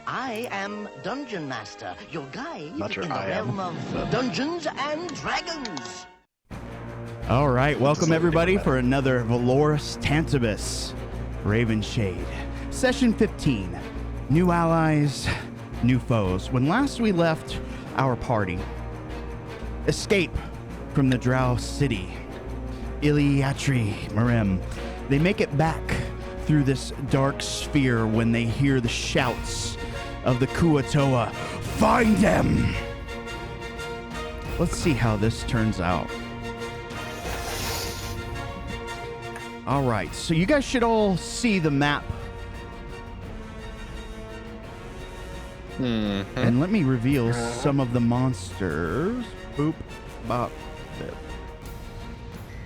I am Dungeon Master, your guide Not sure in the I am, realm of Dungeons and Dragons. All right, welcome everybody for another Valoris Tantibus, Ravenshade. Session 15, new allies, new foes. When last we left our party, escape from the Drow city, Iliatri Marim. They make it back through this dark sphere when they hear the shouts of the Kuatoa. Find them! Let's see how this turns out. All right, so you guys should all see the map. And let me reveal some of the monsters. Boop, bop, bip.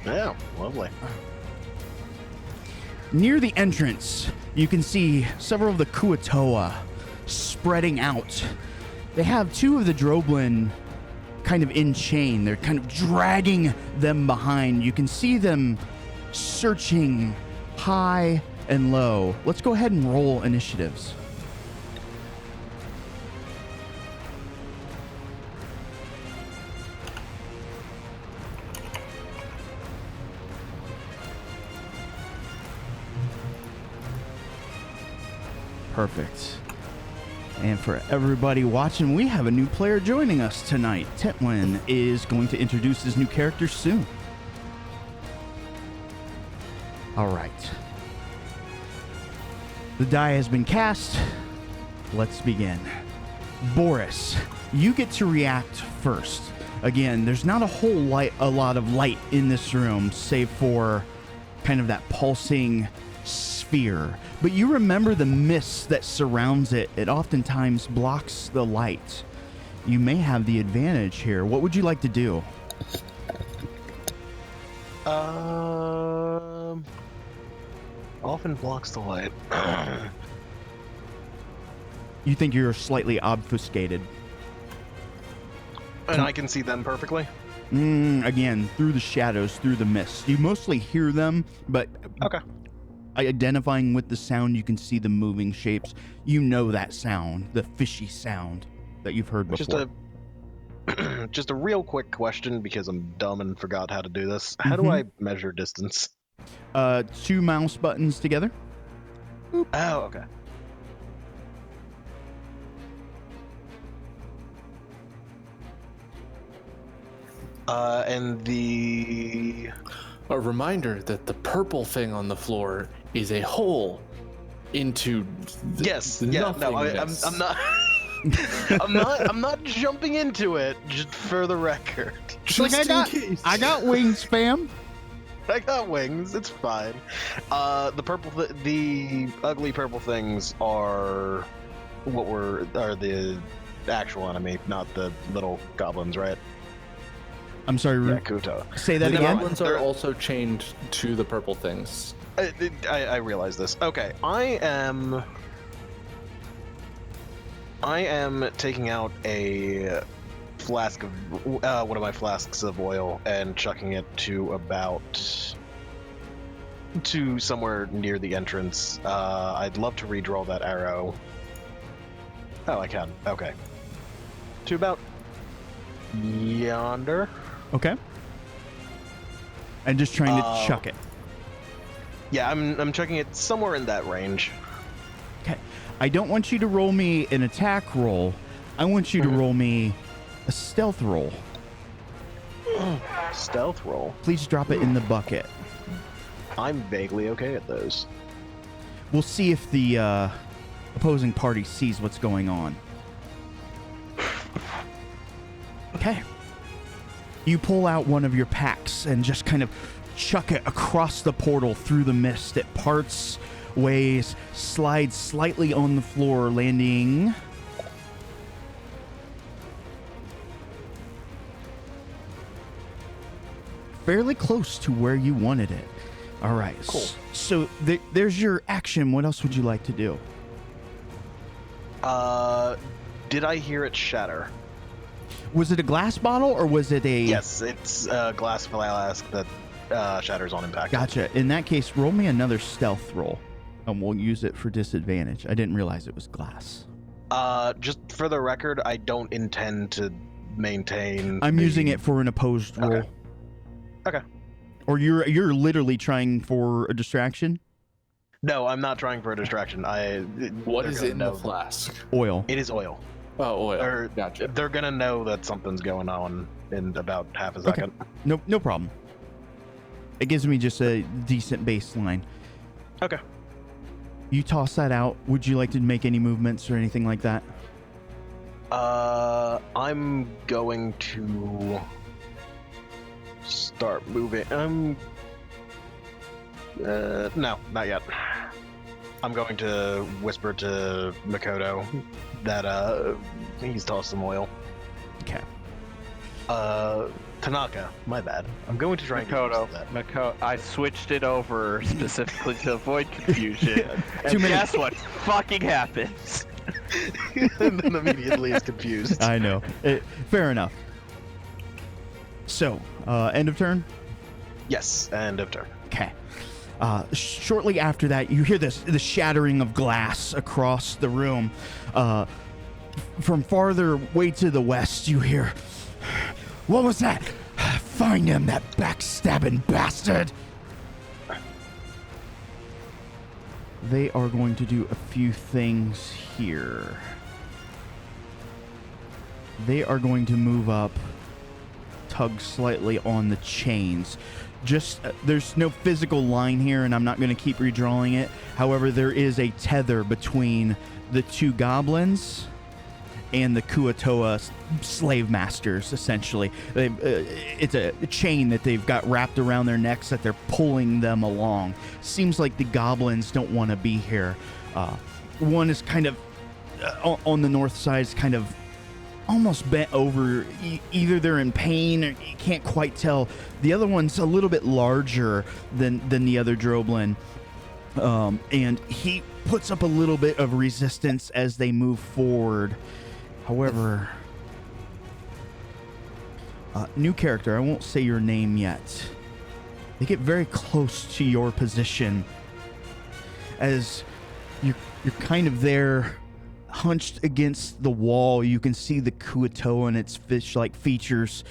Yeah, lovely. Near the entrance, you can see several of the Kuatoa spreading out. They have two of the Droblin kind of in chain. They're kind of dragging them behind. You can see them searching high and low. Let's go ahead and roll initiatives. Perfect. And for everybody watching, we have a new player joining us tonight. Tentwin is going to introduce his new character soon. All right. The die has been cast. Let's begin. Boris, you get to react first. Again, there's not a lot of light in this room, save for kind of that pulsing sphere. But you remember the mist that surrounds it. It oftentimes blocks the light. You may have the advantage here. What would you like to do? Often blocks the light. You think you're slightly obfuscated. And I can see them perfectly? Again, through the shadows, through the mist. You mostly hear them, but Okay. Identifying with the sound, you can see the moving shapes. You know that sound, the fishy sound that you've heard before. Just a real quick question, because I'm dumb and forgot how to do this. How do I measure distance? 2 mouse buttons together. Boop. Oh, okay. And the... A reminder that the purple thing on the floor is a hole into nothingness. I'm not I'm not jumping into it, just for the record. Just I got wings, fam. I got wings, it's fine. The ugly purple things are the actual enemy, not the little goblins, right? I'm sorry, Yeah, Kuto. Say that The again. goblins are also chained to the purple things. I realize this. Okay, I am taking out a flask of one of my flasks of oil and chucking it to somewhere near the entrance. I'd love to redraw that arrow. Oh, I can. Okay. To about yonder. Okay. And just trying to chuck it. Yeah, I'm checking it somewhere in that range. Okay. I don't want you to roll me an attack roll. I want you to roll me a stealth roll. Stealth roll? Please drop it in the bucket. I'm vaguely okay at those. We'll see if the opposing party sees what's going on. Okay. You pull out one of your packs and just kind of chuck it across the portal through the mist. It parts ways, slides slightly on the floor, landing fairly close to where you wanted it. All right. Cool. So there's your action. What else would you like to do? Did I hear it shatter? Was it a glass bottle or was it a... Yes, it's a glass flask that shatters on impact. Gotcha. In that case, roll me another stealth roll, and we'll use it for disadvantage. I didn't realize it was glass. Just for the record, I don't intend to maintain. I'm using it for an opposed roll. Okay. Or you're literally trying for a distraction? No, I'm not trying for a distraction. What is in the flask? Oil. It is oil. Oh, oil. Gotcha. They're gonna know that something's going on in about half a second. Okay. No problem. It gives me just a decent baseline. Okay. You toss that out. Would you like to make any movements or anything like that? I'm going to start moving. No, not yet. I'm going to whisper to Makoto that he's tossed some oil. Okay. Tanaka, my bad. I'm going to try and Makoto, I switched it over specifically to avoid confusion. And guess what fucking happens? And then immediately is confused. I know. Fair enough. So, end of turn? Yes, end of turn. Okay. Shortly after that, you hear the shattering of glass across the room. From farther way to the west, you hear, "What was that? Find him, that backstabbing bastard!" They are going to do a few things here. They are going to move up, tug slightly on the chains. Just, there's no physical line here, and I'm not going to keep redrawing it. However, there is a tether between the two goblins and the Kuatoa slave masters, essentially. It's a chain that they've got wrapped around their necks that they're pulling them along. Seems like the goblins don't want to be here. One is kind of, on the north side, is kind of almost bent over. Either they're in pain or you can't quite tell. The other one's a little bit larger than the other Droblin. And he puts up a little bit of resistance as they move forward. However, new character, I won't say your name yet. They get very close to your position as you're kind of there, hunched against the wall. You can see the Kuatoa and its fish-like features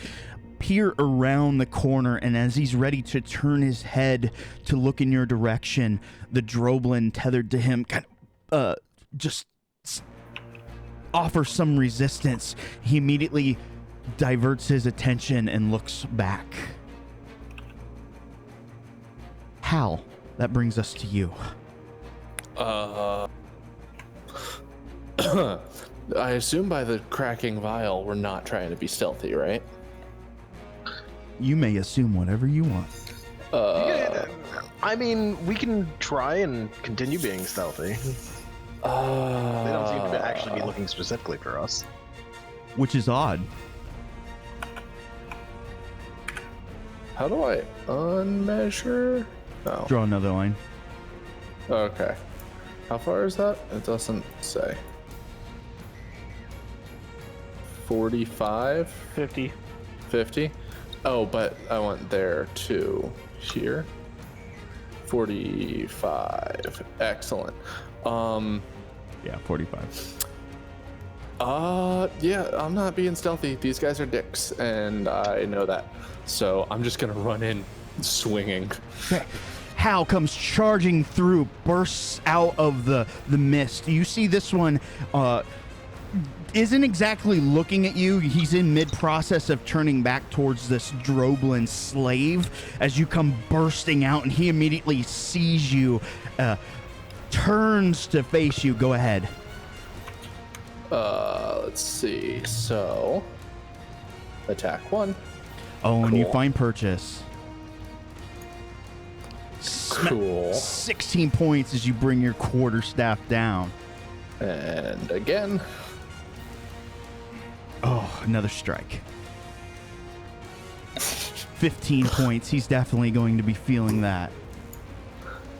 peer around the corner, and as he's ready to turn his head to look in your direction, the Droblin tethered to him kind of just offers some resistance. He immediately diverts his attention and looks back. Hal, that brings us to you. I assume by the cracking vial, we're not trying to be stealthy, right? You may assume whatever you want. I mean, we can try and continue being stealthy. They don't seem to actually be looking specifically for us. Which is odd. How do I unmeasure? Oh. Draw another line. Okay. How far is that? It doesn't say. 45? 50. 50? Oh, but I went there to here. 45. Excellent. Yeah, 45. Yeah, I'm not being stealthy. These guys are dicks, and I know that. So I'm just gonna run in swinging. Hal comes charging through, bursts out of the mist. You see this one isn't exactly looking at you. He's in mid-process of turning back towards this Droblin slave as you come bursting out, and he immediately sees you, turns to face you. Go ahead. Let's see. So, attack 1. Oh, and you find purchase. Cool. 16 points as you bring your quarterstaff down. And again. Oh, another strike. 15 points. He's definitely going to be feeling that.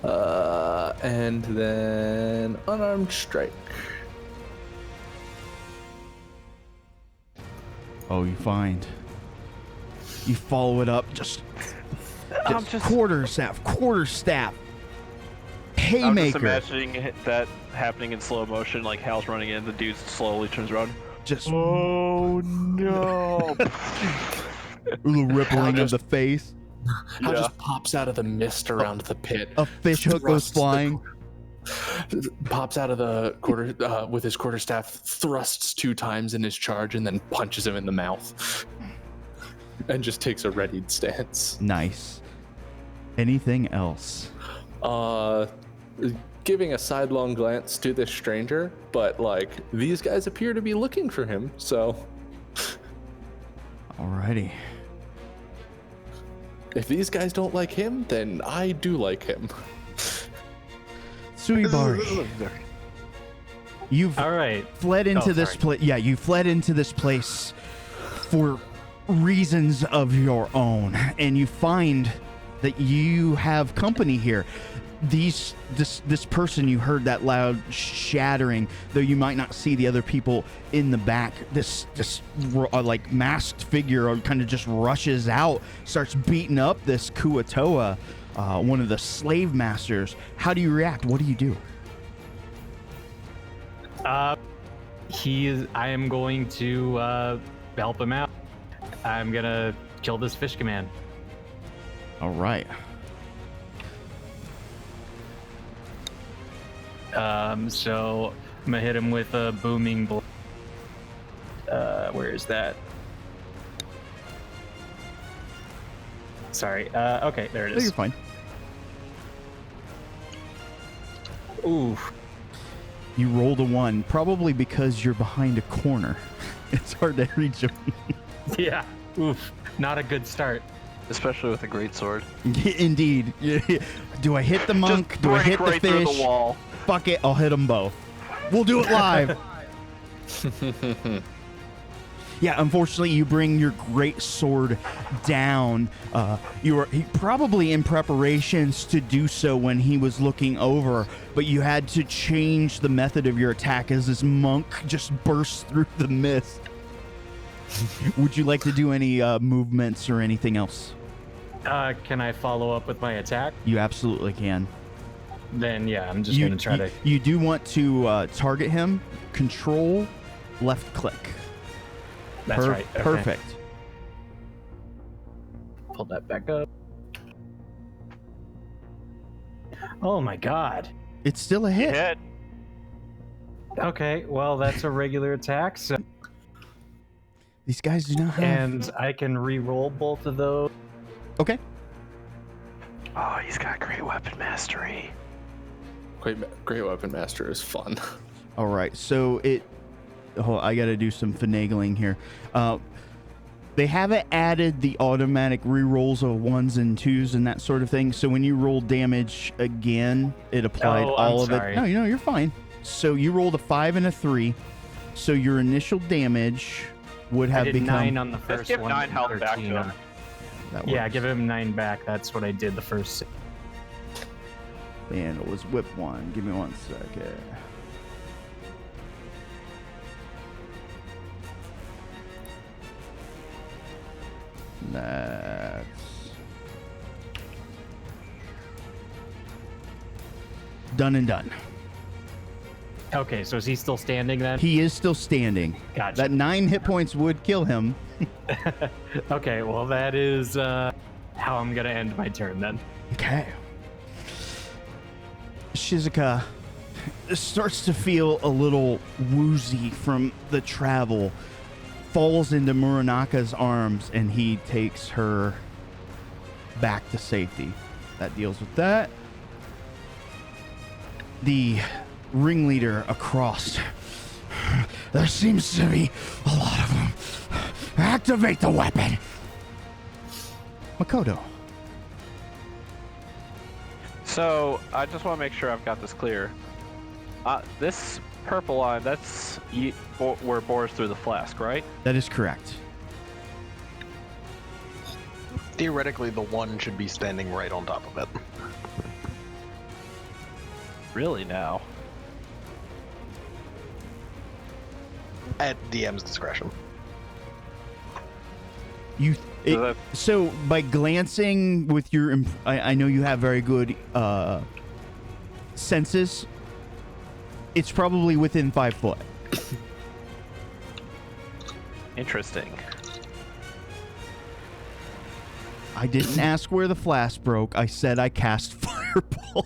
And then unarmed strike. Oh, you find. You follow it up, just quarter staff, I'm just haymaker. imagining that happening in slow motion, like Hal's running in, the dude slowly turns around. Just Oh no! a little rippling of the face. Hal just pops out of the mist around the pit. A fish hook goes flying. Pops out of the quarter with his quarterstaff, thrusts 2 times in his charge, and then punches him in the mouth. And just takes a readied stance. Nice. Anything else? Giving a sidelong glance to this stranger, but like these guys appear to be looking for him, so Alrighty. if these guys don't like him, then I do like him. Suibari, you've All right. fled into this place. Yeah, you fled into this place for reasons of your own, and you find that you have company here. This person, you heard that loud shattering, though you might not see the other people in the back. This like masked figure kind of just rushes out, starts beating up this Kuatoa, one of the slave masters. How do you react? What do you do? I am going to help him out. I'm gonna kill this fish command. All right. So I'm gonna hit him with a booming blow. Where is that? Sorry. Okay, there it No, is. you're fine. Ooh. You rolled a 1, probably because you're behind a corner. It's hard to reach him. Yeah. Oof. Not a good start. Especially with a great sword. Indeed. Do I hit the monk? Just Do I break hit the right through fish? the wall. Fuck it, I'll hit them both. We'll do it live. Yeah, unfortunately, you bring your great sword down. You were probably in preparations to do so when he was looking over, but you had to change the method of your attack as this monk just burst through the mist. Would you like to do any movements or anything else? Can I follow up with my attack? You absolutely can. Then yeah, I'm just gonna try to. You do want to target him. Control, left click. That's right. Okay. Perfect. Pull that back up. Oh my god. It's still a hit. Hit. Okay, well that's a regular attack, so These guys do not have. and I can re-roll both of those. Okay. Oh, he's got great weapon mastery. Great weapon master is fun. All right. So I got to do some finagling here. They haven't added the automatic re-rolls of 1s and 2s and that sort of thing. So when you roll damage again, it applied all of sorry. it. No, you're fine. So you rolled a 5 and a 3. So your initial damage would have I did become 9 on the first give one. 9 health back to 13 him. on- that Yeah, works. give him 9 back. That's what I did the first. And it was whip 1. Give me 1 second. That's done and done. Okay, so is he still standing then? He is still standing. Gotcha. That 9 hit points would kill him. Okay, well that is how I'm gonna end my turn then. Okay. Shizuka starts to feel a little woozy from the travel, falls into Muranaka's arms, and he takes her back to safety. That deals with that. The ringleader across. There seems to be a lot of them. Activate the weapon. Makoto. So, I just want to make sure I've got this clear. This purple line, that's where it bores through the flask, right? That is correct. Theoretically, the 1 should be standing right on top of it. Really now? At DM's discretion. So by glancing with your, I know you have very good senses, it's probably within 5 foot. Interesting. I didn't ask where the flask broke. I said I cast Fireball.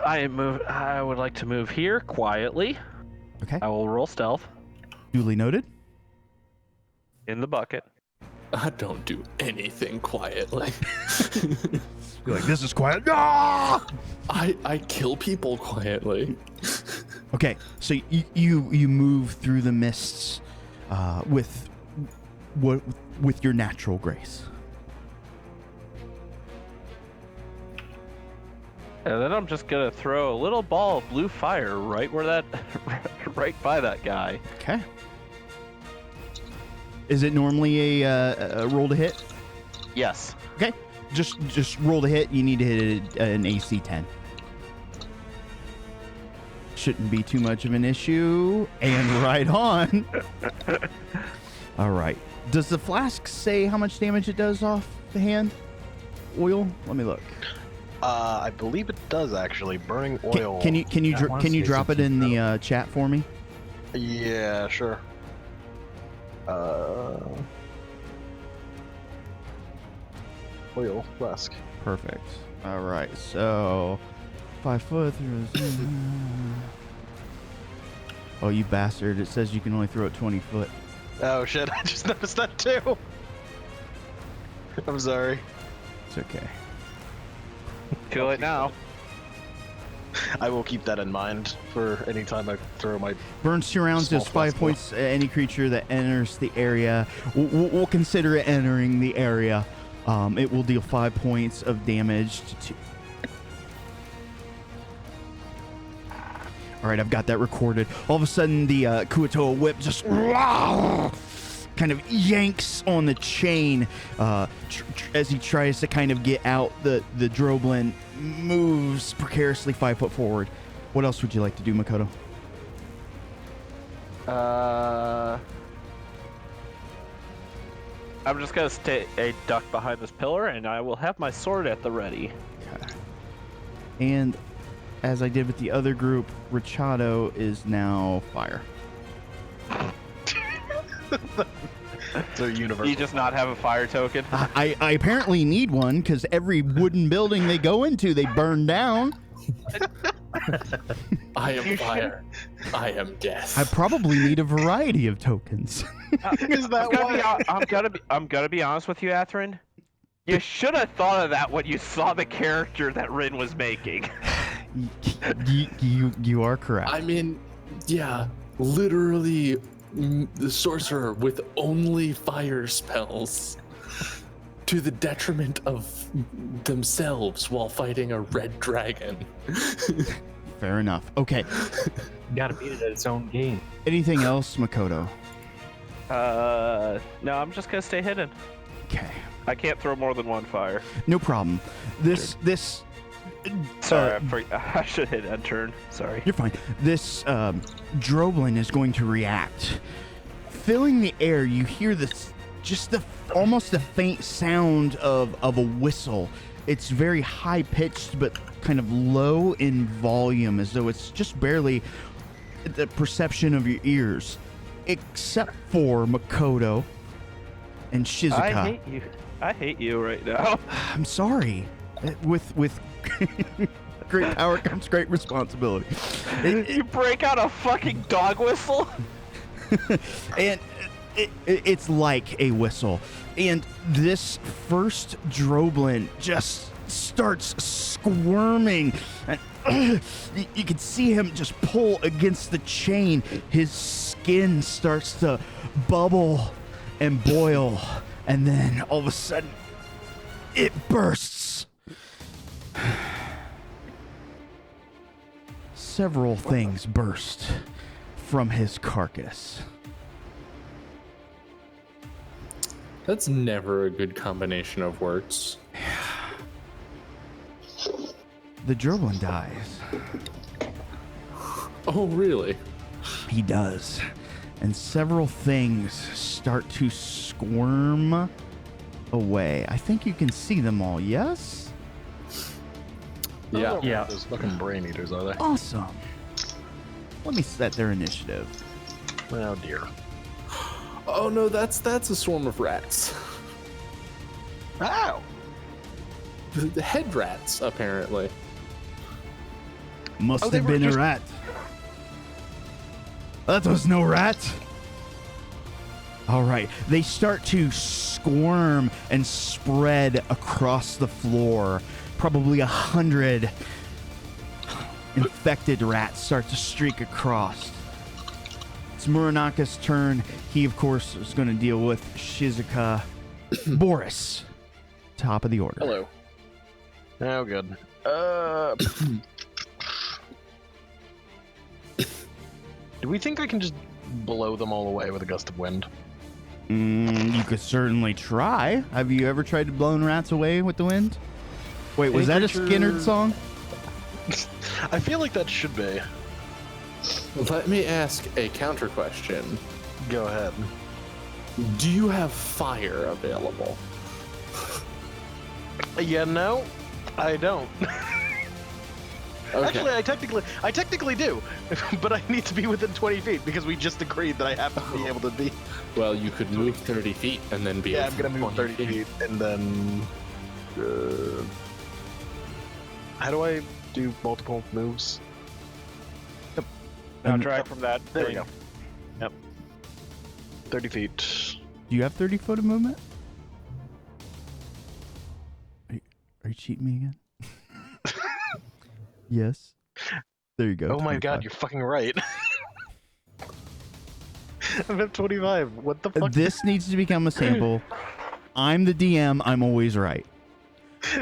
I would like to move here quietly. Okay. I will roll stealth Duly noted. in the bucket. I don't do anything quietly. You're like, this is quiet. No! I kill people quietly. Okay, so you move through the mists with your natural grace. And then I'm just gonna throw a little ball of blue fire right where that, right by that guy. Okay. Is it normally a roll to hit? Yes. Okay. Just roll to hit. You need to hit an AC 10. Shouldn't be too much of an issue. And right on. All right. Does the flask say how much damage it does off the hand? Oil? Let me look. I believe it does actually. Burning oil. Can you drop it in the chat for me? Yeah, sure. Oil flask. Perfect. All right. So 5 foot. Oh, you bastard! It says you can only throw it 20 foot. Oh shit! I just noticed that too. I'm sorry. It's okay. Too late now. I will keep that in mind for any time I throw my. Burns 2 rounds, Small does 5 flask. points. Any creature that enters the area, we'll consider it entering the area. It will deal 5 points of damage to. All right, I've got that recorded. All of a sudden, the Kuatoa whip just kind of yanks on the chain as he tries to kind of get out. The Droblin moves precariously 5 foot forward. What else would you like to do, Makoto? I'm just gonna stay a duck behind this pillar, and I will have my sword at the ready. Okay. And as I did with the other group, Richado is now fire. It's a universal. You just not have a fire token. I apparently need one because every wooden building they go into, they burn down. I am fire. I am death. I probably need a variety of tokens. Is that why? I'm gonna be honest with you, Athrun. You should have thought of that when you saw the character that Rin was making. you are correct. I mean, yeah, literally the sorcerer with only fire spells to the detriment of themselves while fighting a red dragon. Fair enough. Okay. You gotta beat it at its own game. Anything else, Makoto? No, I'm just gonna stay hidden. Okay. I can't throw more than one fire. No problem. This Sorry, I should hit end turn. Sorry. You're fine. This Droblin is going to react. Filling the air, you hear this, almost a faint sound of a whistle. It's very high pitched, but kind of low in volume, as though it's just barely the perception of your ears, except for Makoto and Shizuka. I hate you. I hate you right now. I'm sorry. With great power comes great responsibility. You break out a fucking dog whistle? And it's like a whistle. And this first Droblin just starts squirming. And you can see him just pull against the chain. His skin starts to bubble and boil. And then all of a sudden, it bursts. Several things burst from his carcass. That's never a good combination of words. The Droblin dies. Oh, really? He does. And several things start to squirm away. I think you can see them all, yes? Yeah. Yeah. Those fucking brain eaters, are they? Awesome. Let me set their initiative. Oh dear. Oh no, that's a swarm of rats. Ow! The head rats, apparently. Must Oh, they have were been just- a rat. That was no rat. All right. They start to squirm and spread across the floor. Probably 100 infected rats start to streak across. It's Muranaka's turn. He, of course, is going to deal with Shizuka. Boris, top of the order. Hello. Oh, good. Do we think I can just blow them all away with a gust of wind? You could certainly try. Have you ever tried to blow rats away with the wind? Wait, was that a creature- Skinner song? I feel like that should be. Let me ask a counter question. Go ahead. Do you have fire available? Yeah, no, I don't. Okay. Actually, I technically do, but I need to be within 20 feet because we just agreed that I have to be able to be. Well, you could move 30 feet and then be. Yeah, I'm gonna within move 20 30 feet, and then. How do I do multiple moves? Now And- drag from that. There we thing. go. Yep. 30 feet. Do you have 30 foot of movement? Are you cheating me again? Yes. There you go. Oh my 25. god, you're fucking right. I'm at 25. What the fuck? This needs to become a sample. I'm the DM. I'm always right.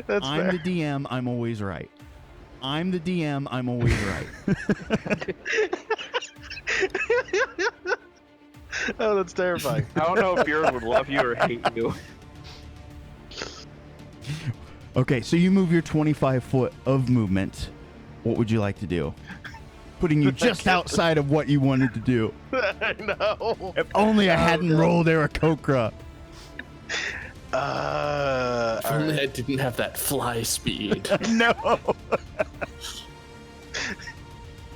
That's I'm fair. the DM. I'm always right. I'm the DM. I'm always right. Oh, that's terrifying. I don't know if Bjorn would love you or hate you. Okay, so you move your 25 foot of movement. What would you like to do? Putting you just outside of what you wanted to do. I know. If only I hadn't God. rolled Aarakocra. If only Alright. I didn't have that fly speed. No.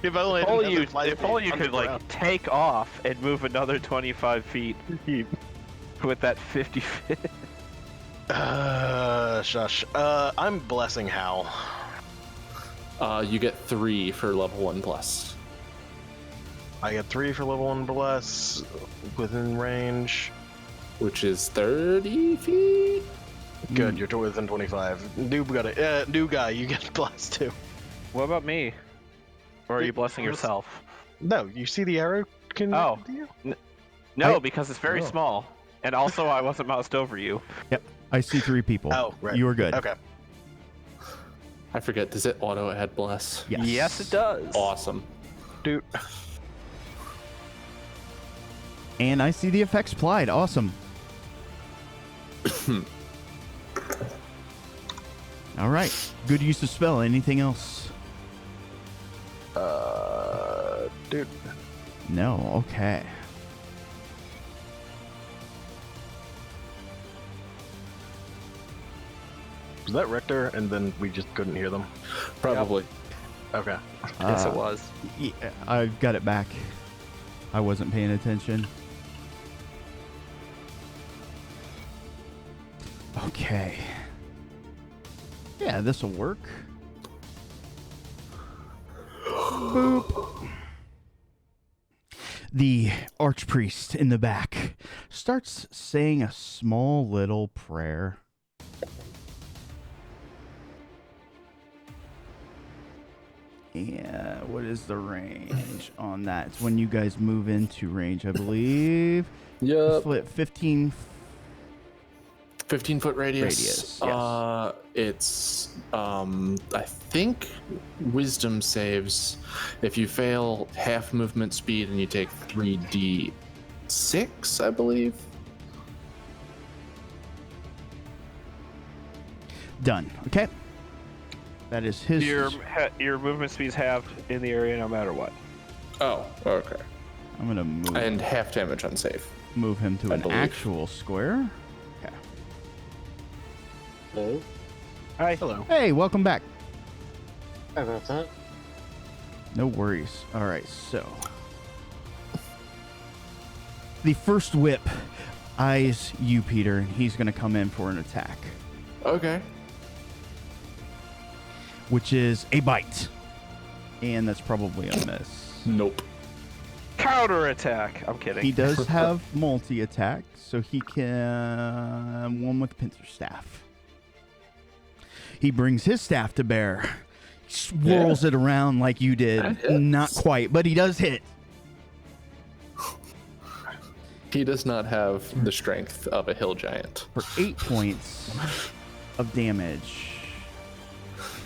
If only, I didn't have the fly If only you speed could like underground. take off and move another 25 feet with that 50 feet. Shush. I'm blessing Hal. You get 3 for level 1 plus. I get 3 for level 1 bless within range. Which is 30 feet? Good, you're within 25. Noob got it. New guy, you get bless too. What about me? Or are you blessing yourself? No, you see the arrow? Oh. Do you? No, because it's very Oh. small. And also, I wasn't moused over you. Yep, I see 3 people. Oh, right. You are good. Okay. I forget, does it auto add bless? Yes. Yes, it does. Awesome. Dude. And I see the effects applied. Awesome. All right. Good use of spell. Anything else? Dude. No. Okay. Was that Richter and then we just couldn't hear them? Probably. Okay. Yes, Uh, it was. Yeah, I've got it back. I wasn't paying attention. Okay. Yeah, this will work. Boop. The archpriest in the back starts saying a small little prayer. Yeah, what is the range on that? It's when you guys move into range, I believe. Yep. Split 15. 15 foot radius. Radius, yes. It's I think wisdom saves. If you fail half movement speed and you take 3d6, I believe. Done. Okay. That is his. Your movement speed's halved in the area no matter what. Oh, okay. I'm gonna move And half damage on save. move him to I an believe. actual square. Okay. Hello. Hi. Hello. Hey, welcome back. Sorry about that. No worries. All right, so the first whip eyes you, Peter, and he's going to come in for an attack, Okay. which is a bite, and that's probably a miss. Nope. Counterattack. I'm kidding. He does have multi-attack, so he can one with pincer staff. He brings his staff to bear. He swirls it around like you did. That hits. Not quite, but he does hit. He does not have the strength of a hill giant. For 8 points of damage.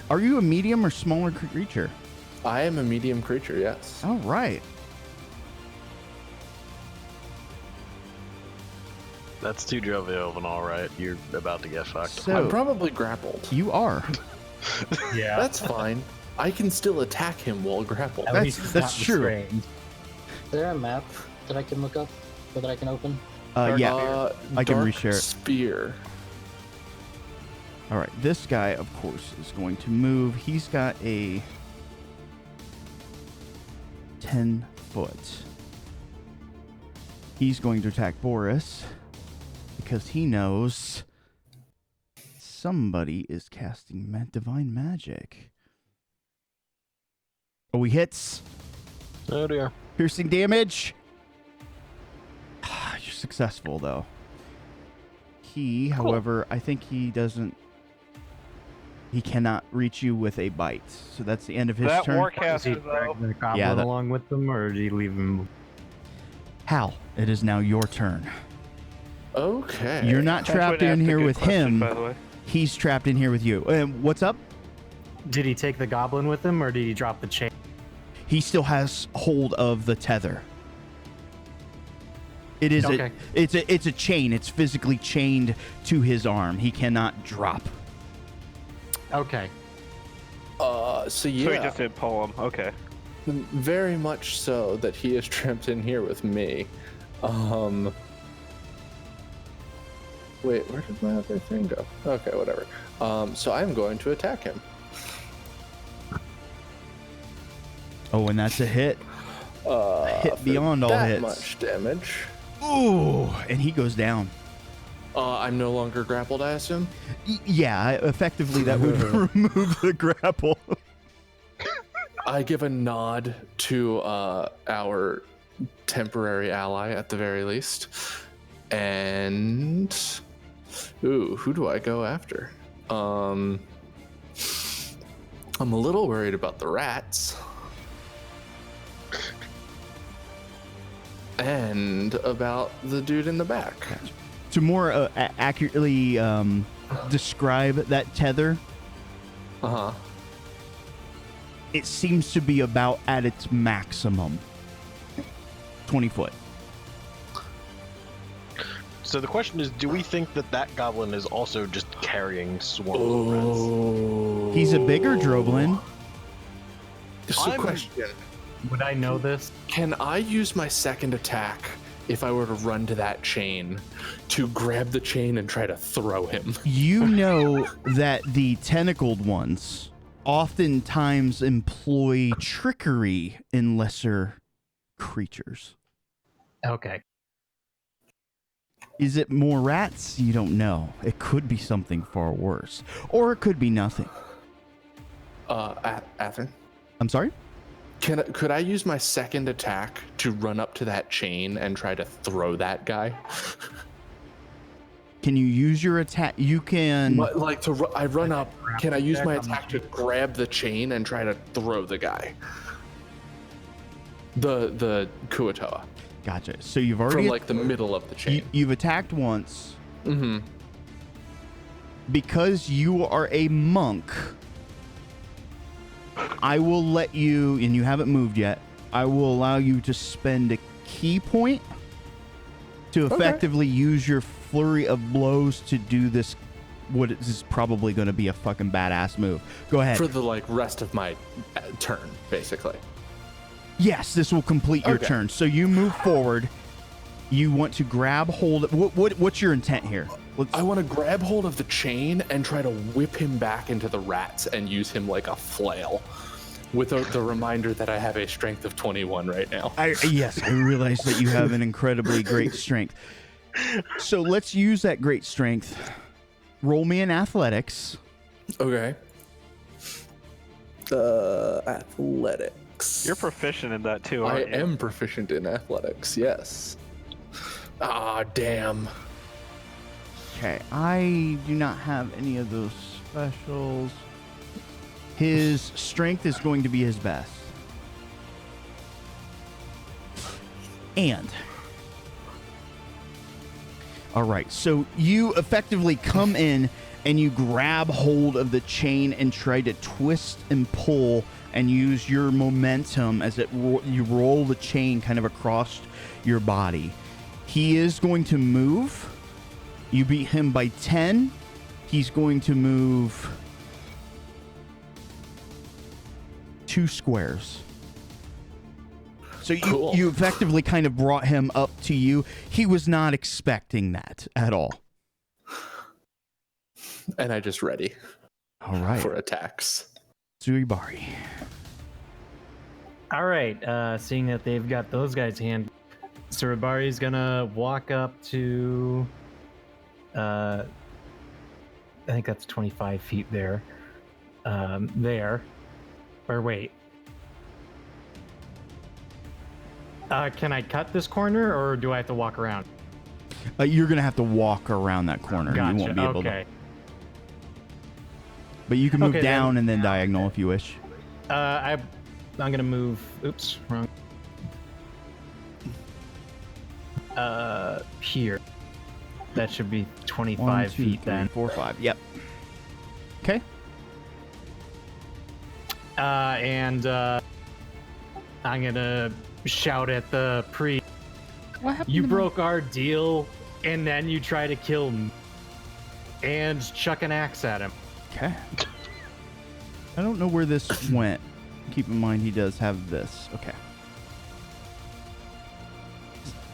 Are you a medium or smaller creature? I am a medium creature, yes. All right. That's too jovial of an all right. You're about to get fucked. So I'm probably grappled. you are. Yeah. That's fine. I can still attack him while grappled. At That's- least it's that's not true. restrained. Is there a map that I can look up or that I can open? Yeah. I can Dark reshare it. Spear. All right. This guy, of course, is going to move. He's got a 10-foot. He's going to attack Boris because he knows somebody is casting divine magic. Oh, he hits. Oh dear. Piercing damage. You're successful, though. He, however, I think he doesn't. He cannot reach you with a bite. So that's the end of his That turn. Does he warcaster, though. drag the goblin Yeah, that- along with them, or do you leave him? Hal, it is now your turn. Okay. You're not trapped Twin asked in a here good with question, him. by the way. He's trapped in here with you. What's up? Did he take the goblin with him, or did he drop the chain? He still has hold of the tether. It is Okay. it's a chain. It's physically chained to his arm. He cannot drop. Okay. So yeah. So he just didn't pull him. Okay. Very much so that he is trapped in here with me. Wait, where did my other thing go? Okay, whatever. So I'm going to attack him. Oh, and that's a hit. Hit For beyond all that hits. much damage. Ooh, and he goes down. I'm no longer grappled, I assume. Yeah, effectively that would remove the grapple. I give a nod to our temporary ally at the very least. And who do I go after? I'm a little worried about the rats. And about the dude in the back. To more accurately describe that tether, Uh-huh. it seems to be about at its maximum. 20 foot. So the question is, do we think that that goblin is also just carrying swarms of rats? Oh. He's a bigger Droblin. So I'm- question. Would I know this? Can I use my second attack if I were to run to that chain to grab the chain and try to throw him? You know that the tentacled ones oftentimes employ trickery in lesser creatures. Okay. Is it more rats? You don't know. It could be something far worse. Or it could be nothing. Athen, I'm sorry? could I use my second attack to run up to that chain and try to throw that guy? Can you use your attack? You can. But, like I run up. Can I use my attack to grab the chain and try to throw the guy? The Kuatoa Gotcha. So you've from already. like the middle of the chain. You've attacked once. Mm-hmm. Because you are a monk, I will let you, and you haven't moved yet, I will allow you to spend a key point to effectively use your flurry of blows to do this, what is probably going to be a fucking badass move. Go ahead. For the like rest of my turn, basically. Yes, this will complete your Okay. turn. So you move forward. You want to grab hold. What's your intent here? I want to grab hold of the chain and try to whip him back into the rats and use him like a flail. With the reminder that I have a strength of 21 right now. Yes, I realize that you have an incredibly great strength. So let's use that great strength. Roll me in athletics. Okay. Athletics. You're proficient in that too, I aren't you? am proficient in athletics, yes. Ah, damn. Okay, I do not have any of those specials. His strength is going to be his best. And all right, so you effectively come in and you grab hold of the chain and try to twist and pull and use your momentum as you roll the chain kind of across your body. He is going to move. You beat him by 10. He's going to move 2 squares. So you effectively kind of brought him up to you. He was not expecting that at all. And I just ready. All right. For attacks. Zuibari. All right. Seeing that they've got those guys hand, Surabari's gonna walk up to. I think that's 25 feet there. There. Or wait. Can I cut this corner, or do I have to walk around? You're going to have to walk around that corner. Gotcha. You won't be able okay. to. But you can move Okay, down then. and then diagonal if you wish. I'm gonna move. Oops, wrong. Here. That should be 25 1, 2, feet 3, then. 4, 5. Yep. Okay. And I'm gonna shout at the priest. What happened? You broke our deal, and then you try to kill me. And chuck an axe at him. Okay. I don't know where this went. Keep in mind he does have this. Okay.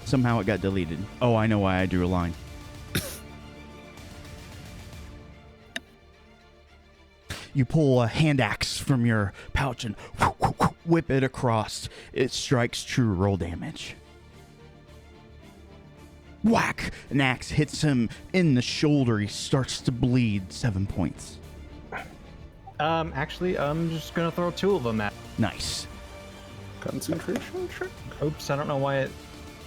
Somehow it got deleted. Oh, I know why I drew a line. You pull a hand axe from your pouch and whip it across. It strikes true. Roll damage. Whack! An axe hits him in the shoulder. He starts to bleed. 7 points. Actually, I'm just gonna throw 2 of them at. Nice. Concentration check. Oops, I don't know why it.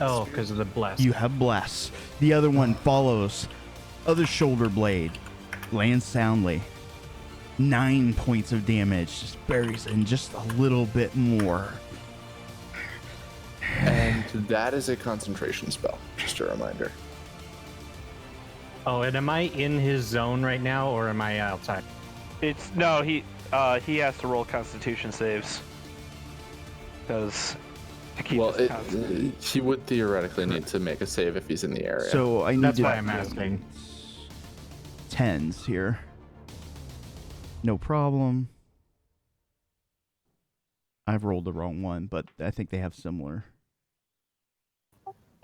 Oh, because of the bless. You have bless. The other one follows. Other shoulder blade lands soundly. 9 points of damage. Just buries in just a little bit more. And that is a concentration spell, just a reminder. Oh, and am I in his zone right now, or am I outside? It's no, he has to roll Constitution saves because to keep his constitution. He would theoretically need to make a save if he's in the area. So I need That's to why I'm asking. 10s here. No problem. I've rolled the wrong one, but I think they have similar.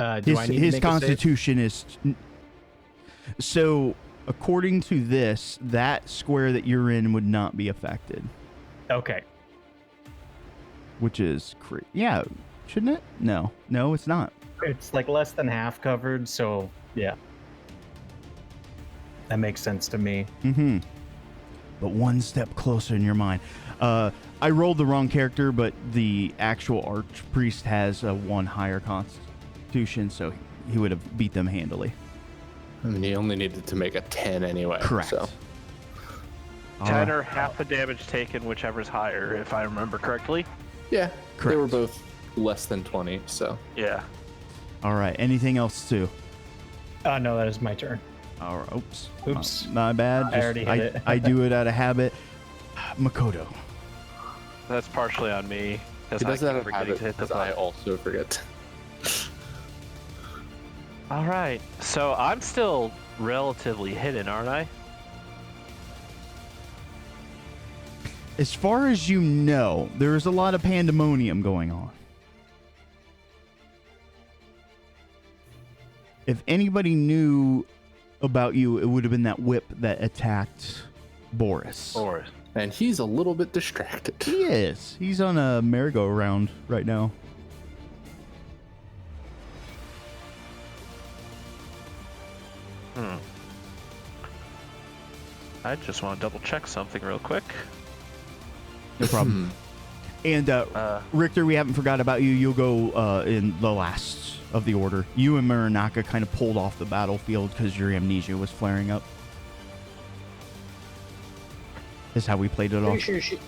Do I need His to make a save? constitution is. So, according to this, that square that you're in would not be affected. Okay. Which is yeah, shouldn't it? No, it's not. It's like less than half covered, so yeah. That makes sense to me. Mm-hmm. But one step closer in your mind. I rolled the wrong character, but the actual archpriest has a 1 higher constitution, so he would have beat them handily. I mean, he only needed to make a 10 anyway. Correct. So. 10 or half the damage taken, whichever's higher, if I remember correctly. Yeah, Correct. they were both less than 20, so. Yeah. All right. Anything else too? No, that is my turn. All right. Oops. Oops. My bad. I already hit it. I do it out of habit. Makoto. That's partially on me. He does that out of forgetting habit to hit the because I button. also forget. All right. So I'm still relatively hidden, aren't I? As far as you know, there is a lot of pandemonium going on. If anybody knew about you, it would have been that whip that attacked Boris. And he's a little bit distracted. He is. He's on a merry-go-round right now. I just want to double check something real quick. No problem. And Richter, we haven't forgot about you. You'll go in the last of the order. You and Muranaka kind of pulled off the battlefield because your amnesia was flaring up. Is how we played it off. Pretty sure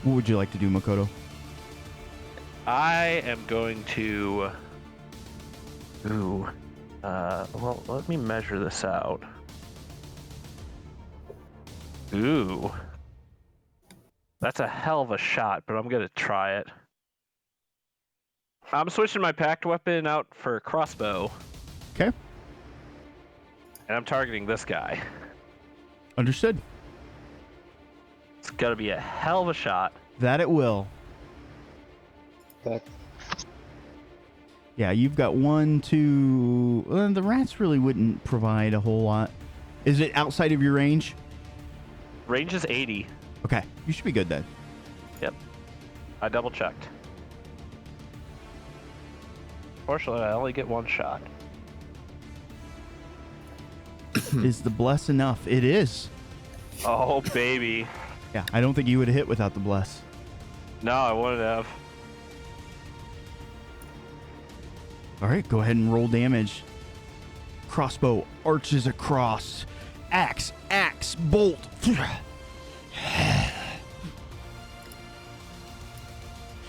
What would you like to do, Makoto? I am going to. Well, let me measure this out. Ooh. That's a hell of a shot, but I'm going to try it. I'm switching my packed weapon out for a crossbow. Okay. And I'm targeting this guy. Understood. It's going to be a hell of a shot. That it will. Back. Yeah, you've got 1, 2... the rats really wouldn't provide a whole lot. Is it outside of your range? Range is 80. Okay, you should be good then. Yep. I double checked. Fortunately, I only get one shot. Is the bless enough? It is. Oh, baby. Yeah, I don't think you would have hit without the bless. No, I wouldn't have. All right, go ahead and roll damage. Crossbow arches across. Axe, bolt.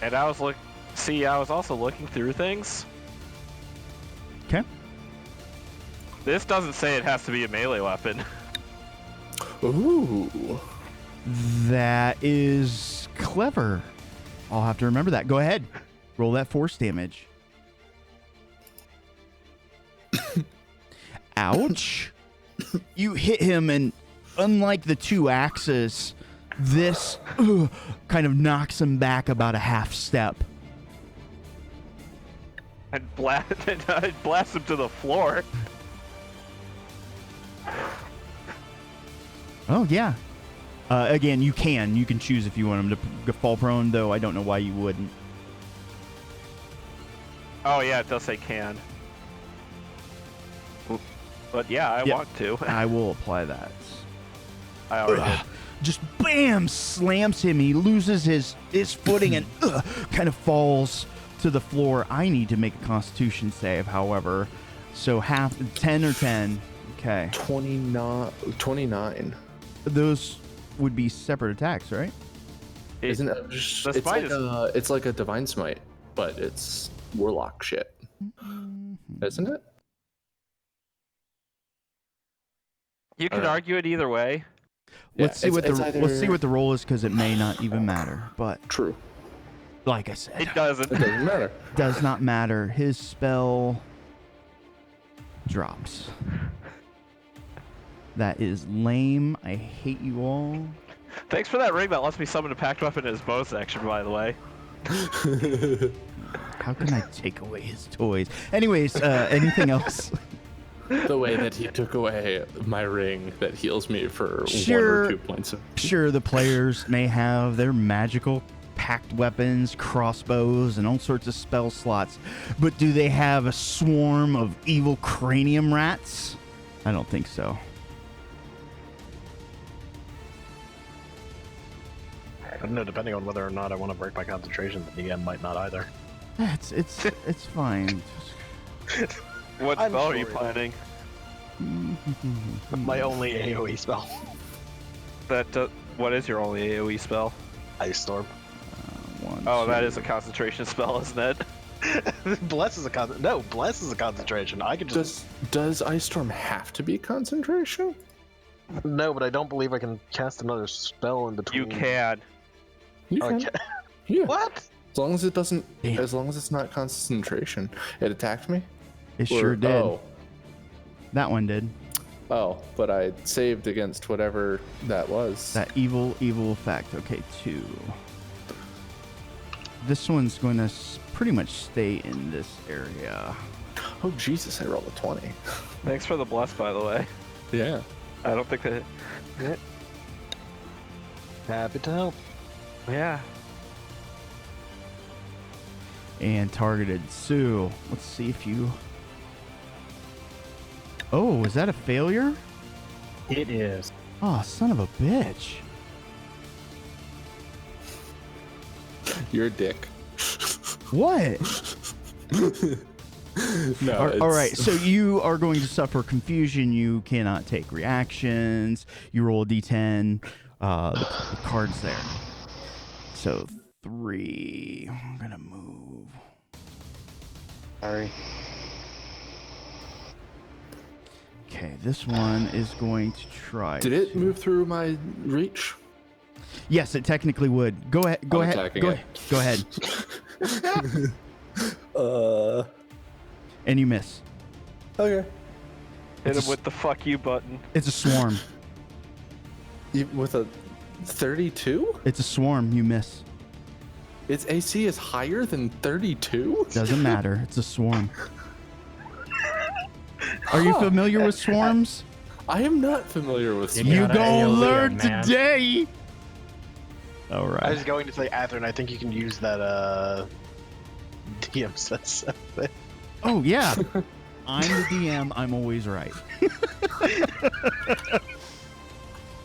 And I was I was also looking through things. Okay. This doesn't say it has to be a melee weapon. Ooh. That is clever. I'll have to remember that. Go ahead. Roll that force damage. Ouch. You hit him, and unlike the 2 axes, this kind of knocks him back about a half step. I'd blast him to the floor. Oh, yeah. Again, you can choose if you want him to fall prone, though I don't know why you wouldn't. Oh, yeah, it does say can. But yeah, I want to. I will apply that. I already did. Just bam, slams him. He loses his footing and kind of falls to the floor. I need to make a Constitution save, however. So 10 or 10. Okay. 29. Those would be separate attacks, right? Isn't it? It's like a divine smite, but it's warlock shit. Isn't it? You could argue it either way. Let's see what the roll is, because it may not even matter. But true. Like I said, It doesn't. It doesn't matter. does not matter. His spell drops. That is lame. I hate you all. Thanks for that ring that lets me summon a packed weapon in his bow section, by the way. How can I take away his toys? Anyways, anything else? The way that he took away my ring that heals me for 1 Sure. or 2 points. Sure, the players may have their magical packed weapons, crossbows, and all sorts of spell slots, but do they have a swarm of evil cranium rats? I don't think so. I don't know, depending on whether or not I want to break my concentration, the DM might not either. It's fine. What I'm spell are you sorry. planning? My only AoE spell. What is your only AoE spell? Ice Storm. That is a concentration spell, isn't it? Bless is a concentration. I can just... Does Ice Storm have to be concentration? No, but I don't believe I can cast another spell in between. You can. You can. Okay. Yeah. What? As long as it doesn't. Damn. As long as it's not concentration. It attacked me. It sure did. Oh, That one did. but I saved against whatever that was. That evil effect. Okay, 2. this one's going to pretty much stay in this area. Oh Jesus! I rolled a 20. Thanks for the bless, by the way. Yeah. I don't think that. Happy to help. Yeah. And targeted Sue. Let's see if you... Oh, is that a failure? It is. Oh, son of a bitch. You're a dick. What? No. All right, so you are going to suffer confusion. You cannot take reactions. You roll a d10. The card's there. So 3. I'm going to move. Sorry. Okay, this one is going to try. Did it move through my reach? Yes, it technically would. Go ahead. Go I'm ahead. attacking Go it. ahead. Go ahead. And you miss. Okay. Hit him with the fuck you button. It's a swarm. With a 32? It's a swarm. You miss. Its AC is higher than 32? Doesn't matter. It's a swarm. Are you familiar with swarms? I am not familiar with You You gotta gonna AoE learn him, man. today. All I right. was going to say, Atherin, I think you can use that DM sense. Oh yeah. I'm the DM. I'm always right.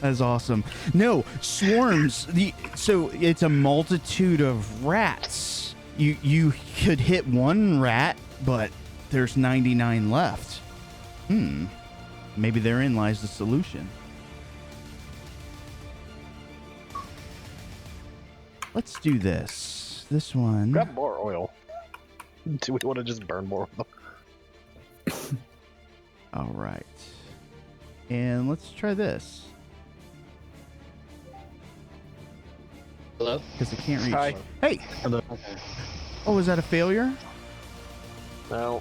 That's awesome. No, swarms. So it's a multitude of rats. You could hit one rat, but there's 99 left. Maybe therein lies the solution. Let's do this. This one. Grab more oil. Do we want to just burn more of them? All right. And let's try this. Hello? Because I can't reach. Hi. Hey! Okay. Oh, is that a failure? No.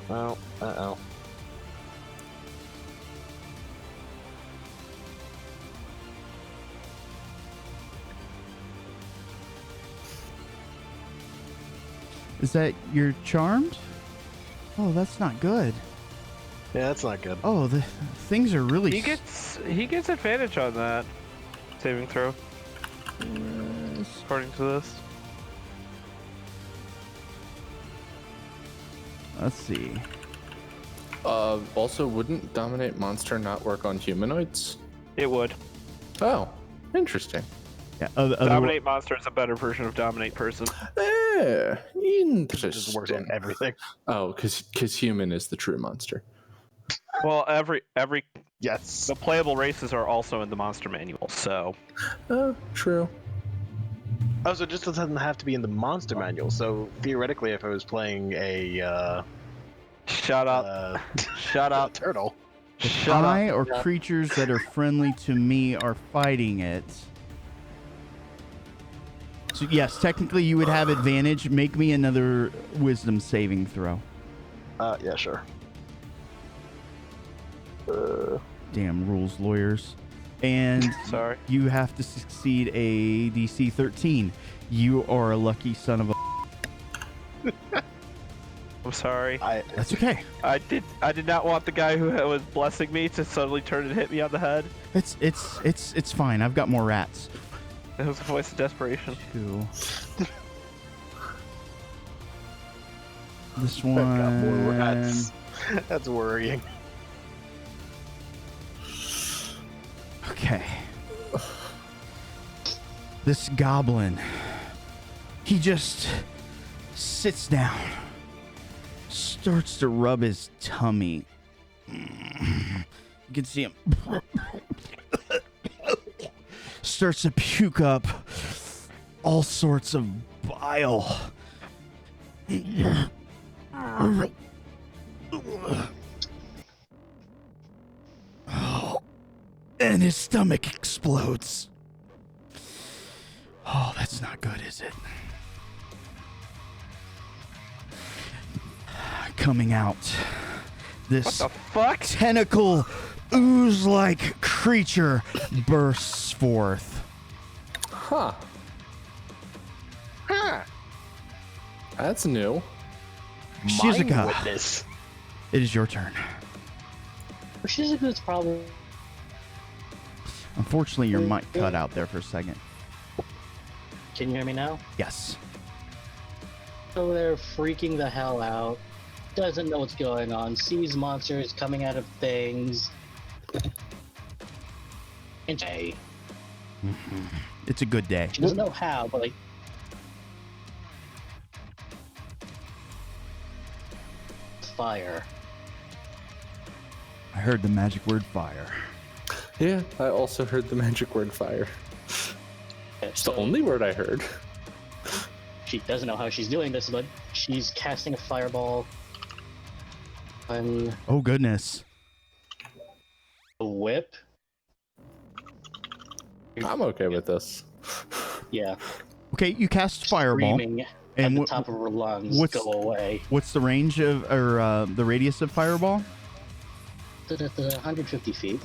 No. Uh-oh. Is that you're charmed? Oh, that's not good. Yeah, that's not good. Oh, the things are really. He gets advantage on that saving throw, according to this. Let's see. Also, wouldn't Dominate Monster not work on humanoids? It would. Oh, interesting. Yeah. Dominate monster is a better version of dominate person. It just works on Interesting. everything. Oh, because human is the true monster. Well, every Yes. the playable races are also in the monster manual, so Oh, true. Oh, so it just doesn't have to be in the monster manual. So theoretically, if I was playing a shut up, shut a up, turtle, shut I up. or creatures that are friendly to me are fighting it. So yes, technically you would have advantage. Make me another wisdom saving throw. yeah, sure. Damn rules, lawyers. And Sorry. you have to succeed a DC 13. You are a lucky son of a. I'm sorry. That's okay. I did not want the guy who was blessing me to suddenly turn and hit me on the head. It's fine. I've got more rats. It was a voice of desperation. 2. This I've got more one. rats. That's worrying. Okay. This goblin, he just sits down, starts to rub his tummy. You can see him starts to puke up all sorts of bile. And his stomach explodes. Oh, that's not good, is it? Coming out, this What the fuck? tentacle ooze-like creature bursts forth. Huh. That's new. Shizuka, Witness. it is your turn. Shizuka's probably. Unfortunately, your mic cut out there for a second. Can you hear me now? Yes. So they're freaking the hell out. Doesn't know what's going on. Sees monsters coming out of things. And she It's a good day. doesn't know how, but like. Fire. I heard the magic word fire. Yeah, I also heard the magic word fire. It's the only word I heard. She doesn't know how she's doing this, but she's casting a fireball on Oh, goodness. a whip. I'm okay with this. Yeah. Okay, you cast fireball. Screaming at And the what- top of her lungs, what's- go away. What's the range of, or the radius of fireball? 150 feet.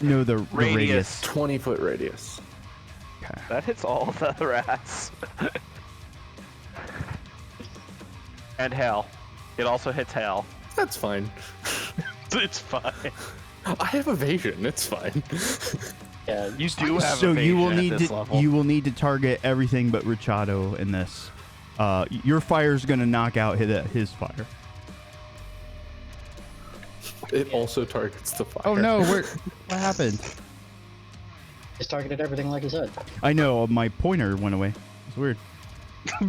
No, the Radius. radius. 20-foot radius. Okay. That hits all the rats. And Hal. It also hits Hal. That's fine. It's fine. I have evasion. It's fine. Yeah. You do have So you will evasion need at this to level. you will need to target everything but Richado in this. Your fire's gonna knock out his fire. It also targets the fire. Oh no! What happened? Just targeted everything like I said. I know my pointer went away. It's weird.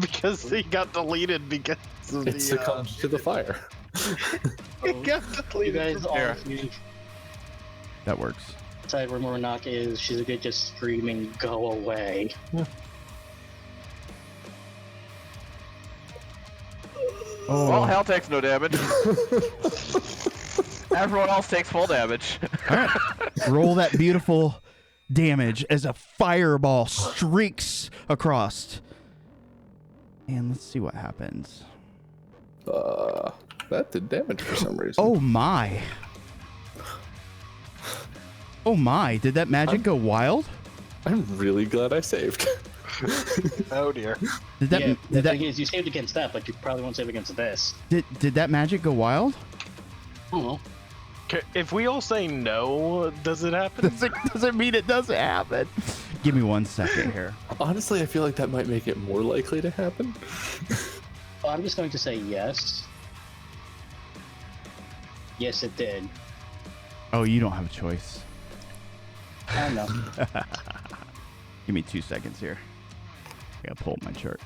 Because he got deleted because of It succumbs to the fire. He got You deleted. guys all Here. That works. decide where Murnock is. She's a good just screaming, go away. Oh, Well, Hal takes no damage. Everyone else takes full damage. all right. Roll that beautiful damage as a fireball streaks across. And let's see what happens. That did damage for some reason. Oh my! Oh my! Did that magic go wild? I'm really glad I saved. Oh dear. Did that Yeah, the did that thing is, you saved against that, but you probably won't save against this. did that magic go wild? I don't know. If we all say no, does it happen? Doesn't mean it doesn't happen. Give me 1 second here. Honestly, I feel like that might make it more likely to happen. Well, I'm just going to say yes. Yes, it did. Oh, you don't have a choice. I don't know. Give me 2 seconds here. I gotta pull up my chart.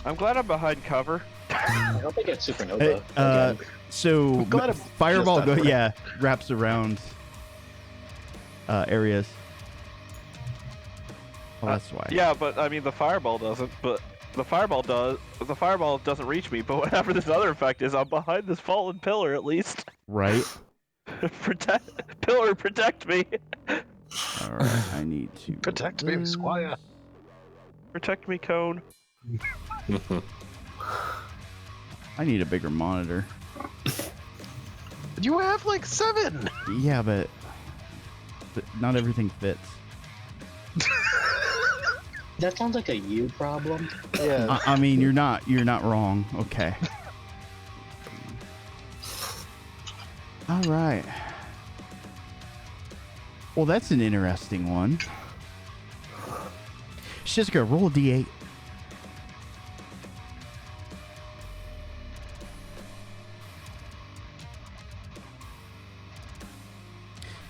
I'm glad I'm behind cover. I hope I get supernova. again. So glad it fireball just got wrapped. wraps around areas. Oh, that's why. Yeah, but I mean the fireball doesn't. But the fireball does. The fireball doesn't reach me. But whatever this other effect is, I'm behind this fallen pillar at least. Right. Protect me. All right. I need to Protect me, Squire. Protect me, Cone. I need a bigger monitor. You have like 7. Yeah, but not everything fits. That sounds like a you problem. Yeah. I mean, you're not wrong. Okay. All right. Well, that's an interesting one. Shizuka, roll a d8.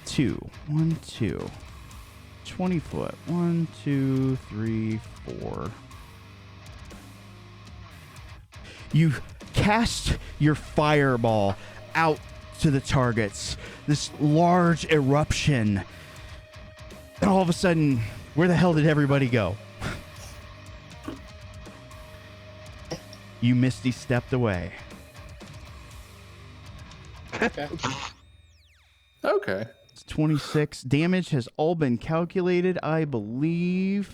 Two. 1, 2. 20 foot. 1, 2, 3, 4. You cast your fireball out to the targets. This large eruption. And all of a sudden, where the hell did everybody go? You misty stepped away. Okay. Okay. It's 26. Damage has all been calculated, I believe.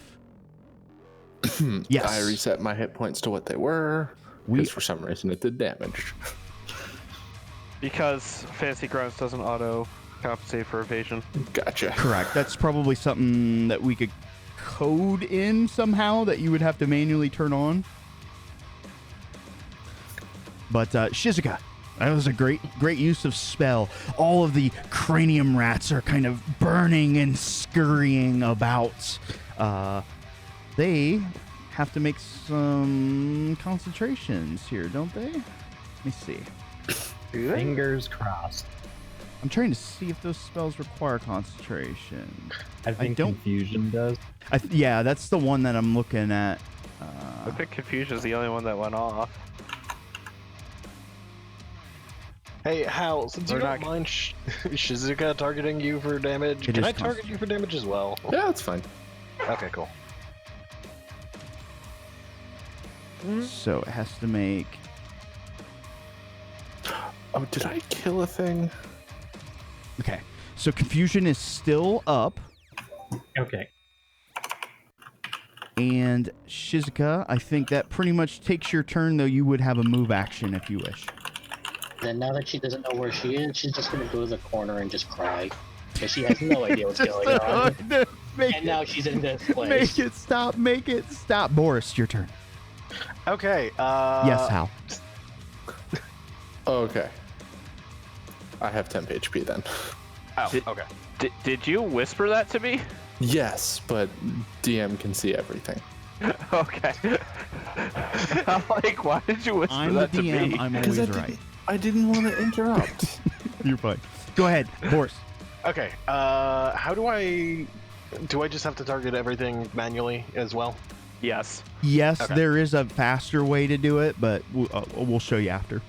Yes. I reset my hit points to what they were. Because for some reason it did damage. Because Fantasy Grounds doesn't auto Compensate for evasion. Gotcha. Correct. That's probably something that we could code in somehow that you would have to manually turn on. But Shizuka, that was a great use of spell. All of the cranium rats are kind of burning and scurrying about. They have to make some concentrations here, don't they? Let me see. Fingers crossed. I'm trying to see if those spells require concentration. I think don't- confusion does. Yeah, that's the one that I'm looking at. I think confusion is the only one that went off. Hey, Hal, since you We're don't not- mind Shizuka targeting you for damage, It can is I target you for damage as well? Yeah, that's fine. Okay, cool. So it has to make. Oh, did I kill a thing? Okay. So confusion is still up. Okay. And Shizuka, I think that pretty much takes your turn, though you would have a move action if you wish. Then now that she doesn't know where she is, she's just gonna go to the corner and just cry. Because she has no idea what's going on. And now she's in this place. Make it stop. Make it stop. Boris, your turn. Okay, Yes, Hal. Okay. I have temp HP then. Oh, Did- okay. Did you whisper that to me? Yes, but DM can see everything. Okay. I'm like, why did you whisper I'm the that to DM. me? I'm always right. I didn't want to interrupt. You're fine. Go ahead, Boris. Okay, how do I just have to target everything manually as well? Yes. Yes, Okay. there is a faster way to do it, but we'll show you after.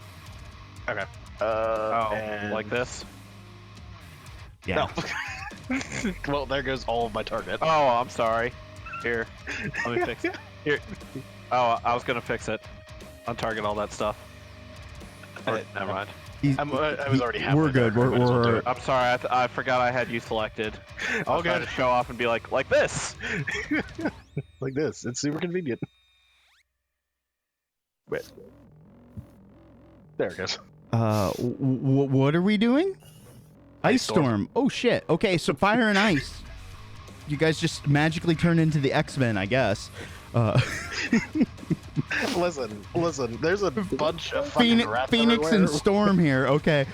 Okay. Oh, and... like this? Yeah. No. Well, there goes all of my target. Oh, I'm sorry. Here, let me fix it. Here. Oh, I was gonna fix it. Untarget all that stuff. Or, never mind. I was already halfway We're good. there. We're, Might as well do we're it. I'm sorry. I forgot I had you selected. All I'll try good. to show off and be like this. Like this. It's super convenient. Wait. There it goes. what are we doing? Ice Storm. storm. Oh shit. Okay, so fire and ice. You guys just magically turn into the X-Men, I guess. Listen. There's a bunch of fucking Phoenix, rats Phoenix and everywhere. Storm here. Okay.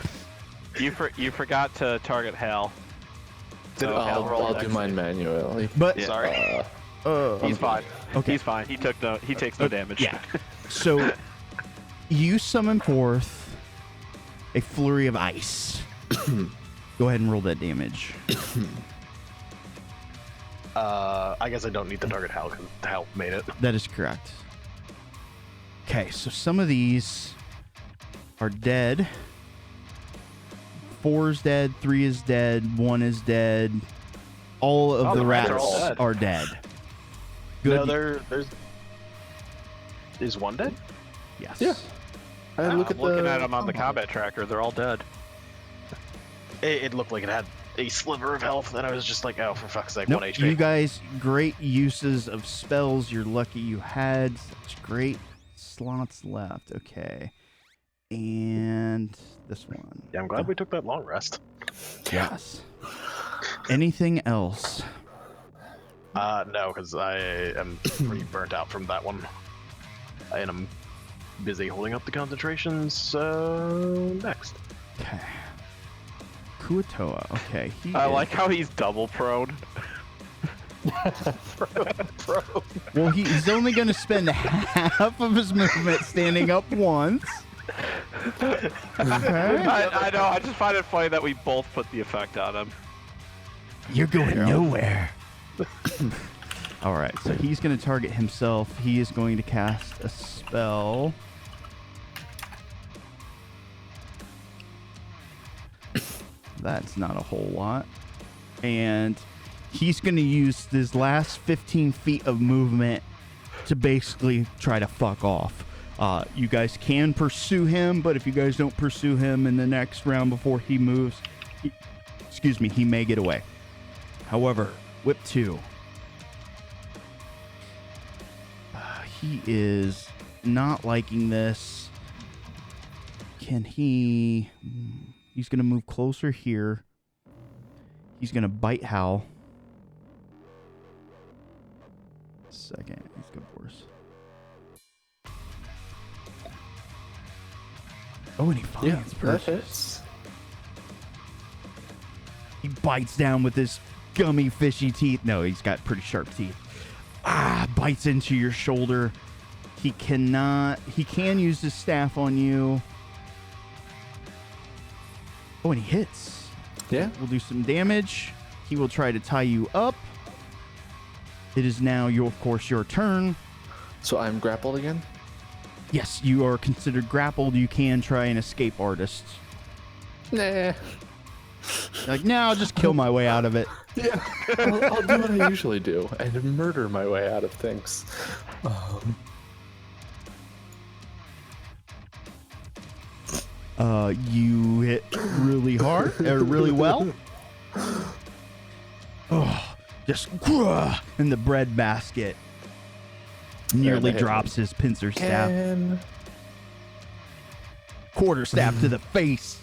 You forgot to target Hal. So Hal I'll rolled do X. mine manually. But Sorry. He's fine. okay. He's fine. He takes no damage. Yeah. So you summon forth a flurry of ice. Go ahead and roll that damage. I guess I don't need to target Hal because Hal made it. That is correct. Okay, so some of these are dead. 4 is dead, 3 is dead, 1 is dead. All of the the rats rats are all dead. are dead. Good. No, there's. Is one dead? Yes. Yeah. I look I'm at looking the at them on the combat tracker. They're all dead. It looked like it had a sliver of health, and I was just like, oh, for fuck's sake, Nope, 1 HP. you guys, great uses of spells. You're lucky you had such great slots left. Okay. And this one. Yeah, I'm glad we took that long rest. Yes. Anything else? No, because I am pretty burnt out from that one. And I'm busy holding up the concentrations, so next. Okay. Kuatoa. Okay. He I is- like how he's double prone. Well, he's only going to spend half of his movement standing up once. Okay. I know. I just find it funny that we both put the effect on him. You're going nowhere. All right, so he's going to target himself. He is going to cast a spell. That's not a whole lot. And he's going to use his last 15 feet of movement to basically try to fuck off. You guys can pursue him, but if you guys don't pursue him in the next round before he moves, he may get away. However, Whip 2. He is not liking this. Can he... He's going to move closer here. He's gonna bite Hal. Second, he's good for us. Oh, and he finds that hits. He bites down with his gummy, fishy teeth. No, he's got pretty sharp teeth. Bites into your shoulder. He can use his staff on you. Oh, and he hits. Yeah. We'll do some damage. He will try to tie you up. It is now, of course, your turn. So I'm grappled again? Yes, you are considered grappled. You can try and escape artist. Nah. Like, no, I'll just kill my way out of it. Yeah. I'll do what I usually do and murder my way out of things. You hit really hard, or really well. Oh, just in the bread basket. Nearly drops his pincer staff. Quarter staff to the face.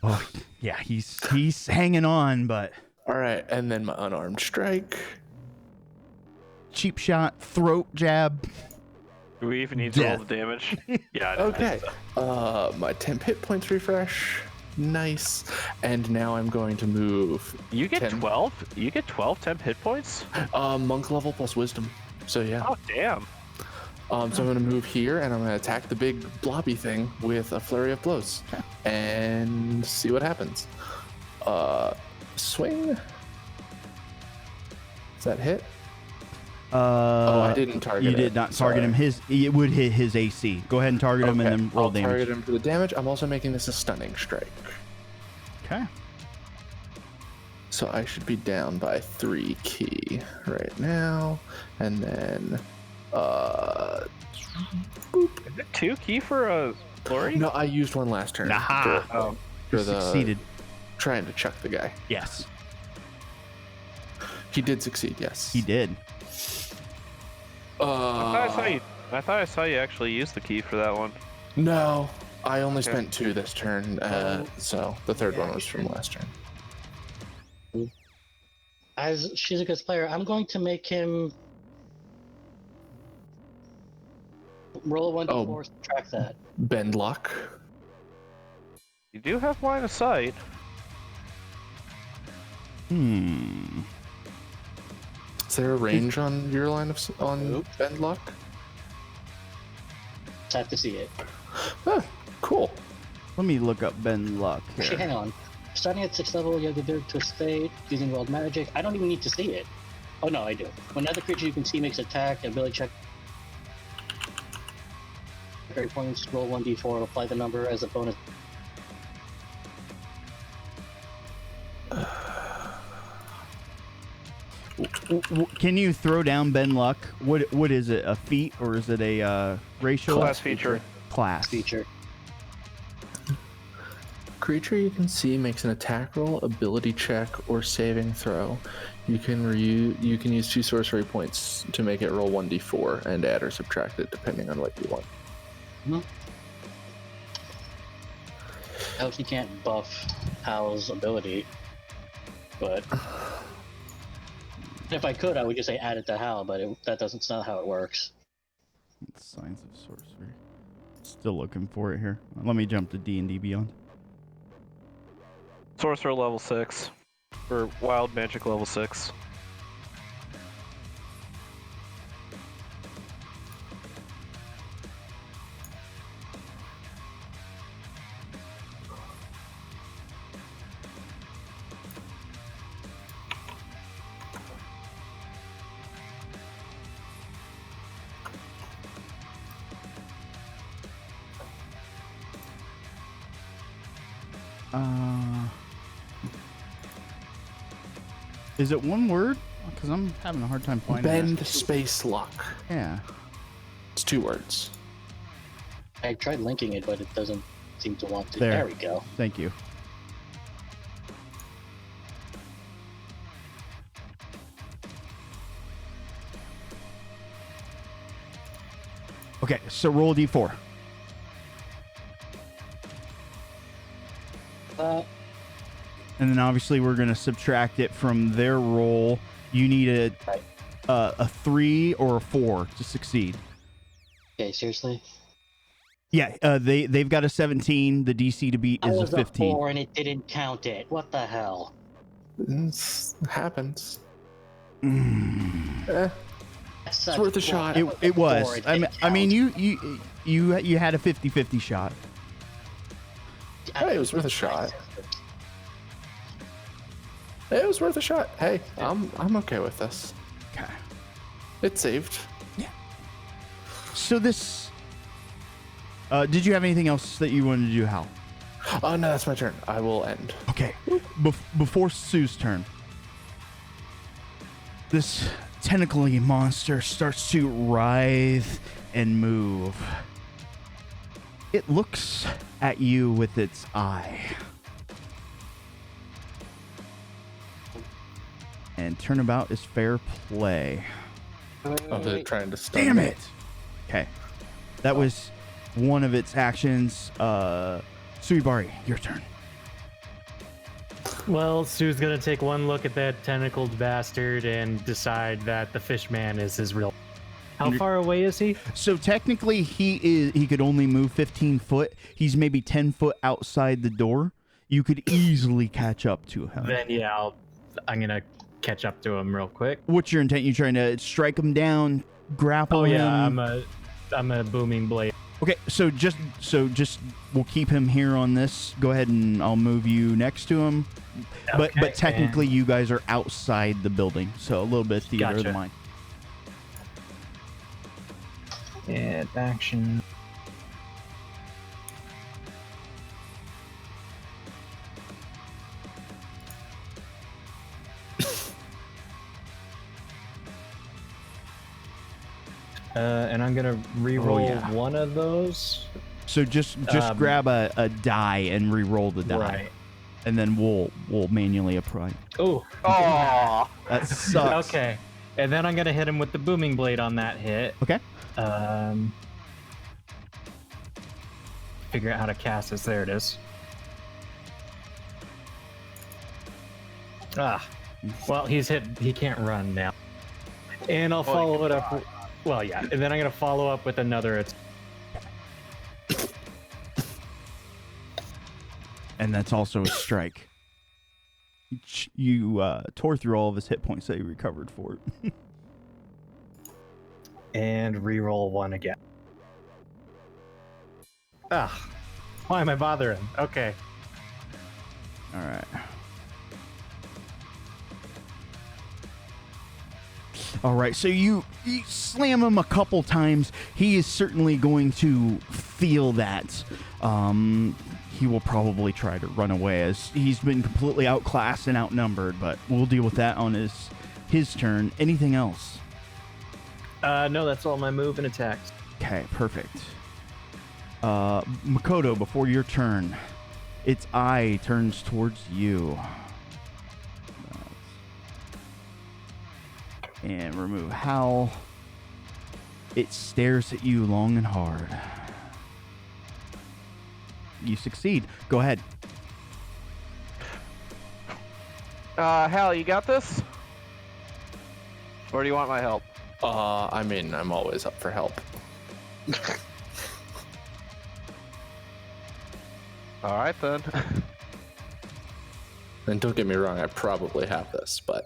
Oh, yeah, he's hanging on, but... All right, and then my unarmed strike. Cheap shot, throat jab. Do we even need to roll the damage? Yeah. Okay. My temp hit points refresh. Nice. And now I'm going to move. You get 10. 12? You get 12 temp hit points? Monk level plus wisdom. So yeah. Oh, damn. So I'm going to move here and I'm going to attack the big blobby thing with a flurry of blows and see what happens. Swing. Does that hit? I didn't target You it. did not target him. It would hit his AC. Go ahead and target him and then roll I'll damage. target him for the damage. I'm also making this a stunning strike. Okay. So I should be down by 3 key right now. And then boop. Is it 2 key for a flurry? No, I used one last turn. Aha! For You the succeeded. trying to chuck the guy. Yes, He did succeed, yes. he did. I thought I saw you actually use the key for that one. No, I only spent 2 this turn, so the third one was from last turn. As Shizuka's player, I'm going to make him roll a 1d4 to track that. Bend lock. You do have line of sight. Is there a range on your line of bend lock? Just have to see it. Oh, cool. Let me look up Ben Luck Actually, here. hang on. Starting at 6th level, you have the ability to spade using wild magic. I don't even need to see it. Oh no, I do. When another creature you can see makes attack, ability check. Great points. Roll 1d4. Apply the number as a bonus. Can you throw down Ben Luck? What is it? A feat or is it a racial Class feature. Class Feature. Creature you can see makes an attack roll, ability check, or saving throw. You can use 2 sorcery points to make it roll 1d4 and add or subtract it depending on what you want. I hope you can't buff Hal's ability, but if I could, I would just say add it to Hal, but that's not how it works. Signs of sorcery. Still looking for it here. Let me jump to D&D Beyond. Sorcerer level 6. Or wild magic level 6. Is it one word? Because I'm having a hard time finding Bend it. space lock. Yeah. It's 2 words. I tried linking it, but it doesn't seem to want to. There. There we go. Thank you. Okay, so roll a d4. And then obviously we're going to subtract it from their roll. You need a 3 or a 4 to succeed. Okay, seriously? Yeah, they've got a 17. The DC to beat is a 15. I was a 4 and it didn't count it. What the hell? It happens. Mm. It's worth a shot. It was. I mean, you had a 50-50 shot. Hey, it was worth a shot. It was worth a shot. Hey, I'm okay with this. Okay. It's saved. Yeah. So this. Did you have anything else that you wanted to do, Hal? Oh no, that's my turn. I will end. Okay. Before Sue's turn, this tentacly monster starts to writhe and move. It looks at you with its eye. And turnabout is fair play. Oh, they're trying to stun Damn me. it! Okay. That was one of its actions. Suibari, your turn. Well, Sue's gonna take one look at that tentacled bastard and decide that the fish man is his real. How far away is he? So technically, he could only move 15 foot. He's maybe 10 foot outside the door. You could easily catch up to him. Then yeah, I'm gonna catch up to him real quick. What's your intent? You trying to strike him down, grapple him? I'm a booming blade. Okay, so just we'll keep him here on this. Go ahead and I'll move you next to him. Okay, But technically, you guys are outside the building, so a little bit theater of the Gotcha. mind. And action. And I'm gonna re-roll one of those. So just grab a die and re-roll the die, Right. and then we'll manually apply. Oh. Oh, That sucks. Okay. And then I'm gonna hit him with the booming blade on that hit. Okay. Figure out how to cast this. There it is. Ah. Well, he's hit. He can't run now. And I'll follow it up. Well, yeah. And then I'm gonna follow up with another. And that's also a strike. You tore through all of his hit points that he recovered for it. And re-roll one again. Ah. Why am I bothering? Okay. All right. All right, so you slam him a couple times. He is certainly going to feel that. He will probably try to run away as he's been completely outclassed and outnumbered, but we'll deal with that on his turn. Anything else? No, that's all my move and attacks. Okay, perfect. Makoto, before your turn, its eye turns towards you. And remove Howl. It stares at you long and hard. You succeed. Go ahead. Hal, you got this? Or do you want my help? I mean, I'm always up for help. All right then. And don't get me wrong, I probably have this, but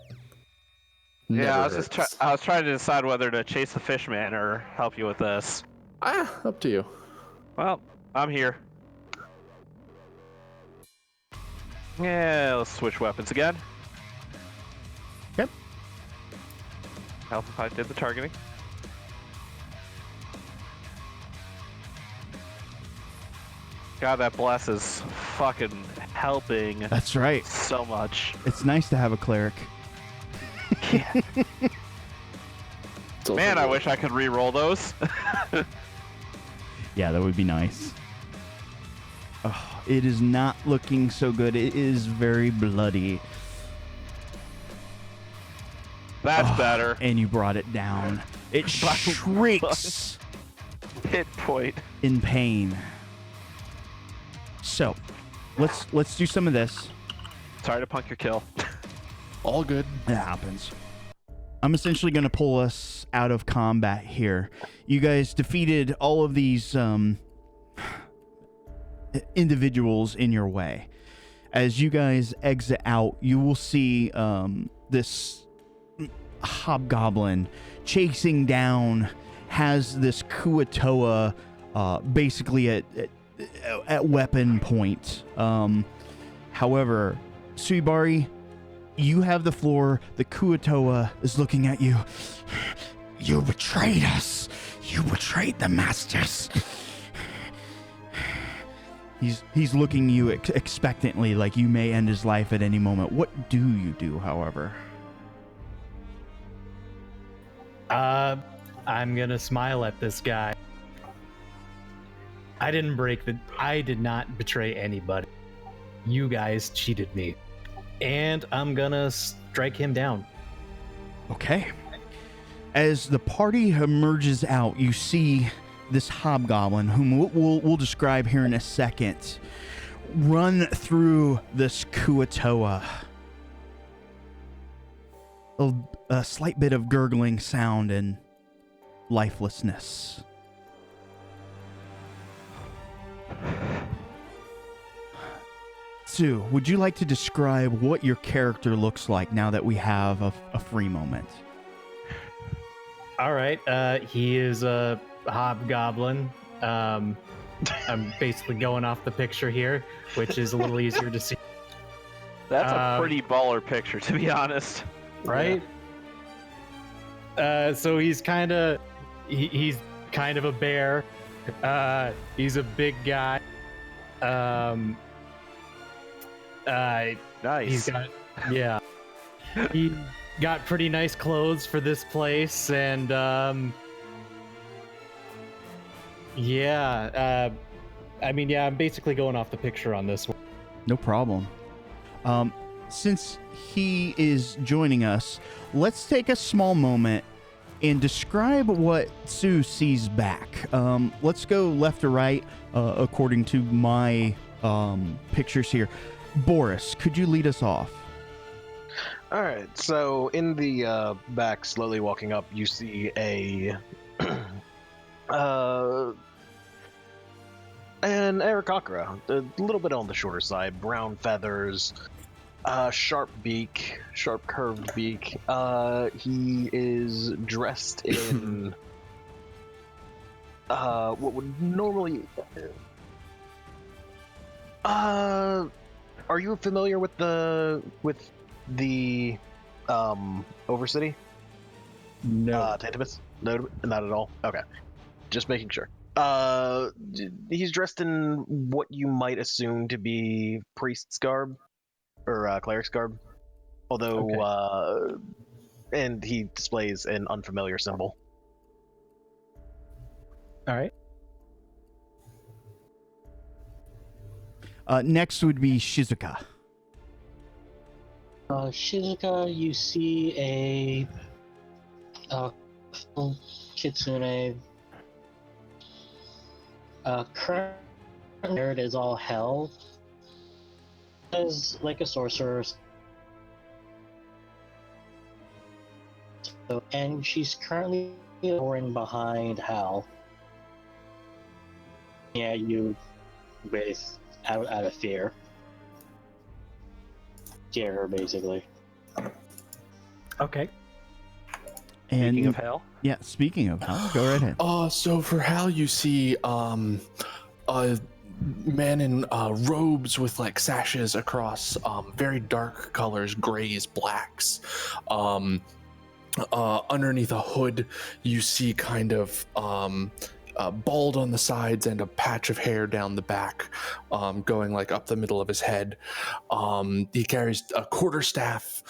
Yeah, never hurts. I was trying to decide whether to chase the fishman or help you with this. Up to you. Well, I'm here. Yeah, let's switch weapons again. Yep. Help if I did the targeting. God, that bless is fucking helping That's right. so much. It's nice to have a cleric. Yeah. It's also Man, I really- wish I could re-roll those. Yeah, that would be nice. Oh, it is not looking so good. It is very bloody. That's better. And you brought it down. It shrieks Hit point. in pain. So, let's do some of this. Sorry to punk your kill. All good. It happens. I'm essentially going to pull us out of combat here. You guys defeated all of these individuals in your way. As you guys exit out, you will see this hobgoblin chasing down, has this Kuatoa basically at weapon point. However, Suibari, you have the floor. The Kuatoa is looking at you. You betrayed us. You betrayed the masters. He's looking at you expectantly, like you may end his life at any moment. What do you do, however? I'm gonna smile at this guy. I did not betray anybody. You guys cheated me. And I'm gonna strike him down. Okay. As the party emerges out, you see this hobgoblin, whom we'll describe here in a second, run through this Kuatoa. A slight bit of gurgling sound and lifelessness. Sue, would you like to describe what your character looks like now that we have a free moment? All right. He is a hobgoblin. I'm basically going off the picture here, which is a little easier to see. That's a pretty baller picture, to be honest. Right? Yeah. So he's kind of a bear. He's a big guy. Nice. He got pretty nice clothes for this place, and I'm basically going off the picture on this one. No problem. Since he is joining us, let's take a small moment and describe what Sue sees back. Let's go left to right according to my pictures here. Boris, could you lead us off? All right, so in the back, slowly walking up, you see an Aarakocra, a little bit on the shorter side, brown feathers, sharp curved beak. He is dressed in what would normally. Are you familiar with the Overcity? No. Tantibus? No, not at all. Okay, just making sure. He's dressed in what you might assume to be priest's garb or cleric's garb, although and he displays an unfamiliar symbol. All right. Next would be Shizuka. Shizuka, you see a kitsune. Current nerd is all hell. Is like a sorcerer. So, and she's currently cowering behind Hal. Yeah, you with out of fear. Scare her basically. Okay. And Speaking of hell. yeah, speaking of Hal, go right ahead. So for Hal, you see a man in robes with like sashes across very dark colors, grays, blacks. Underneath a hood, you see kind of bald on the sides and a patch of hair down the back, going like up the middle of his head. He carries a quarterstaff,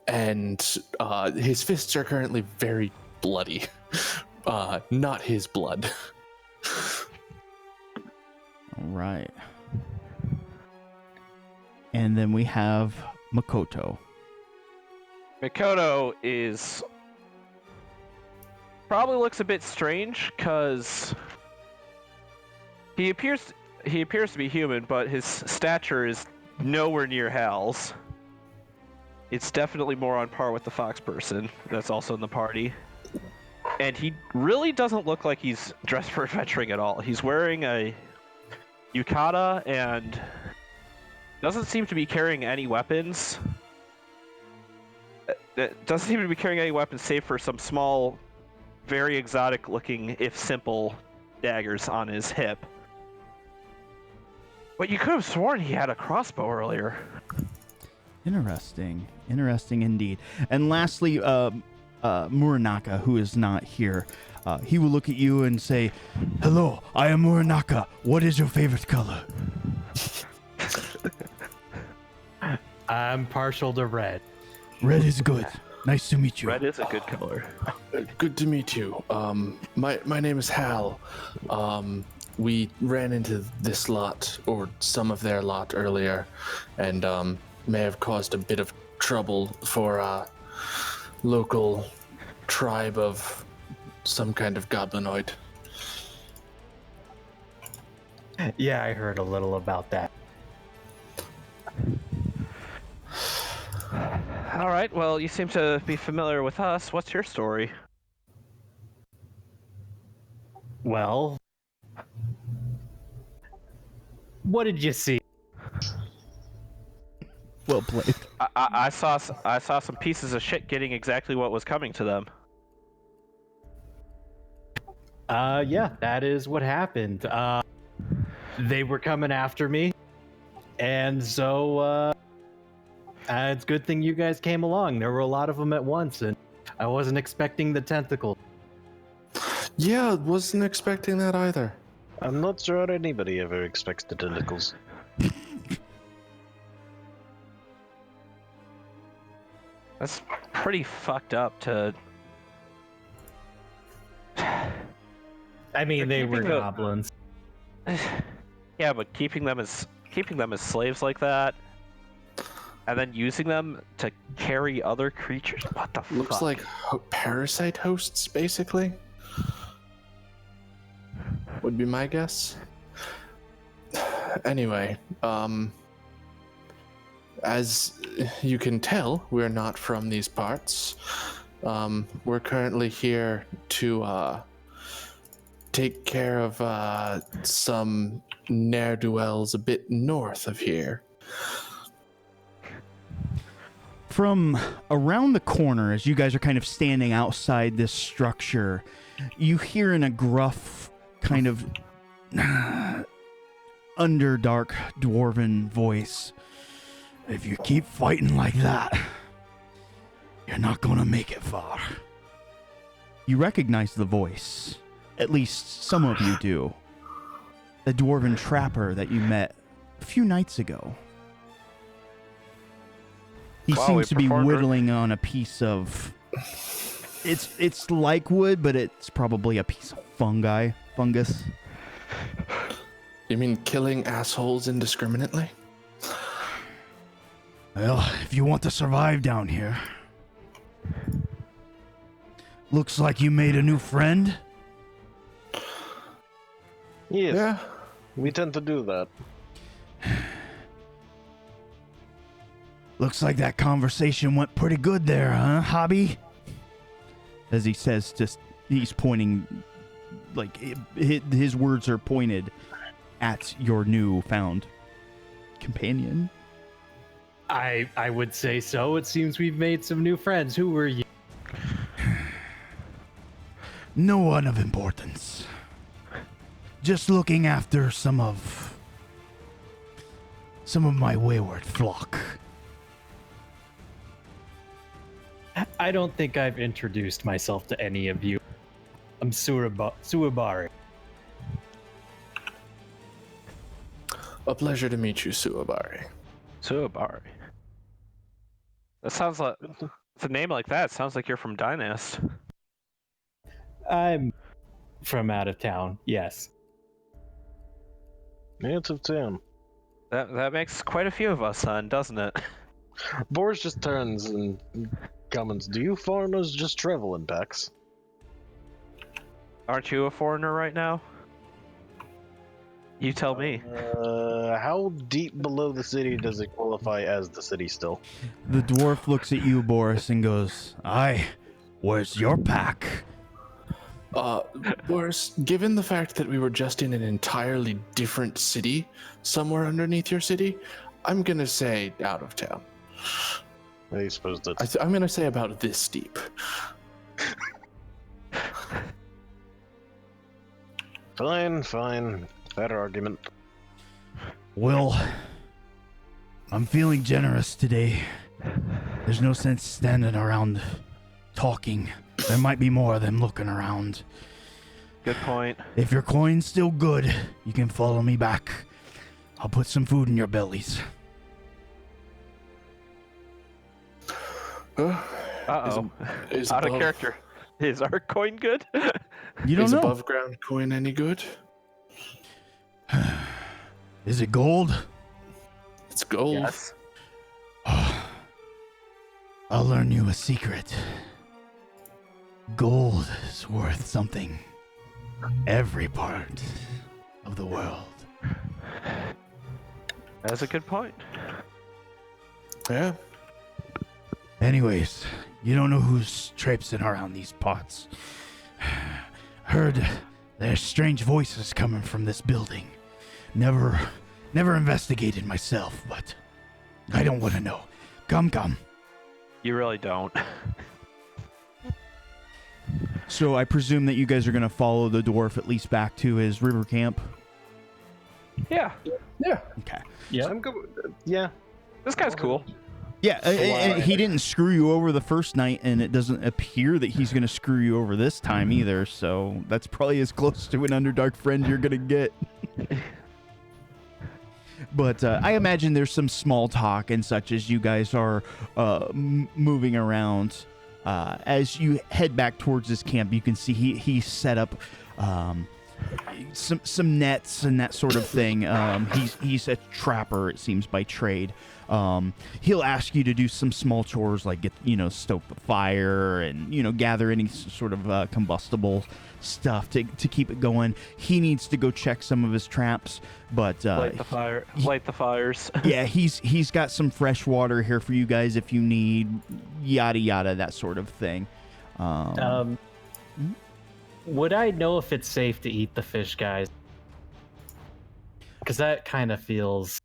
and his fists are currently very bloody. Not his blood. All right. And then we have Makoto. Mikoto is probably looks a bit strange because he appears to be human, but his stature is nowhere near Hal's. It's definitely more on par with the fox person that's also in the party. And he really doesn't look like he's dressed for adventuring at all. He's wearing a yukata and doesn't seem to be carrying any weapons. Doesn't seem to be carrying any weapons save for some small, very exotic looking, if simple, daggers on his hip. But you could have sworn he had a crossbow earlier. Interesting. Interesting indeed. And lastly, Muranaka, who is not here, he will look at you and say, "Hello, I am Muranaka. What is your favorite color?" I'm partial to red. Red is good. Nice to meet you. Red is a good color. Good to meet you. My name is Hal. We ran into this lot, or some of their lot earlier, and may have caused a bit of trouble for a local tribe of some kind of goblinoid. Yeah, I heard a little about that. All right, well, you seem to be familiar with us. What's your story? Well, what did you see? Well played. I saw some pieces of shit getting exactly what was coming to them. Yeah, that is what happened. They were coming after me, and so it's a good thing you guys came along. There were a lot of them at once, and I wasn't expecting the tentacle. Yeah, wasn't expecting that either. I'm not sure anybody ever expects the tentacles. That's pretty fucked up to... I mean, they were keeping the- goblins. Yeah, but keeping them as slaves like that, and then using them to carry other creatures. What the fuck? Looks like parasite hosts, basically. Would be my guess. Anyway, as you can tell, we're not from these parts. We're currently here to take care of some ne'er-do-wells a bit north of here. From around the corner, as you guys are kind of standing outside this structure, you hear in a gruff, kind of underdark dwarven voice, "If you keep fighting like that, you're not gonna make it far." You recognize the voice. At least some of you do. The dwarven trapper that you met a few nights ago. He Wow, seems to be performed whittling on a piece of... It's like wood, but it's probably a piece of fungus. You mean killing assholes indiscriminately? Well, if you want to survive down here. Looks like you made a new friend. Yes, Yeah. we tend to do that. Looks like that conversation went pretty good there, huh, Hobby? As he says, he's pointing, like, his words are pointed at your newfound companion. I would say so. It seems we've made some new friends. Who were you? No one of importance. Just looking after some of my wayward flock. I don't think I've introduced myself to any of you. I'm Suabari. A pleasure to meet you, Suabari. Suabari. That sounds like... With a name like that, it sounds like you're from Dynast. I'm from out of town, yes. Out of town. That makes quite a few of us, son, doesn't it? Boris just turns and comments, "Do you foreigners just travel in packs?" Aren't you a foreigner right now? You tell me. How deep below the city does it qualify as the city still? The dwarf looks at you, Boris, and goes, "Aye, where's your pack?" Boris, given the fact that we were just in an entirely different city, somewhere underneath your city, I'm gonna say out of town. I suppose that's... I'm gonna say about this deep. Fine. Fair argument. Well, I'm feeling generous today. There's no sense standing around talking. There might be more of them looking around. Good point. If your coin's still good, you can follow me back. I'll put some food in your bellies. Uh-oh. Is Out of above- character. Is our coin good? You don't Is know. above ground coin any good? Is it gold? It's gold. Yes. I'll learn you a secret. Gold is worth something. Every part of the world. That's a good point. Yeah. Anyways, you don't know who's traipsing around these parts. Heard there's strange voices coming from this building. Never investigated myself, but I don't want to know. Come. You really don't. So I presume that you guys are going to follow the dwarf at least back to his river camp? Yeah. Okay. Yeah. I'm good. Yeah. This guy's cool. Yeah, and he didn't screw you over the first night, and it doesn't appear that he's going to screw you over this time either, so that's probably as close to an Underdark friend you're going to get. But I imagine there's some small talk and such as you guys are moving around. As you head back towards this camp, you can see he set up some nets and that sort of thing. He's a trapper, it seems, by trade. He'll ask you to do some small chores like stoke the fire and gather any sort of combustible stuff to keep it going. He needs to go check some of his traps, but Light the fires. yeah, he's got some fresh water here for you guys if you need, yada yada, that sort of thing. Would I know if it's safe to eat the fish, guys? Because that kind of feels...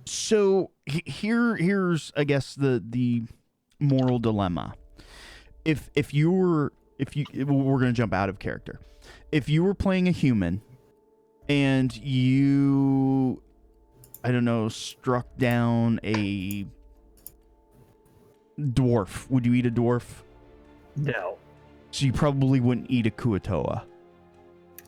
So here's I guess the moral dilemma. We're gonna jump out of character. If you were playing a human and you, I don't know, struck down a dwarf, would you eat a dwarf? No. So you probably wouldn't eat a Kuatoa.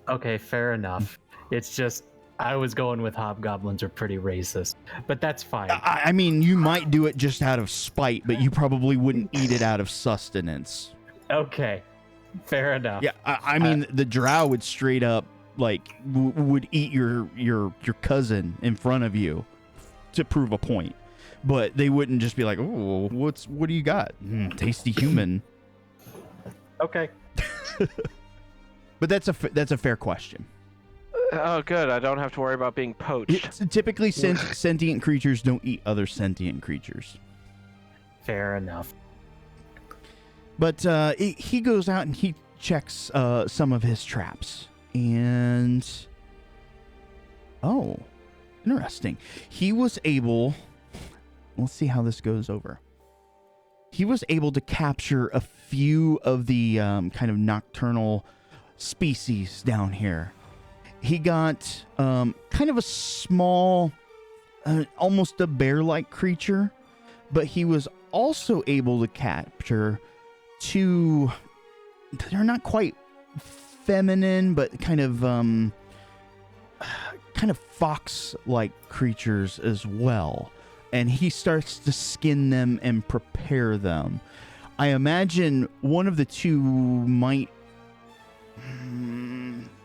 Okay, fair enough. It's just, I was going with hobgoblins are pretty racist, but that's fine. I mean, you might do it just out of spite, but you probably wouldn't eat it out of sustenance. Okay, fair enough. Yeah, I mean, the drow would straight up would eat your cousin in front of you to prove a point, but they wouldn't just be like, "Oh, what do you got? Tasty human." Okay. But that's a fair question. Oh, good. I don't have to worry about being poached. Typically, sentient creatures don't eat other sentient creatures. Fair enough. But he goes out and he checks some of his traps. And... oh, interesting. He was able... let's see how this goes over. He was able to capture a few of the kind of nocturnal species down here. He got kind of a small, almost a bear-like creature, but he was also able to capture two, they're not quite feminine, but kind of fox-like creatures as well. And he starts to skin them and prepare them. I imagine one of the two might...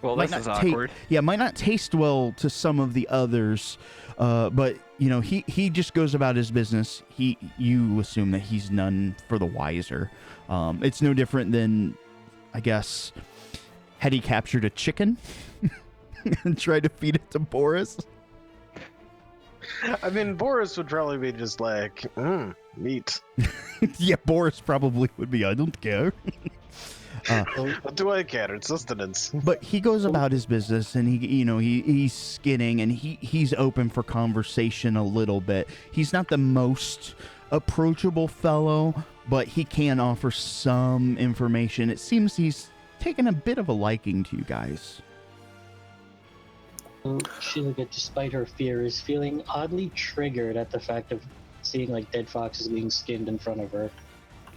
well, might this is not awkward. might not taste well to some of the others, but he just goes about his business. You assume that he's none for the wiser. It's no different than, I guess, had he captured a chicken. and try to feed it to Boris? I mean, Boris would probably be just like, meat. Yeah, Boris probably would be. I don't care. What do I care? It's sustenance. But he goes about his business, and he's skinning, and he's open for conversation a little bit. He's not the most approachable fellow, but he can offer some information. It seems he's taken a bit of a liking to you guys. Shilliga, despite her fear, is feeling oddly triggered at the fact of seeing like dead foxes being skinned in front of her.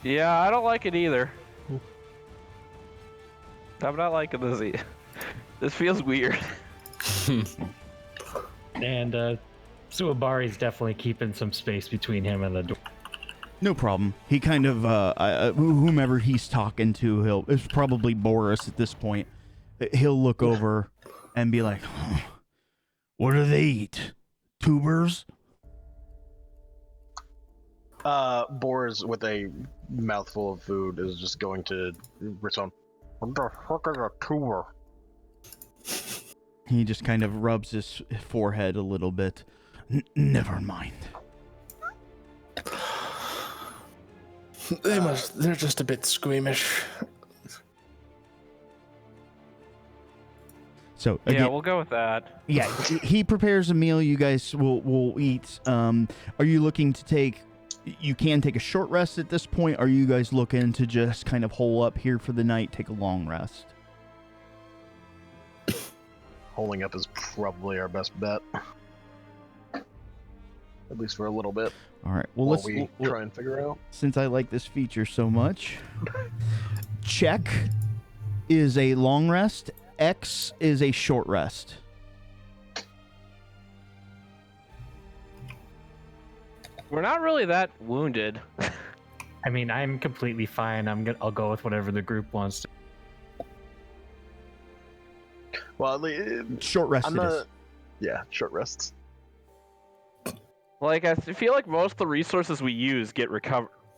Yeah, I don't like it either. I'm not liking this. This feels weird. And Suabari's definitely keeping some space between him and the door. No problem. He kind of, whomever he's talking to, it's probably Boris at this point. He'll look over and be like, what do they eat? Tubers? Boris, with a mouthful of food, is just going to respond, what the fuck is a tuber? He just kind of rubs his forehead a little bit. Never mind. They're just a bit squeamish. So again, yeah, we'll go with that. Yeah, he prepares a meal. You guys will eat. Are you looking to take... You can take a short rest at this point. Are you guys looking to just kind of hole up here for the night, take a long rest? Holding up is probably our best bet. At least for a little bit. All right. Well, While let's we try and figure out. Since I like this feature so much, check is a long rest. X is a short rest. We're not really that wounded. I mean, I'm completely fine. I'll go with whatever the group wants to. Well, Short rest I'm it not. is. Yeah, short rests. Like, I feel like most of the resources we use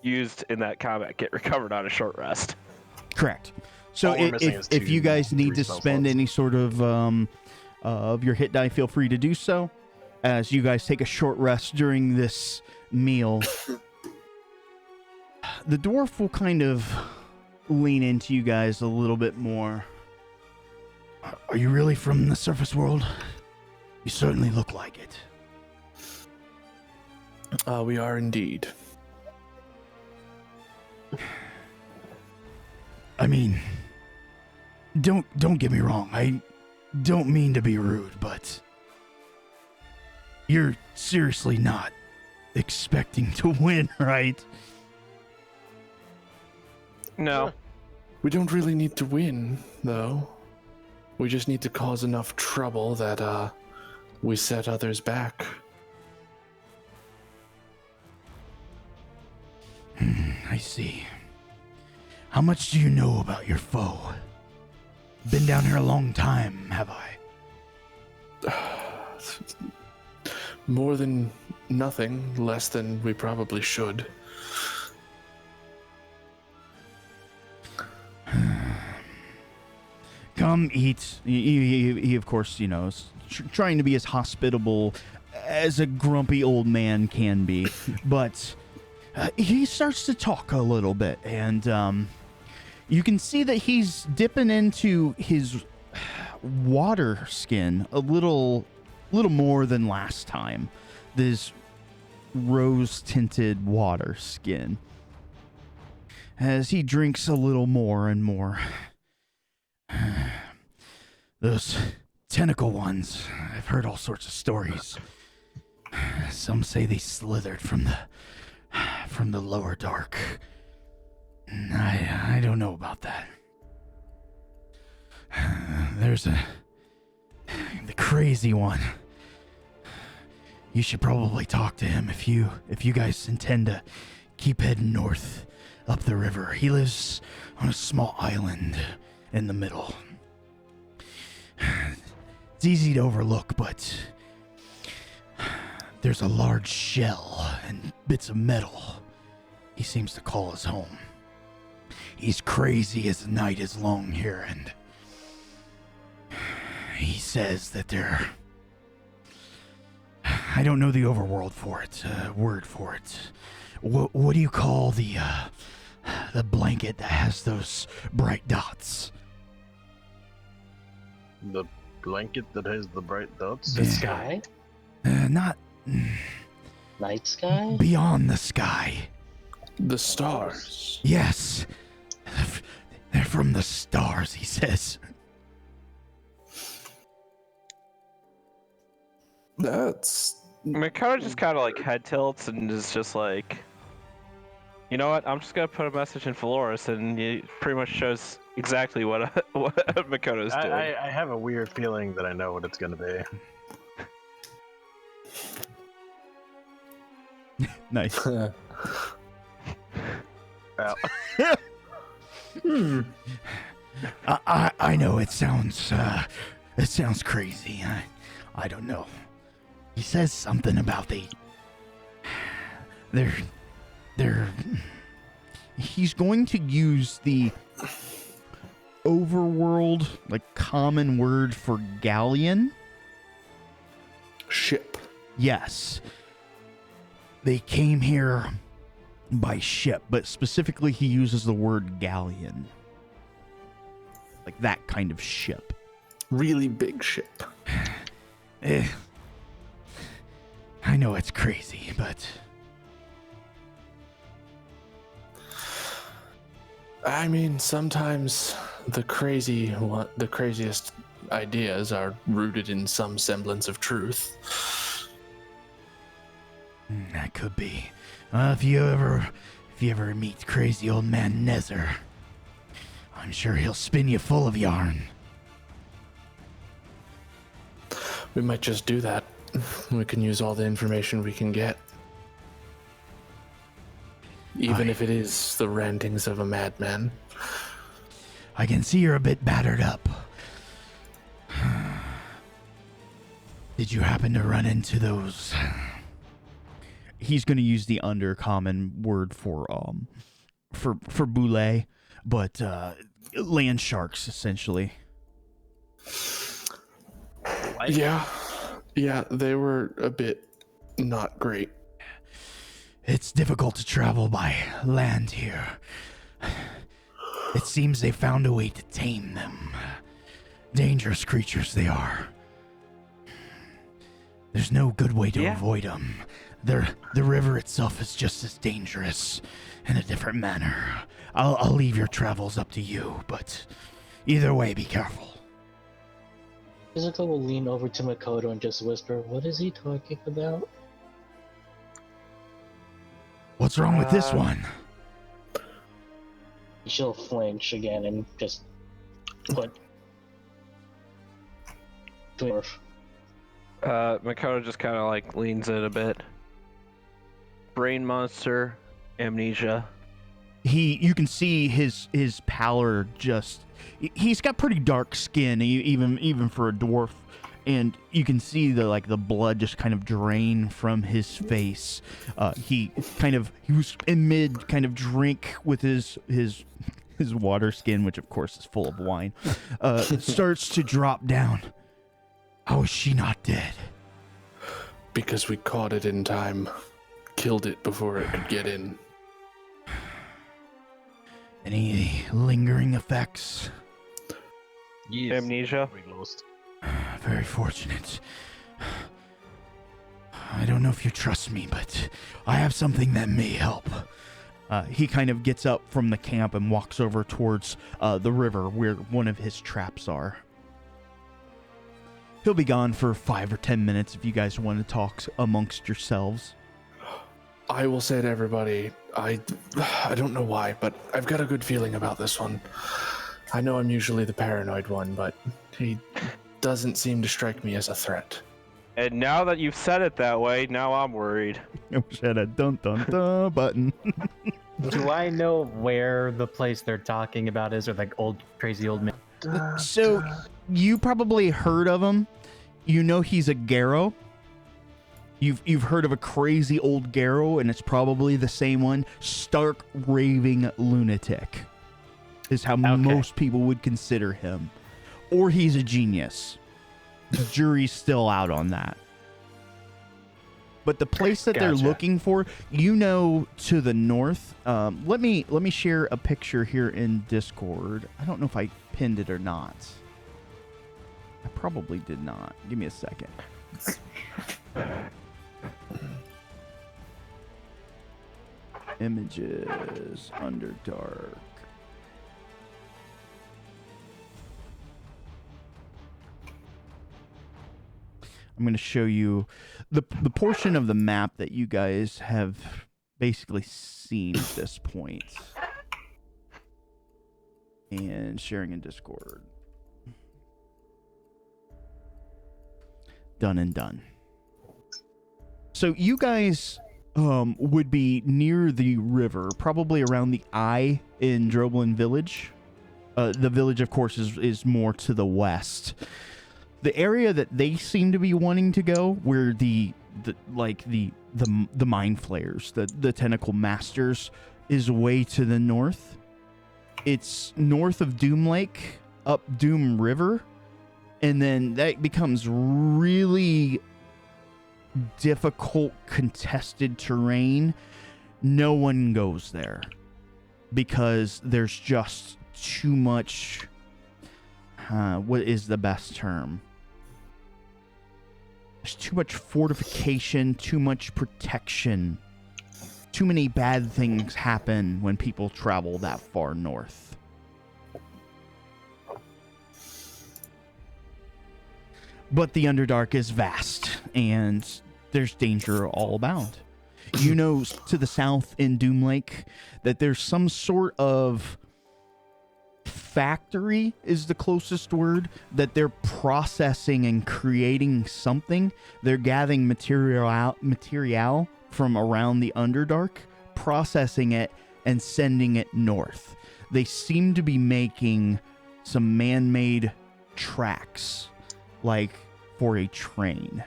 used in that combat get recovered on a short rest. Correct. So All we're missing is if you guys need to spell spend slots. any sort of your hit die, feel free to do so. As you guys take a short rest during this meal, the dwarf will kind of lean into you guys a little bit more. Are you really from the surface world? You certainly look like it. We are indeed. I mean, don't get me wrong. I don't mean to be rude, but you're seriously not expecting to win, right? No. We don't really need to win, though. We just need to cause enough trouble that we set others back. I see. How much do you know about your foe? Been down here a long time, have I? More than nothing, less than we probably should. Come eat. He of course, is trying to be as hospitable as a grumpy old man can be. But he starts to talk a little bit, and you can see that he's dipping into his water skin a little more than last time. This rose-tinted water skin. As he drinks a little more and more. Those tentacle ones, I've heard all sorts of stories. Some say they slithered from the lower dark. I don't know about that. There's the crazy one. You should probably talk to him if you guys intend to keep heading north up the river. He lives on a small island in the middle. It's easy to overlook, but there's a large shell and bits of metal he seems to call his home. He's crazy as the night is long here, and He says that they're... I don't know the overworld for it, word for it. What do you call the blanket that has those bright dots? The blanket that has the bright dots? The sky? Not... Night sky? Beyond the sky. The stars. Yes. They're from the stars, he says. That's... Mikado just kind of like head tilts and is just like, you know what? I'm just gonna put a message in Valoris, and it pretty much shows exactly what Mikoto's doing. I have a weird feeling that I know what it's gonna be. Nice. Well, I know it sounds crazy. I don't know. He says something about they're he's going to use the overworld, like, common word for galleon. Ship. Yes. They came here by ship, but specifically he uses the word galleon. Like that kind of ship. Really big ship. I know it's crazy, but... I mean, sometimes the craziest ideas are rooted in some semblance of truth. That could be. If you ever meet crazy old man Nether, I'm sure he'll spin you full of yarn. We might just do that. We can use all the information we can get. Even if it is the rantings of a madman. I can see you're a bit battered up. Did you happen to run into those? He's going to use the undercommon word for boule, but land sharks essentially. Yeah, they were a bit not great. It's difficult to travel by land here. It seems they found a way to tame them. Dangerous creatures they are. There's no good way to avoid them. The river itself is just as dangerous in a different manner. I'll leave your travels up to you, but either way, be careful. Izuka will lean over to Makoto and just whisper, "What is he talking about?" What's wrong with this one? She'll flinch again and just put... Makoto just kind of like leans in a bit. Brain monster, amnesia. You can see his pallor just... He's got pretty dark skin, even for a dwarf, and you can see the blood just kind of drain from his face. He was in mid kind of drink with his water skin, which of course is full of wine. Starts to drop down. How is she not dead? Because we caught it in time. Killed it before it could get in. Any lingering effects? Yes. Amnesia. We lost. Very fortunate. I don't know if you trust me, but I have something that may help. He kind of gets up from the camp and walks over towards the river where one of his traps are. He'll be gone for 5 or 10 minutes if you guys want to talk amongst yourselves. I will say to everybody, I don't know why, but I've got a good feeling about this one. I know I'm usually the paranoid one, but he doesn't seem to strike me as a threat. And now that you've said it that way, now I'm worried. I wish I had a dun-dun-dun button. Do I know where the place they're talking about is, or like crazy old man? So, you probably heard of him. You know he's a Garrow. You've heard of a crazy old Garrow, and it's probably the same one. Stark raving lunatic is how most people would consider him. Or he's a genius. the jury's still out on that. But the place that they're Gotcha. looking for, to the north. Let me share a picture here in Discord. I don't know if I pinned it or not. I probably did not. Give me a second. Images, Underdark. I'm going to show you the portion of the map that you guys have basically seen at this point. And sharing in Discord. Done and done. So you guys would be near the river, probably around the eye in Droblin Village. The village, of course, is more to the west. The area that they seem to be wanting to go, where the mind flayers, the tentacle masters, is way to the north. It's north of Doom Lake, up Doom River, and then that becomes really difficult, contested terrain. No one goes there because there's just too much. What is the best term? There's too much fortification, too much protection. Too many bad things happen when people travel that far north. But the Underdark is vast, and there's danger all about. You know, to the south in Doom Lake, that there's some sort of factory is the closest word, that they're processing and creating something. They're gathering material from around the Underdark, processing it, and sending it north. They seem to be making some man-made tracks, like for a train.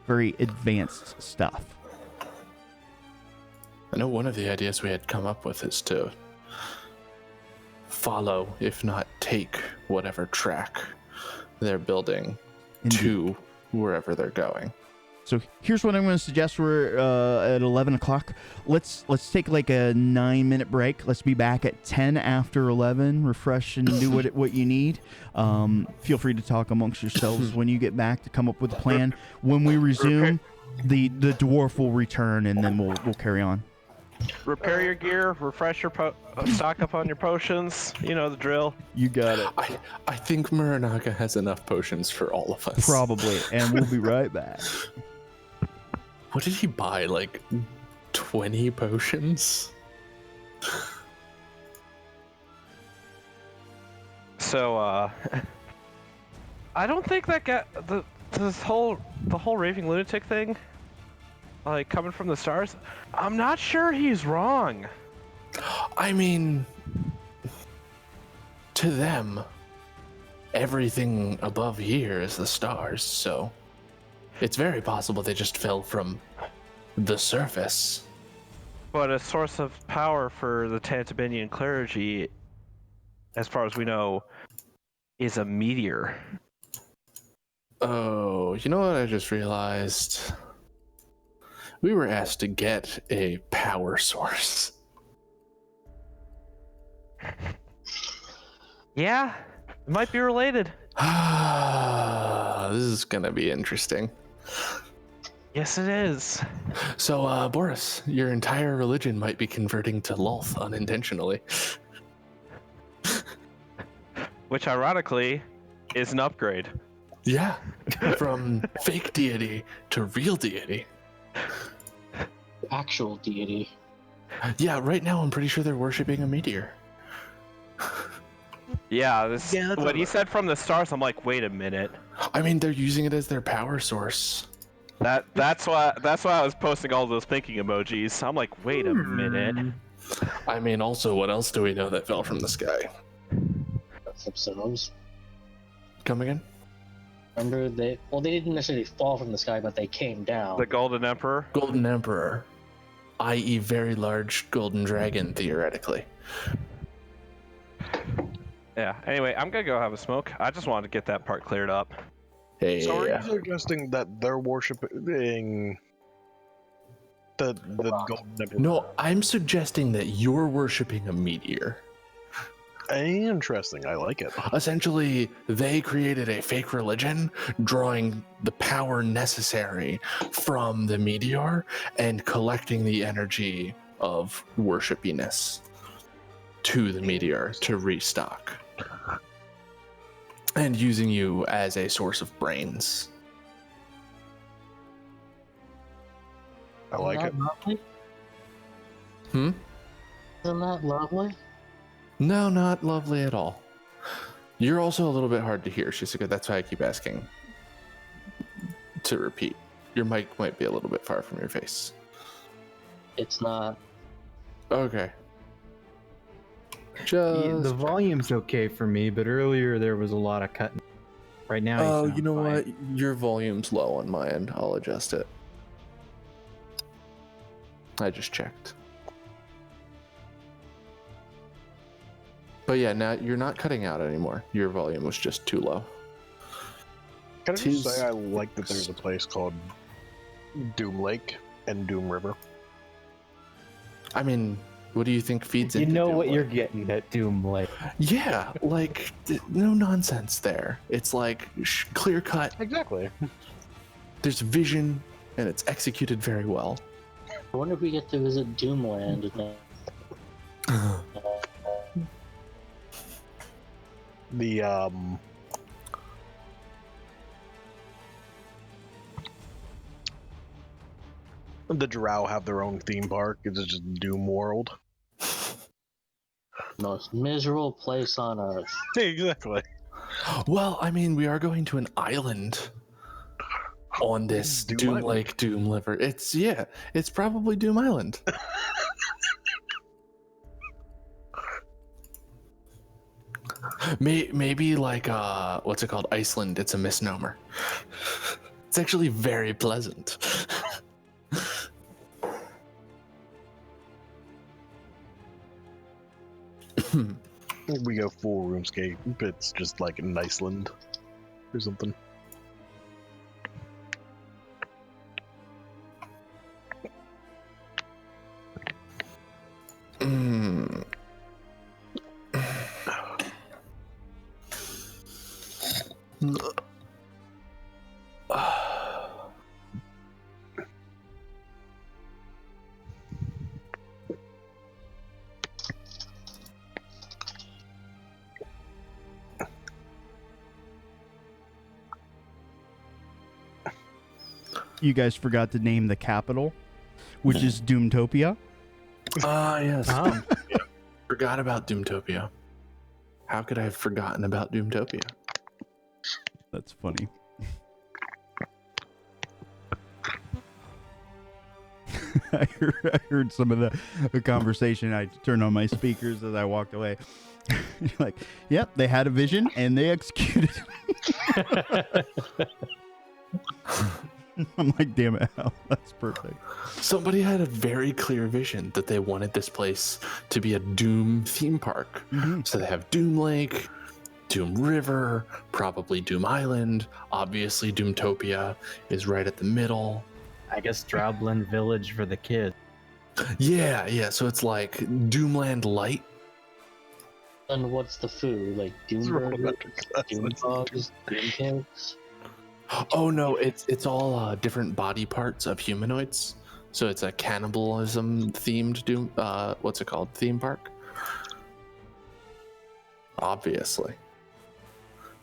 Very advanced stuff. I know one of the ideas we had come up with is to follow, if not take, whatever track they're building to wherever they're going. So here's what I'm going to suggest. We're at 11 o'clock. Let's take like a 9-minute break. Let's be back at 10 after 11. Refresh and do what you need. Feel free to talk amongst yourselves when you get back to come up with a plan. When we resume, the dwarf will return, and then we'll carry on. Repair your gear, refresh your stock up on your potions. You know the drill. You got it. I think Muranaga has enough potions for all of us. Probably, and we'll be right back. What did he buy? Like 20 potions? So, I don't think that the whole raving lunatic thing, like coming from the stars, I'm not sure he's wrong. I mean, to them, everything above here is the stars, so it's very possible they just fell from the surface. But a source of power for the Tantibinian clergy, as far as we know, is a meteor. Oh, you know what I just realized? We were asked to get a power source. Yeah, it might be related. This is gonna be interesting. Yes, it is. So, Boris, your entire religion might be converting to Lolth unintentionally. Which, ironically, is an upgrade. Yeah, from fake deity to real deity. Actual deity. Yeah, right now I'm pretty sure they're worshipping a meteor. Yeah, Yeah, that's what he said from the stars, I'm like, wait a minute. I mean, they're using it as their power source. That's why I was posting all those thinking emojis. I'm like, wait a minute. I mean, also, what else do we know that fell from the sky? Themselves. Come again? Remember, they didn't necessarily fall from the sky, but they came down. The Golden Emperor. Golden Emperor, i.e. very large golden dragon, theoretically. Yeah. Anyway, I'm gonna go have a smoke. I just wanted to get that part cleared up. Hey, So are you suggesting that they're worshiping the golden nebula? no, I'm suggesting that you're worshiping a meteor. Interesting. I like it. Essentially, they created a fake religion, drawing the power necessary from the meteor and collecting the energy of worshipiness to the meteor to restock. And using you as a source of brains. I like it. Lovely? Hmm? Isn't that lovely? No, not lovely at all. You're also a little bit hard to hear, Shizuka. That's why I keep asking to repeat. Your mic might be a little bit far from your face. It's not. Okay. The volume's okay for me, but earlier there was a lot of cutting. Right now, Oh, sound you know fine. what? Your volume's low on my end. I'll adjust it. I just checked. But yeah, now you're not cutting out anymore. Your volume was just too low. Can I just Tis- say I like that there's a place called Doom Lake and Doom River. I mean, what do you think feeds You into know Doom what Lake? you're getting at Doom Lake. Yeah, like no nonsense there. It's like clear cut. Exactly. There's vision, and it's executed very well. I wonder if we get to visit Doomland and then. The Drow have their own theme park. It's just Doom World. Most miserable place on earth. Exactly. Well, I mean, we are going to an island on this Doom Doom Island. Lake, Doom River. It's probably Doom Island. Maybe like what's it called? Iceland. It's a misnomer. It's actually very pleasant. We go full RuneScape. It's just like in Iceland or something. Mm. You guys forgot to name the capital, which is Doomtopia. Yes. Oh. Forgot about Doomtopia. How could I have forgotten about Doomtopia? That's funny. I heard some of the conversation. I turned on my speakers as I walked away. Like, yep, they had a vision and they executed. I'm like, damn it, Hal, that's perfect. Somebody had a very clear vision that they wanted this place to be a Doom theme park. Mm-hmm. So they have Doom Lake, Doom River, probably Doom Island. Obviously, Doomtopia is right at the middle. I guess Droubland Village for the kids. Yeah. So it's like Doomland Light. And what's the food? Like Doom burgers, Doom dogs, Doom cakes? Oh no, it's all different body parts of humanoids. So it's a cannibalism themed Doom. What's it called? Theme park. Obviously.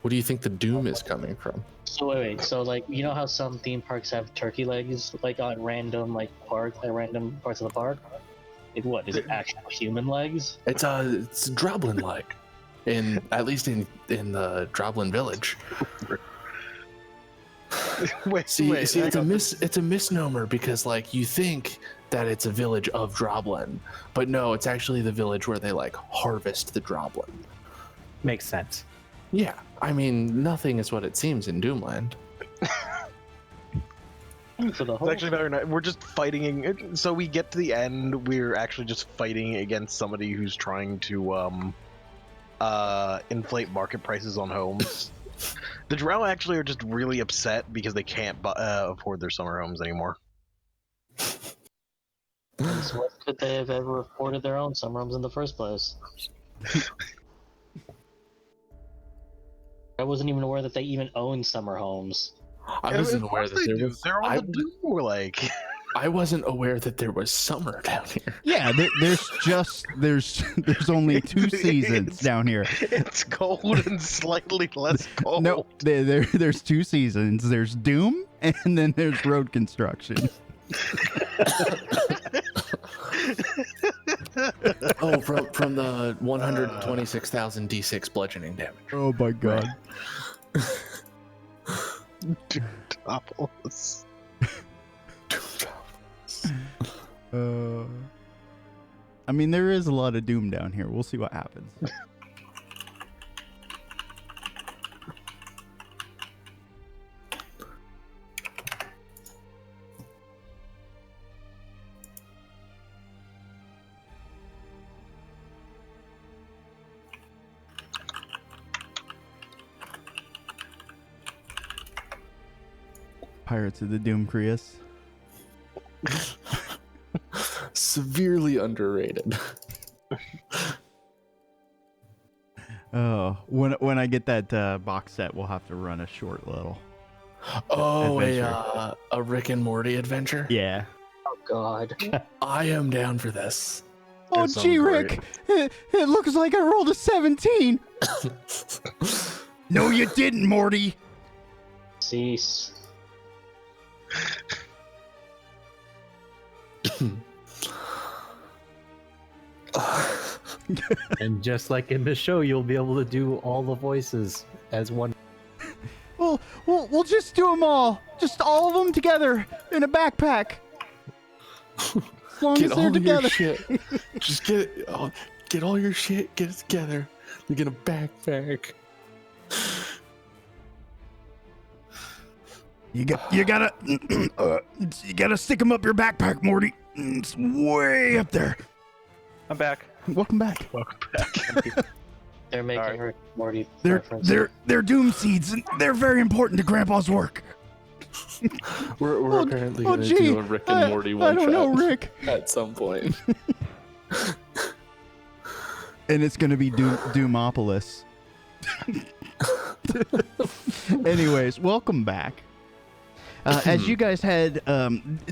What do you think the Doom is coming from? So wait. So like, you know how some theme parks have turkey legs, like on random random parts of the park? Like what? Is it actual human legs? It's Droblin like, at least in the Droblin village. See, it's a misnomer because like you think that it's a village of Droblin, but no, it's actually the village where they like harvest the Droblin. Makes sense. Yeah, I mean nothing is what it seems in Doomland. For the whole It's actually better not. We're just fighting. So we get to the end. We're actually just fighting against somebody who's trying to inflate market prices on homes. The Drow actually are just really upset because they can't afford their summer homes anymore. So what could they have ever afforded their own summer homes in the first place? I wasn't even aware that they even owned summer homes. I wasn't aware that there was. They're all the Doom were like. I wasn't aware that there was summer down here. Yeah, there's only 2 seasons down here. It's cold and slightly less cold. No, there's 2 seasons. There's Doom, and then there's road construction. Oh, from the 126,000 D6 bludgeoning damage. Oh my god. Tantibus. I mean, there is a lot of Doom down here. We'll see what happens. Pirates of the Doom Prius. Severely underrated. Oh, when I get that box set, we'll have to run a short little. Oh, adventure. a Rick and Morty adventure? Yeah. Oh god. I am down for this. Oh, That sounds gee, great. Rick, it looks like I rolled a 17. No, you didn't, Morty. Cease. And just like in the show, you'll be able to do all the voices as one. We'll just do them all. Just all of them together in a backpack. As long Get as all they're your together. shit. Just get all your shit. Get it together. You get a backpack. You gotta stick them up your backpack, Morty. It's way up there. I'm back. Welcome back. Welcome back. They're making Alright. Rick and Morty They're references. Doom seeds, and they're very important to Grandpa's work. We're apparently oh, gonna gee, do a Rick and Morty I one don't know, shot Rick. at some point. And it's gonna be Doomopolis. Anyways, welcome back. As you guys had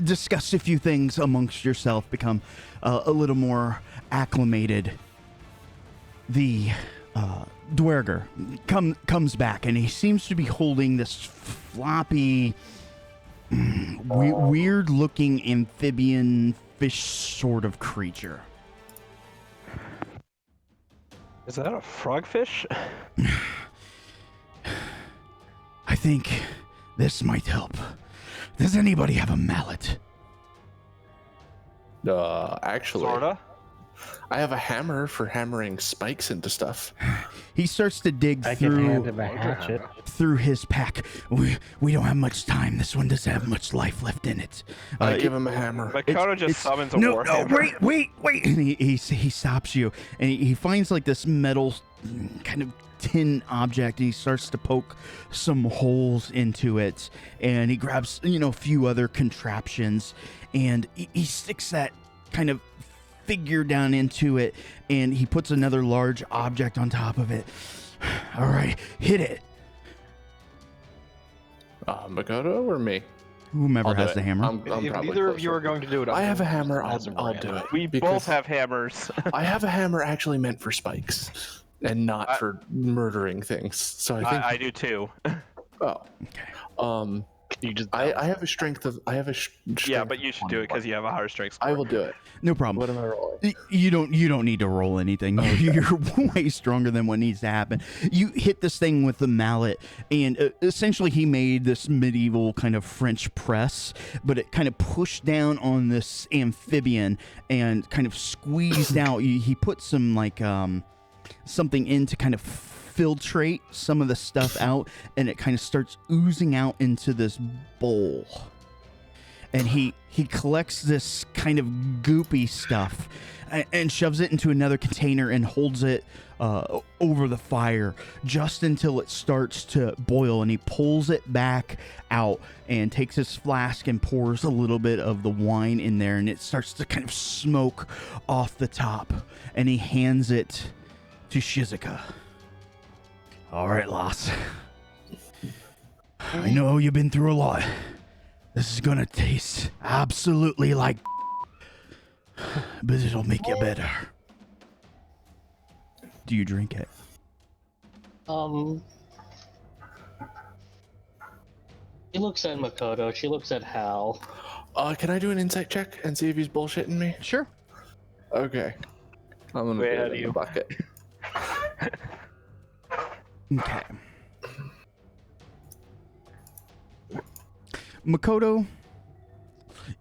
discussed a few things amongst yourself, become a little more acclimated, the Dwerger comes back, and he seems to be holding this floppy, weird-looking amphibian fish sort of creature. Is that a frogfish? I think this might help. Does anybody have a mallet? Actually, Sorta. I have a hammer for hammering spikes into stuff. He starts to dig I can hand through him a hatchet. his pack. We don't have much time. This one doesn't have much life left in it. I give him a hammer. Makoto just it's- summons a No, warhammer. wait! And he stops you, and he finds like this metal kind of tin object, and he starts to poke some holes into it, and he grabs a few other contraptions, and he sticks that kind of figure down into it, and he puts another large object on top of it. All right, hit it. Makoto or me? Whomever I'll do has it. the hammer. I'm If probably either of you closer. are going to do it, I I'll have do a it. hammer. I'll Brand. do it. We because both have hammers. I have a hammer actually meant for spikes, and not I- for murdering things. So I think. I do too. Oh. Okay. You just I have a strength of. I have a. Yeah, but you should do it because you have a higher strength score. I will do it. No problem. What am I rolling? You don't need to roll anything. You're way stronger than what needs to happen. You hit this thing with the mallet, and essentially he made this medieval kind of French press, but it kind of pushed down on this amphibian and kind of squeezed out. He put some like something in to kind of filtrate some of the stuff out, and it kind of starts oozing out into this bowl. and he collects this kind of goopy stuff and shoves it into another container and holds it over the fire just until it starts to boil, and he pulls it back out and takes his flask and pours a little bit of the wine in there, and it starts to kind of smoke off the top, and he hands it to Shizuka. All right, Loss. I know you've been through a lot. This is gonna taste absolutely like, but it'll make you better. Do you drink it? She looks at Makoto. She looks at Hal. Can I do an insight check and see if he's bullshitting me? Sure. Okay. I'm gonna put it in the bucket. Okay. Makoto,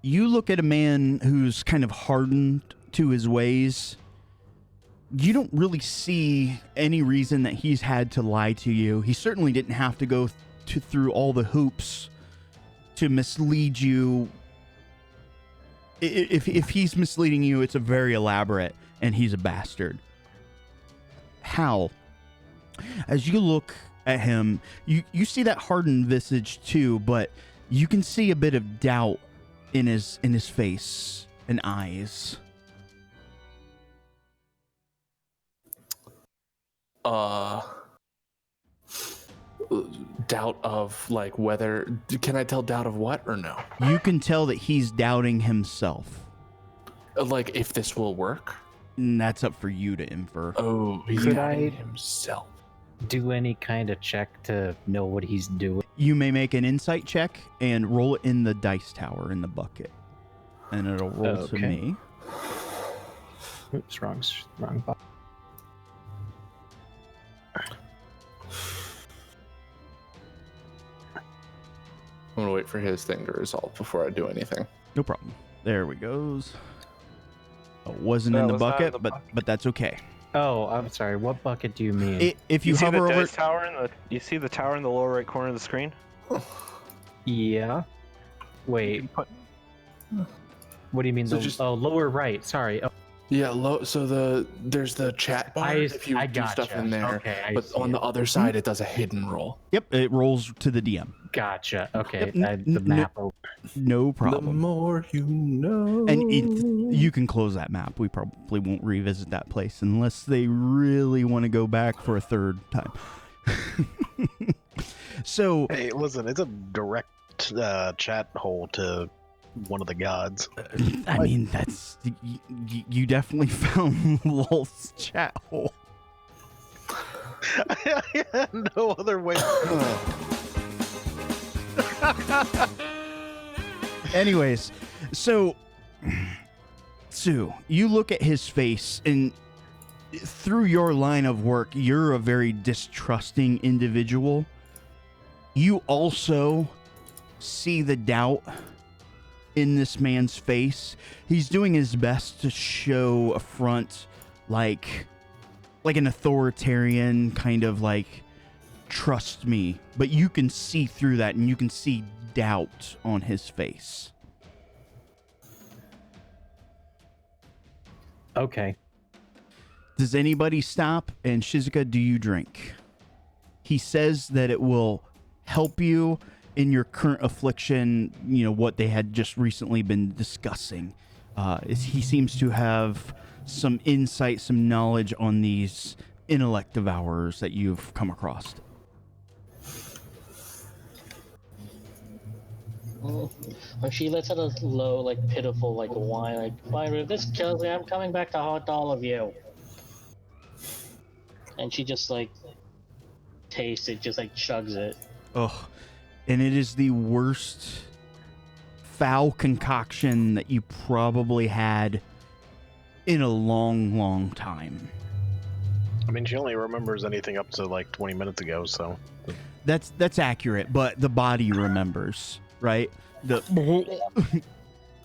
you look at a man who's kind of hardened to his ways. You don't really see any reason that he's had to lie to you. He certainly didn't have to go through all the hoops to mislead you. If he's misleading you, it's a very elaborate, and he's a bastard. Hal, as you look at him, you see that hardened visage too, but you can see a bit of doubt in his face and eyes. Doubt of like whether, can I tell doubt of what or no? You can tell that he's doubting himself. Like if this will work? And that's up for you to infer. Oh, he's Could doubting I- himself. Do any kind of check to know what he's doing? You may make an insight check and roll it in the dice tower in the bucket. And it'll roll to Okay. me. Oops, wrong button. I'm gonna wait for his thing to resolve before I do anything. No problem. There we goes. It wasn't No, in the it was not in bucket, the but bucket. but that's okay. Oh, I'm sorry. What bucket do you mean? If you see hover the over, dice tower in the you see the tower in the lower right corner of the screen? Yeah. Wait. What do you mean? So The just- lower right. Sorry. Oh, Yeah, so there's the chat bar if you I do stuff gotcha. in there. Okay, I But see on it. the other side, it does a hidden roll. yep, it rolls to the DM. Gotcha. Okay. Yep, The map. No The problem. more you know. And you can close that map. We probably won't revisit that place unless they really want to go back for a third time. So, Hey, listen, it's a direct chat hole to one of the gods. I mean, that's you definitely found Lol's chat hole. I had no other way. Anyways, so Sue, you look at his face, and through your line of work, you're a very distrusting individual. You also see the doubt in this man's face. He's doing his best to show a front like an authoritarian kind of like, trust me, but you can see through that, and you can see doubt on his face. Okay. Does anybody stop? And Shizuka, do you drink? He says that it will help you in your current affliction, what they had just recently been discussing. He seems to have some insight, some knowledge on these intellect devourers that you've come across. When she lets out a low, like pitiful, like whine, like, "Fine, if this kills me, I'm coming back to haunt all of you." And she just like tastes it, just like chugs it. Ugh. And it is the worst foul concoction that you probably had in a long, long time. I mean, she only remembers anything up to like 20 minutes ago, so. That's accurate, but the body remembers, right? The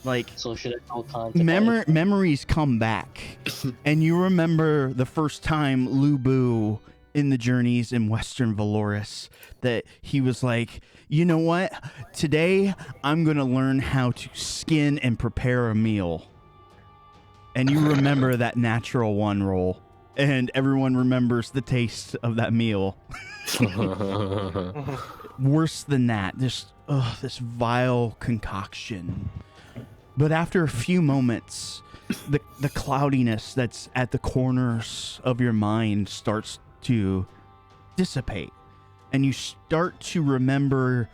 like So should I call contact? memories come back, and you remember the first time Lu Bu in the journeys in Western Valoris that he was like, you know what? Today I'm going to learn how to skin and prepare a meal. And you remember that natural one roll. And everyone remembers the taste of that meal. Worse than that, this vile concoction. But after a few moments, the cloudiness that's at the corners of your mind starts to dissipate. And you start to remember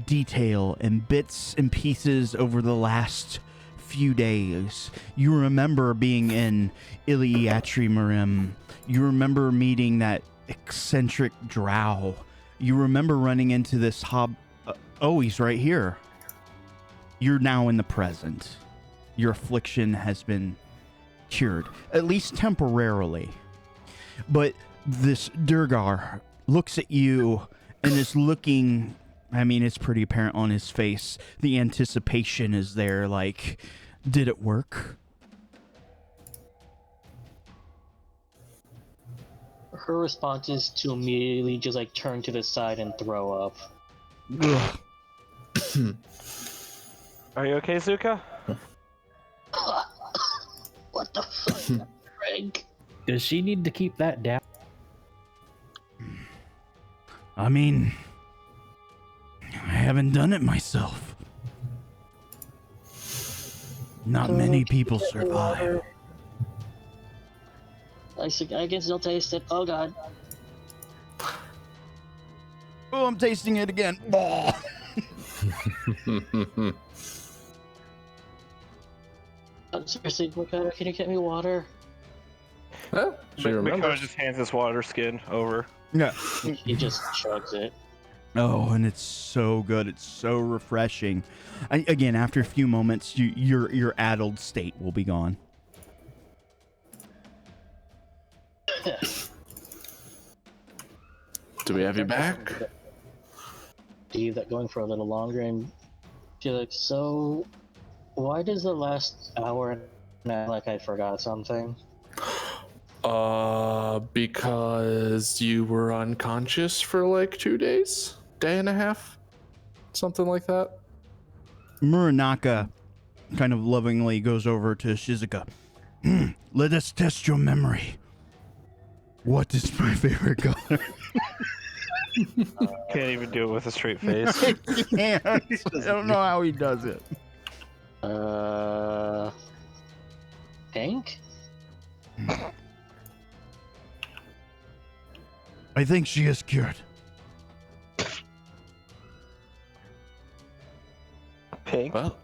detail and bits and pieces over the last few days. You remember being in Iliatri Marim. You remember meeting that eccentric drow. You remember running into this oh, he's right here. You're now in the present. Your affliction has been cured, at least temporarily. But this Durgar looks at you and is looking, I mean, it's pretty apparent on his face. The anticipation is there, like, did it work? Her response is to immediately just like turn to the side and throw up. Are you okay, Zuka? What the fuck, Greg? Does she need to keep that down? I mean, I haven't done it myself. Not many people survive. I guess they'll taste it. Oh god. Oh, I'm tasting it again. Seriously, Mikado, can you get me water? Huh? She Mikado remembers. just hands his water skin over. Yeah. He just chugs it. Oh, and it's so good. It's so refreshing. Again, after a few moments, your addled state will be gone. Do we have you back? Leave that going for a little longer and be like, so why does the last hour and act like I forgot something? Because you were unconscious for like 2 days? Day and a half? Something like that? Muranaka kind of lovingly goes over to Shizuka. Let us test your memory. What is my favorite color? Can't even do it with a straight face. I can't. I don't know how he does it. Pink? I think she is cured. Pink? Well,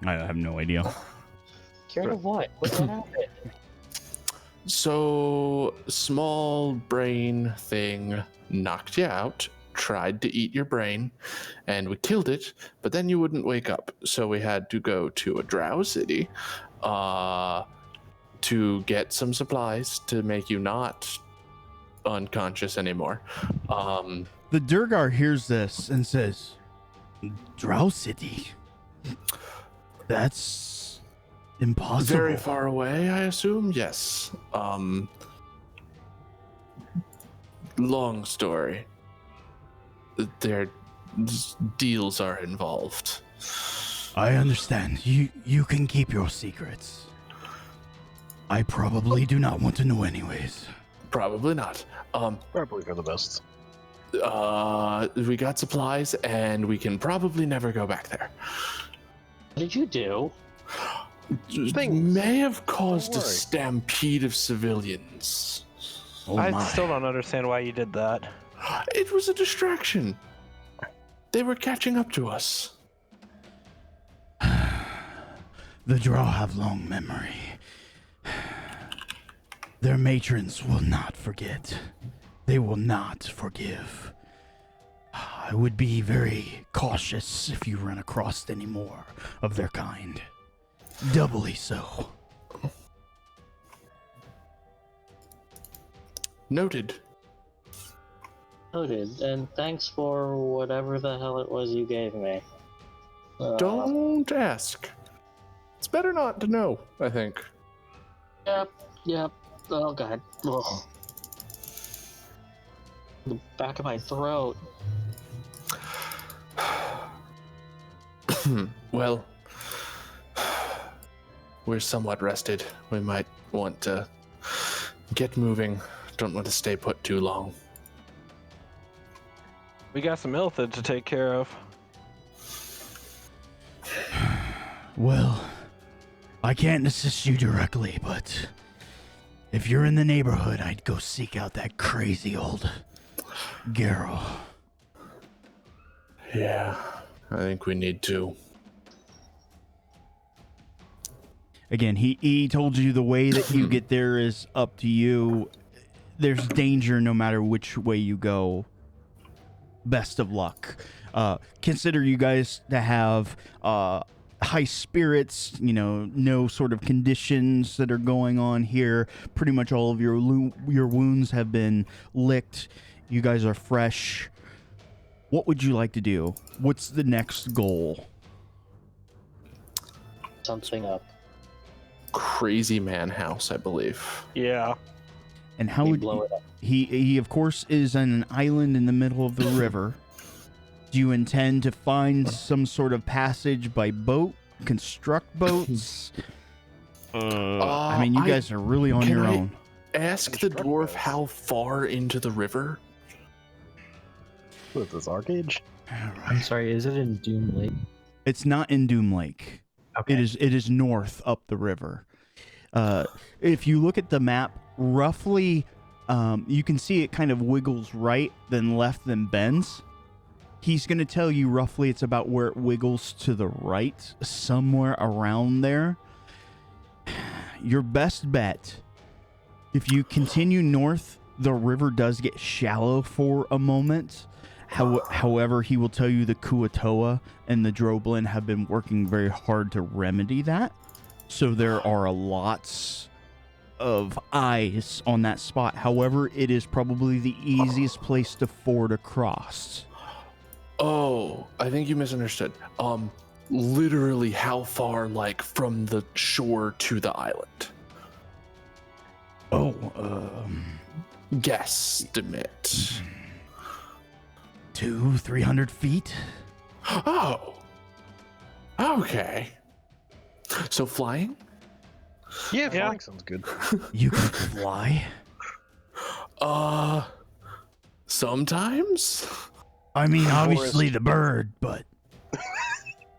I have no idea. Cured of what? What happened? so small brain thing knocked you out, tried to eat your brain, and we killed it, but then you wouldn't wake up. So we had to go to a drow city to get some supplies to make you not unconscious anymore. The Durgar hears this and says, Drow City? That's impossible. Very far away, I assume? Yes. Long story. Their deals are involved. I understand. You can keep your secrets. I probably do not want to know anyways. Probably not. Probably for the best. We got supplies, and we can probably never go back there. What did you do? Things. May have caused a Don't worry. stampede of civilians. Oh I my. still don't understand why you did that. It was a distraction. They were catching up to us. The Drow have long memory. Their matrons will not forget. They will not forgive. I would be very cautious if you run across any more of their kind. Doubly so. Noted. Noted, and thanks for whatever the hell it was you gave me. Don't ask. It's better not to know, I think. Yep. Oh god. Ugh. The back of my throat. Well, we're somewhat rested. We might want to get moving. Don't want to stay put too long. We got some Ilthid to take care of. Well, I can't assist you directly, but if you're in the neighborhood, I'd go seek out that crazy old Garrow. Yeah, I think we need to. Again, he told you the way that you get there is up to you. There's danger no matter which way you go. Best of luck. Consider you guys to have high spirits, no sort of conditions that are going on here. Pretty much all of your wounds have been licked. You guys are fresh. What would you like to do? What's the next goal? Something up. Crazy man house, I believe. Yeah. And how We would blow it up. he of course is on an island in the middle of the river. Do you intend to find some sort of passage by boat? Construct boats? I mean, you guys are really on your own. Ask the dwarf how far into the river. What is this, Arcade? I'm sorry, is it in Doom Lake? It's not in Doom Lake. Okay. It is north up the river. If you look at the map, roughly, you can see it kind of wiggles right, then left, then bends. He's going to tell you roughly it's about where it wiggles to the right, somewhere around there. Your best bet, if you continue north, the river does get shallow for a moment. However, he will tell you the Kuatoa and the Droblin have been working very hard to remedy that. So there are lots of eyes on that spot. However, it is probably the easiest place to ford across. Oh, I think you misunderstood. Literally how far, like, from the shore to the island? Oh, Guesstimate. 200-300 feet. Oh. Okay. So flying? Yeah, flying sounds good. You can fly. Sometimes? I mean, obviously the bird, but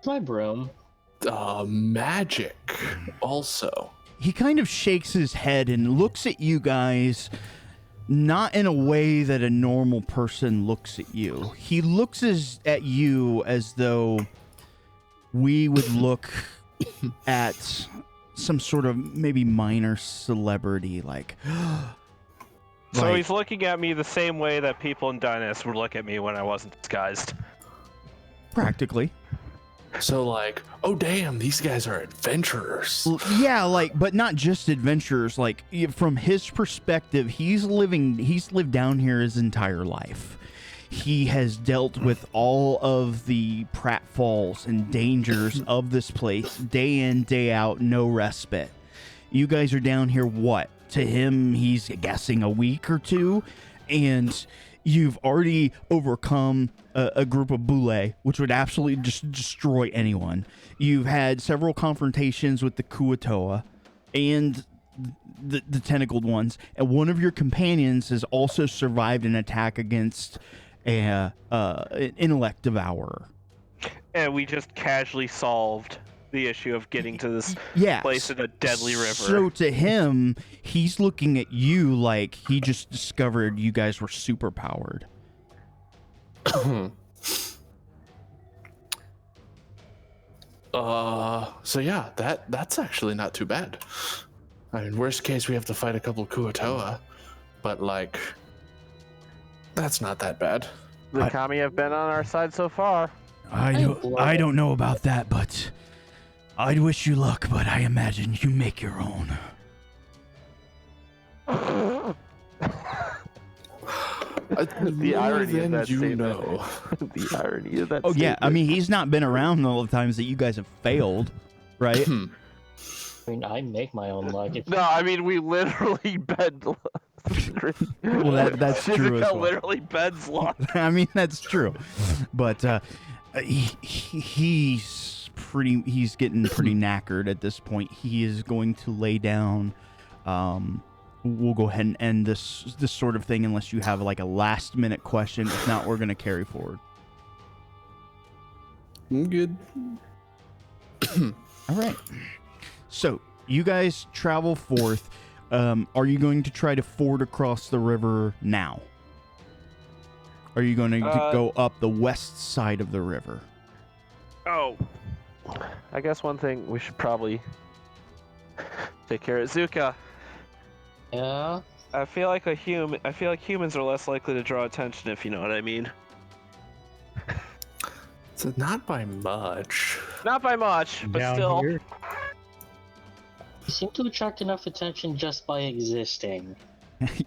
My broom. Magic also. he kind of shakes his head and looks at you guys, not in a way that a normal person looks at you. He looks at you as though we would look at some sort of maybe minor celebrity, like. So like- he's looking at me the same way that people in Dynas would look at me when I wasn't disguised. Practically. So, like, oh damn, these guys are adventurers. Yeah, like, but not just adventurers. Like, from his perspective, he's lived down here his entire life. He has dealt with all of the pratfalls and dangers of this place, day in, day out, no respite. You guys are down here, what? To him, he's guessing a week or two, and you've already overcome a group of boule, which would absolutely just destroy anyone. You've had several confrontations with the Kuatoa and the tentacled ones, and one of your companions has also survived an attack against an intellect devourer. And we just casually solved the issue of getting to this place in a deadly river. So to him, he's looking at you like he just discovered you guys were super powered. So yeah, that's actually not too bad. I mean, worst case, we have to fight a couple Kuatoa, but like, that's not that bad. The Kami have been on our side so far. I don't know about that, but I'd wish you luck, but I imagine you make your own. The irony of that statement. Know. The irony of that Oh yeah, statement. I mean he's not been around all the times that you guys have failed, right? I mean, I make my own luck. No, I mean, we literally bend Well, that's true as Shizuka well. literally beds long. I mean, that's true, but he's getting pretty knackered at this point. He is going to lay down. We'll go ahead and end this sort of thing unless you have like a last minute question. If not, we're going to carry forward. I'm good. All right. So you guys travel forth. Are you going to try to ford across the river now? Are you going to go up the west side of the river? Oh. I guess one thing we should probably take care of. Zuka, Yeah. I feel like humans are less likely to draw attention, if you know what I mean. So not by much. Not by much, but Down still. here. You seem to attract enough attention just by existing.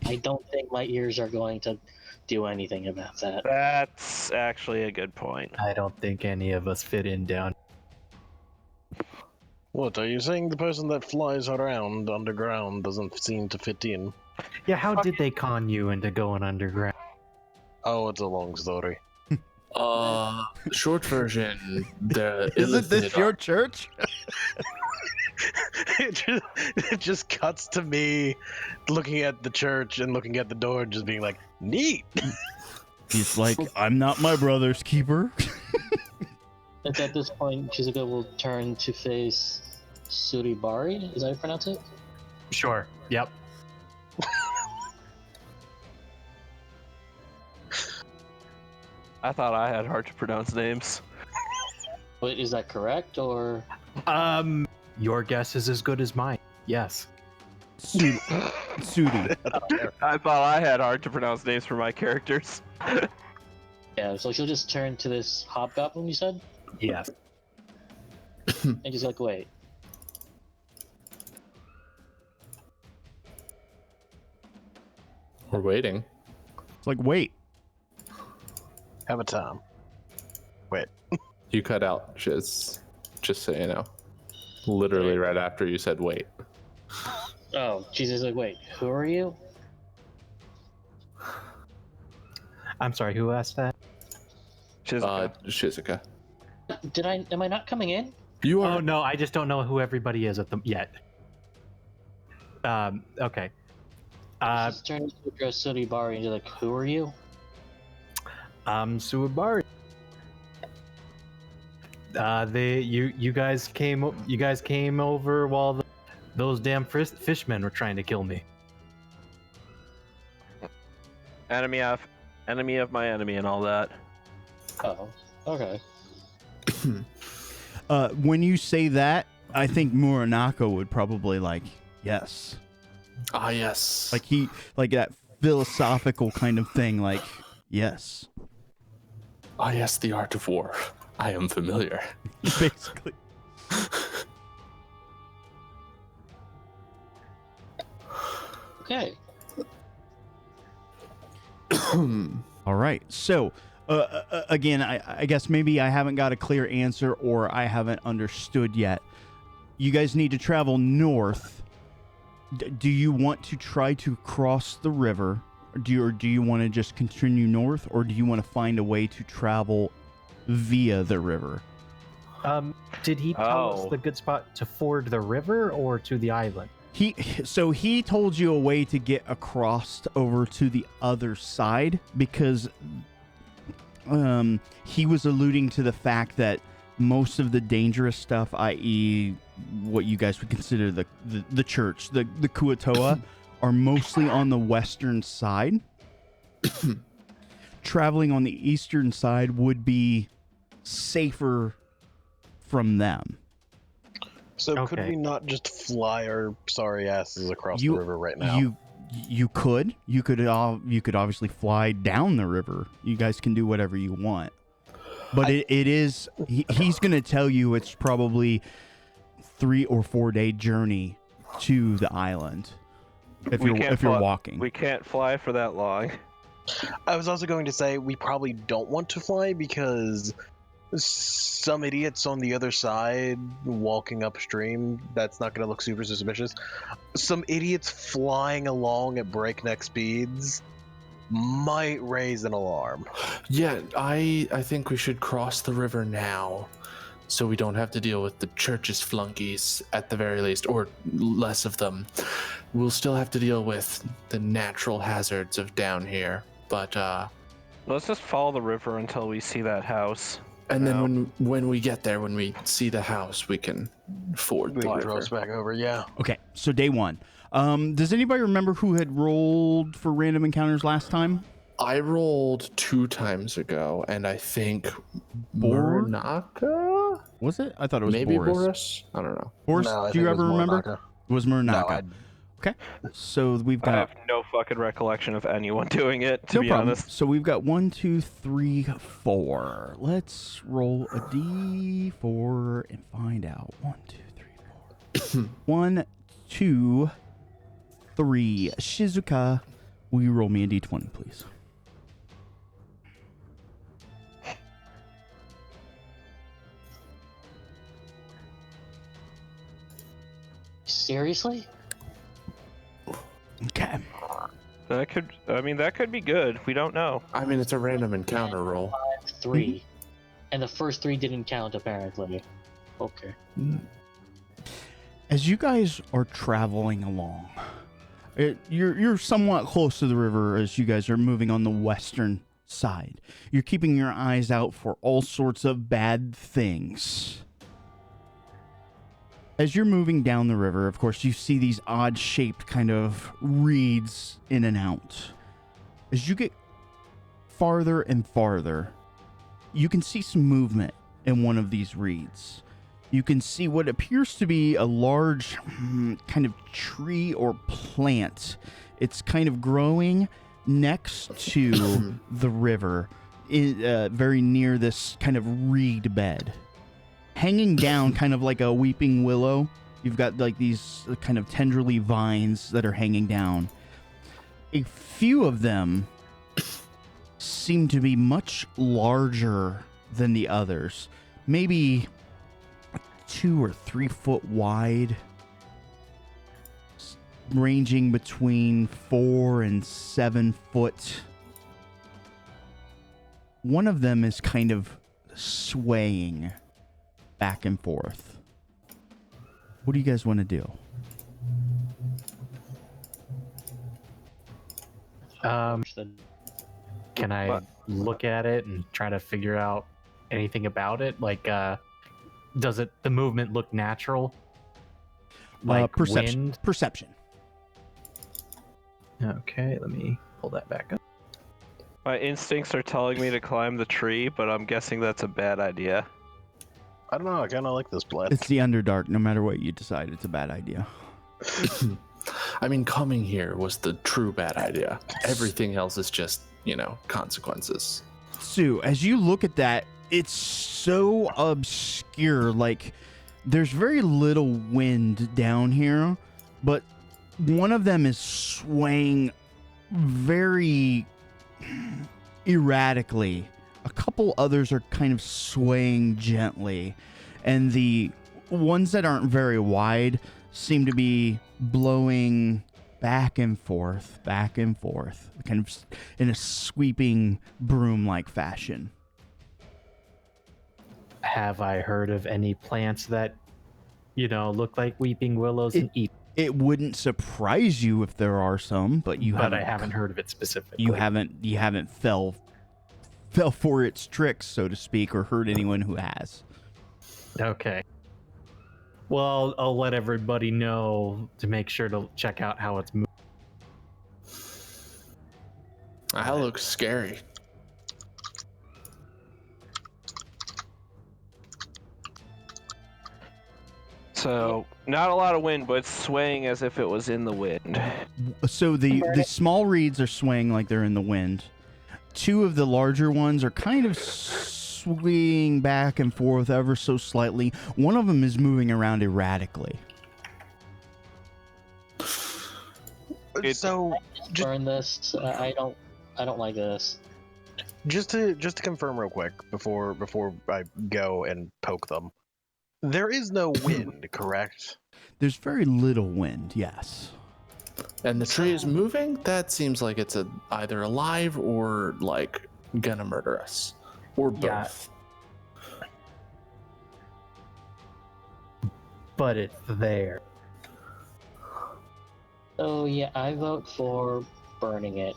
I don't think my ears are going to do anything about that. That's actually a good point. I don't think any of us fit in down. What, are you saying the person that flies around underground doesn't seem to fit in? Yeah, how did they con you into going underground? Oh, it's a long story. Short version. Isn't this your church? it just cuts to me looking at the church and looking at the door and just being like, neat. He's like, I'm not my brother's keeper. And at this point, Shizuka will turn to face Suribari. Is that how you pronounce it? Sure. Yep. I thought I had hard to pronounce names. Wait, is that correct or? Your guess is as good as mine. Yes. Sudi. I thought I had hard to pronounce names for my characters. Yeah, so she'll just turn to this hobgoblin you said, Yes. and just like, wait. We're waiting. It's like, wait. Have a time. Wait. You cut out, just so you know. Literally right after you said wait. Oh, Jesus! Like, wait, who are you? I'm sorry, who asked that? Shizuka. Am I not coming in? You Oh are. no, I just don't know who everybody is yet. Okay. She's turning to address Suribari and just like, who are you? I'm Suibari. You guys came over while those damn fishmen were trying to kill me. Enemy of my enemy and all that. Oh, okay. When you say that, I think Muranako would probably like, yes. Ah, yes. Like that philosophical kind of thing, like, yes. Ah, yes, the art of war. I am familiar. Basically. Okay. All right. So, again, I guess maybe I haven't got a clear answer or I haven't understood yet. You guys need to travel north. Do you want to try to cross the river? Or do you want to just continue north? Or do you want to find a way to travel via the river? Did he tell us the good spot to ford the river or to the island? He told you a way to get across over to the other side because he was alluding to the fact that most of the dangerous stuff, i.e. what you guys would consider the church, the Kuatoa, are mostly on the western side. Traveling on the eastern side would be safer from them. So could we not just fly our sorry asses across the river right now? You could obviously fly down the river. You guys can do whatever you want. But he's going to tell you it's probably 3 or 4 day journey to the island if you're walking. We can't fly for that long. I was also going to say we probably don't want to fly because some idiots on the other side walking upstream. That's not going to look super suspicious. Some idiots flying along at breakneck speeds might raise an alarm. Yeah, I think we should cross the river now, so we don't have to deal with the church's flunkies at the very least, or less of them. We'll still have to deal with the natural hazards of down here, but Let's just follow the river until we see that house. and then when we get there, when we see the house, we can ford the river. Cross back over, yeah. Okay, so day one. Does anybody remember who had rolled for random encounters last time? I rolled 2 times ago, and I think Bor- Muranaka? Was it? I thought it was Maybe Boris. Boris? I don't know. Boris, No, I do think you it was ever remember? Muranaka. It was Muranaka. No, Okay, so we've I got have no fucking recollection of anyone doing it, to no be problem. honest. So we've got 1, 2, 3, 4. Let's roll a d4 and find out. 1, 2, 3, 4. 1, 2, 3. Shizuka, will you roll me a d20, please? Seriously? Okay. That could be good. We don't know. I mean, it's a random encounter roll. 3. And the first 3 didn't count, apparently. Okay. As you guys are traveling along, you're somewhat close to the river as you guys are moving on the western side. You're keeping your eyes out for all sorts of bad things. As you're moving down the river, of course, you see these odd-shaped kind of reeds in and out. As you get farther and farther, you can see some movement in one of these reeds. You can see what appears to be a large kind of tree or plant. It's kind of growing next to the river, very near this kind of reed bed. Hanging down kind of like a weeping willow, you've got like these kind of tendrily vines that are hanging down. A few of them seem to be much larger than the others. Maybe 2 or 3 foot wide, ranging between 4 and 7 foot. One of them is kind of swaying back and forth. What do you guys want to do? Can I look at it and try to figure out anything about it? Like, does the movement look natural? Like Perception. wind? Perception. Okay, let me pull that back up. My instincts are telling me to climb the tree, but I'm guessing that's a bad idea. I don't know. I kind of like this plan. It's the Underdark. No matter what you decide, it's a bad idea. I mean, coming here was the true bad idea. Everything else is just, consequences. Sue, as you look at that, it's so obscure. Like, there's very little wind down here, but one of them is swaying very erratically. A couple others are kind of swaying gently, and the ones that aren't very wide seem to be blowing back and forth, kind of in a sweeping broom-like fashion. Have I heard of any plants that, look like weeping willows and eat? It wouldn't surprise you if there are some, but I haven't heard of it specifically. You haven't fell for its tricks, so to speak, or heard anyone who has. Okay. Well, I'll let everybody know to make sure to check out how it's moving. That looks scary. So, not a lot of wind, but it's swaying as if it was in the wind. So the small reeds are swaying like they're in the wind. 2 of the larger ones are kind of swinging back and forth ever so slightly. One of them is moving around erratically. So, Burn this. I don't like this. Just to confirm real quick before I go and poke them. There is no wind, correct? There's very little wind, yes. And the tree is moving? That seems like it's either alive or like gonna murder us. Or both. Yeah. But it's there. Oh yeah, I vote for burning it.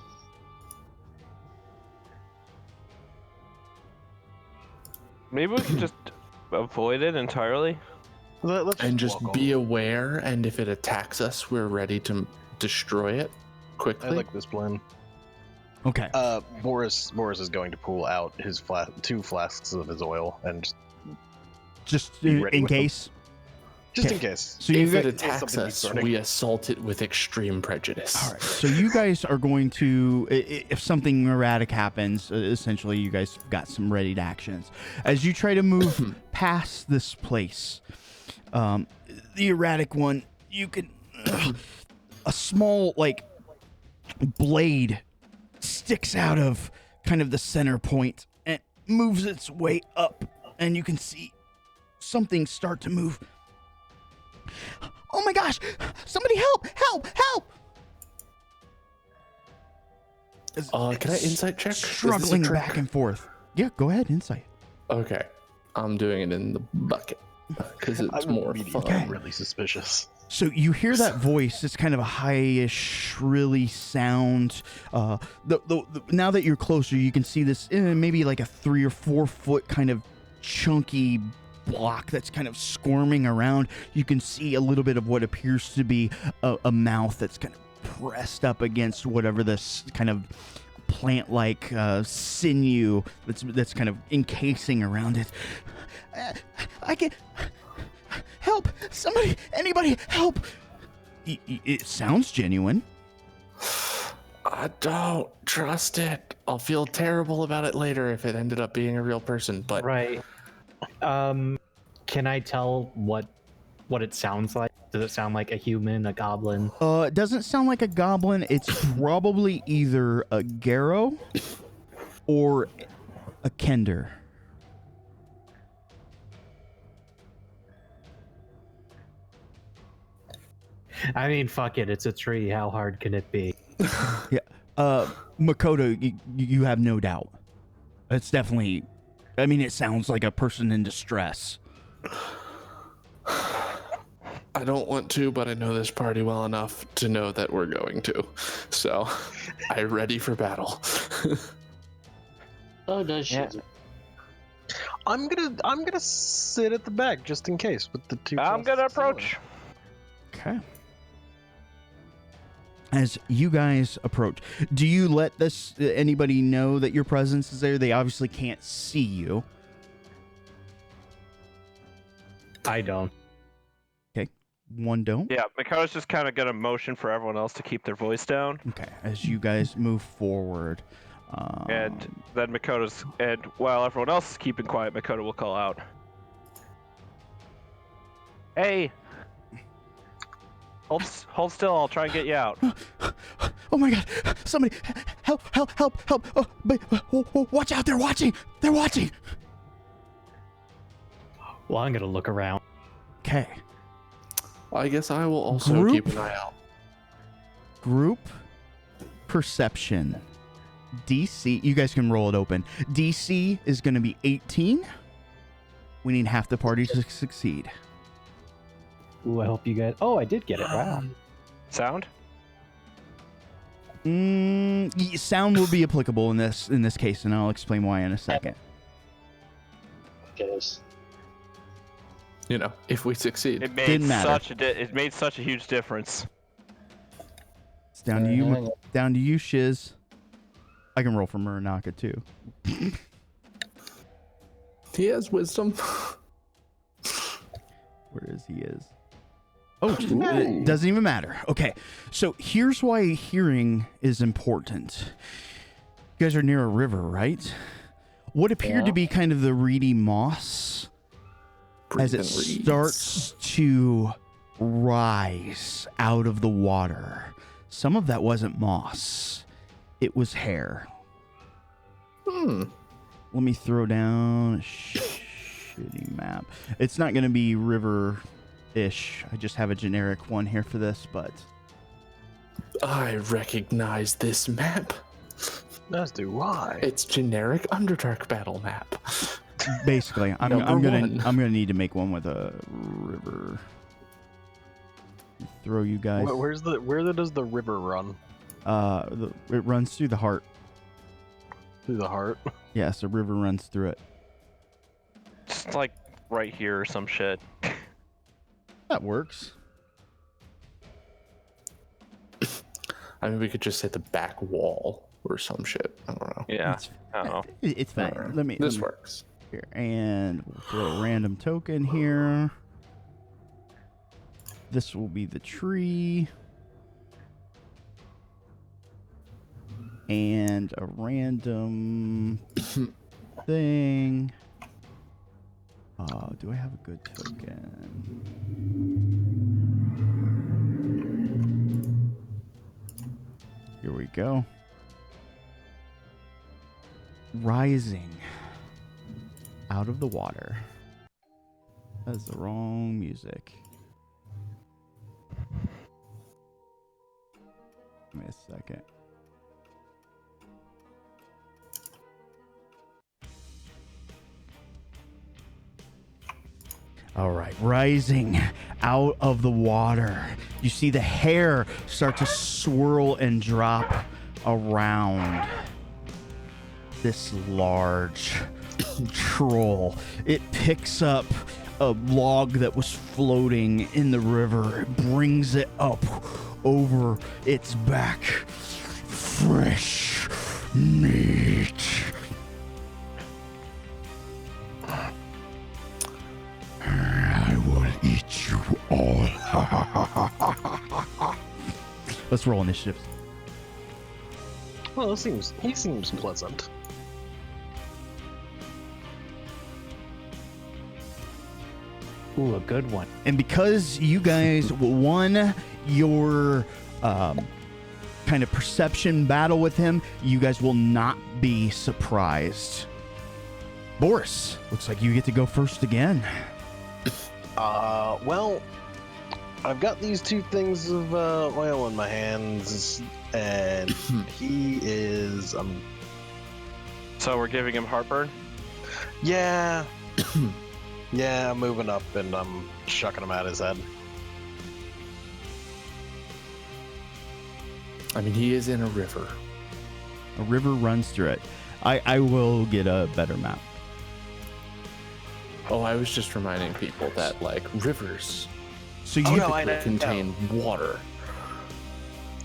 Maybe we could just avoid it entirely. Let's And just walk be over. aware, and if it attacks us, we're ready to destroy it quickly. I like this plan. Okay. Boris is going to pull out his 2 flasks of his oil and Just be ready in with them. case. just Okay. in case. So you if it guys, attacks something us, concerning. we assault it with extreme prejudice. all right. So you guys are going to, if something erratic happens, essentially you guys got some readied actions. As you try to move past this place, the erratic one, you can, a small like blade sticks out of kind of the center point and moves its way up, and you can see something start to move. Oh my gosh! Somebody help! Help! Help! Can I insight check? Is this a Struggling trick? back and forth. Yeah, go ahead, insight. Okay. I'm doing it in the bucket because it's I'm more immediately fun. really suspicious. So you hear that voice. It's kind of a high-ish, shrilly sound. Now that you're closer, you can see this maybe like a 3 or 4 foot kind of chunky block that's kind of squirming around. You can see a little bit of what appears to be a mouth that's kind of pressed up against whatever this kind of plant-like sinew that's kind of encasing around it. I can help! Somebody, anybody, help! It sounds genuine. I don't trust it. I'll feel terrible about it later if it ended up being a real person. But Right. Can I tell what it sounds like? Does it sound like a human, a goblin? It doesn't sound like a goblin. It's probably either a Garrow or a Kender. I mean, fuck it. It's a tree. How hard can it be? Yeah. Makoto, you have no doubt. It's definitely. I mean, it sounds like a person in distress. I don't want to, but I know this party well enough to know that we're going to. So I'm ready for battle. Oh, does she? Yeah. I'm gonna sit at the back just in case with the 2 I'm flasks gonna of oil. approach. Okay. As you guys approach, do you let anybody know that your presence is there? They obviously can't see you. I don't. One don't. Yeah, Makoto's just kind of gonna motion for everyone else to keep their voice down, Okay. As you guys move forward, and then while everyone else is keeping quiet, Makoto will call out, "Hey, hold still. I'll try and get you out." oh my God! Somebody, help! Oh, watch out! They're watching! They're watching! Well, I'm gonna look around. Okay. I guess I will also Group? keep an eye out. Group perception. DC. You guys can roll it open. DC is going to be 18. We need half the party to succeed. Ooh, I hope you guys. Oh, I did get it. Wow. Sound? Sound will be applicable in this case, and I'll explain why in a second. Guess. You know, if we succeed. It made Didn't matter. it made such a huge difference. It's down to you. Down to you, Shiz. I can roll for Muranaka too. He has wisdom. Where is he? Oh, it doesn't even matter. Okay, so here's why hearing is important. You guys are near a river, right? What appeared to be kind of the reedy moss as it Breathing reeds. starts to rise out of the water. Some of that wasn't moss. It was hair. Let me throw down a shitty map. It's not going to be river-ish. I just have a generic one here for this, but... I recognize this map. As do I. It's generic Underdark battle map. Basically, I'm Number gonna need to make one with a river. Throw you guys. Where does the river run? It runs through the heart. Through the heart? Yes, a river runs through it. It's like right here or some shit. That works. I mean, we could just hit the back wall or some shit. I don't know. Yeah. I don't know. It's fine. Alright. This works. Here, and we'll throw a random token here. This will be the tree. And a random thing. Do I have a good token? Here we go. Rising out of the water. That's the wrong music. Give me a second. All right, rising out of the water. You see the hair start to swirl and drop around this large troll. It picks up a log that was floating in the river. It brings it up over its back. Fresh meat. I will eat you all. Let's roll initiative. Well, he seems pleasant. Ooh, a good one. And because you guys won your kind of perception battle with him, you guys will not be surprised. Boris, looks like you get to go first again. Well, I've got these two things of oil in my hands, and he is, So we're giving him heartburn? yeah, yeah, I'm moving up and I'm shucking him at his head. I mean, he is in a river. A river runs through it. I will get a better map. Oh, I was just reminding people that, like, rivers So you I contain water.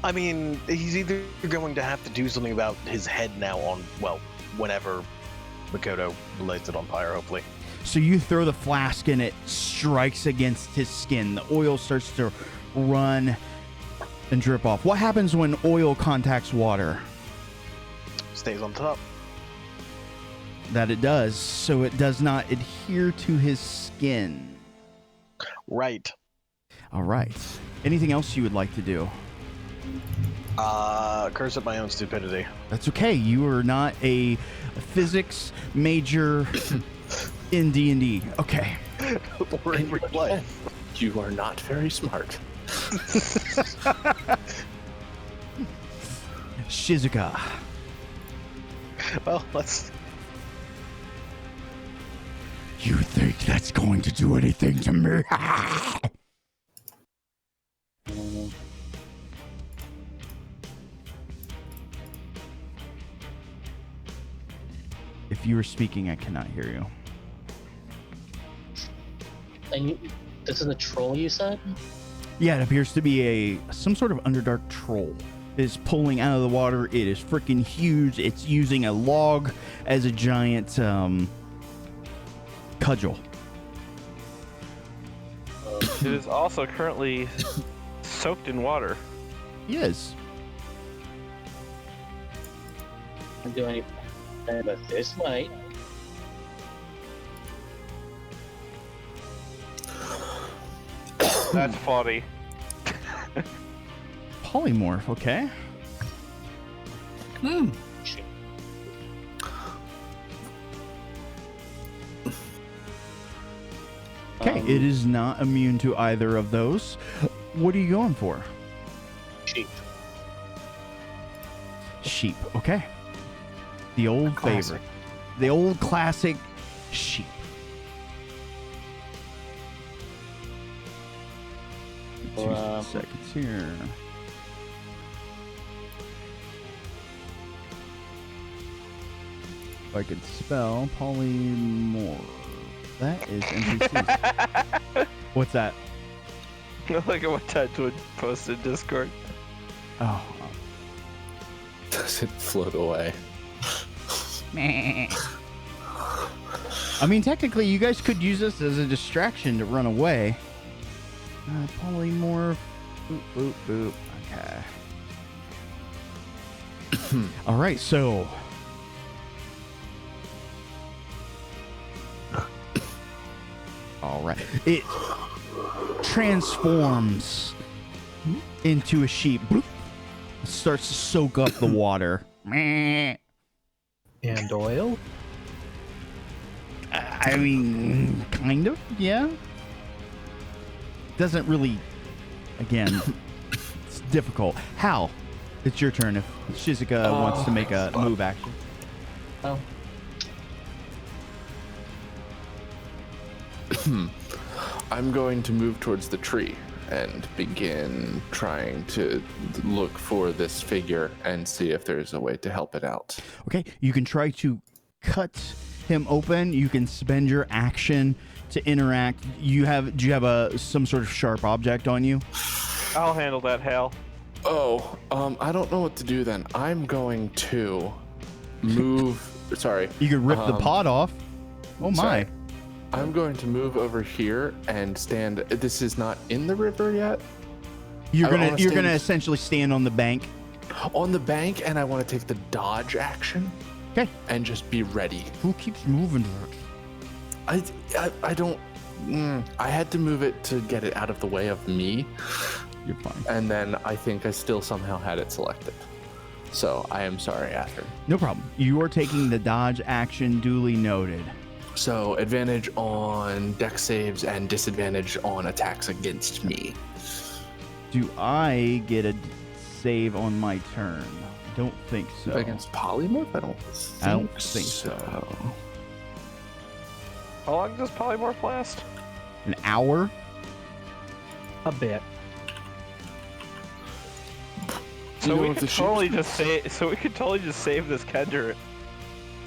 I mean, he's either going to have to do something about his head now on, well, whenever Makoto lights it on fire, hopefully. So you throw the flask and it strikes against his skin. The oil starts to run and drip off. What happens when oil contacts water? Stays on top. That it does. So it does not adhere to his skin. Right. All right. Anything else you would like to do? Curse at my own stupidity. That's okay. You are not a physics major in D&D. Okay. Or in real life. You are not very smart. Shizuka. Well, let's... You think that's going to do anything to me? If you were speaking, I cannot hear you. And this is a troll, you said? Yeah, it appears to be some sort of Underdark troll. It is pulling out of the water. It is freaking huge. It's using a log as a giant cudgel. It is also currently soaked in water. Yes. I'm doing anything but this light. That's funny. Polymorph, okay. Okay, it is not immune to either of those. What are you going for? Sheep. Sheep. Okay. The old favorite. The old classic sheep. Two seconds here. If I could spell polymorph. That is NPC. What's that? Look at what Tantibus posted in Discord. Oh. Does it float away? I mean, technically, you guys could use this as a distraction to run away. Polymorph. Boop, boop, boop. Okay. All right, so. All right. It transforms into a sheep. Bloop. Starts to soak up the water. And oil? I mean, kind of, yeah. Doesn't really, again, it's difficult. Hal, it's your turn if Shizuka wants to make a move action. Oh. I'm going to move towards the tree and begin trying to look for this figure and see if there's a way to help it out. Okay, you can try to cut him open. You can spend your action to interact. Do you have some sort of sharp object on you? I'll handle that, Hal. Oh, I don't know what to do then. I'm going to move. Sorry. You could rip the pod off. Oh my. Sorry. I'm going to move over here and stand. This is not in the river yet. You're gonna essentially stand on the bank. On the bank, and I want to take the dodge action. Okay. And just be ready. Who keeps moving it? I don't. I had to move it to get it out of the way of me. You're fine. And then I think I still somehow had it selected. So I am sorry, Ather. No problem. You are taking the dodge action, duly noted. So advantage on dex saves and disadvantage on attacks against me. Do I get a save on my turn? I don't think so. Against polymorph? I don't think so. How long does polymorph last? An hour? A bit. So we could totally just save this Kender.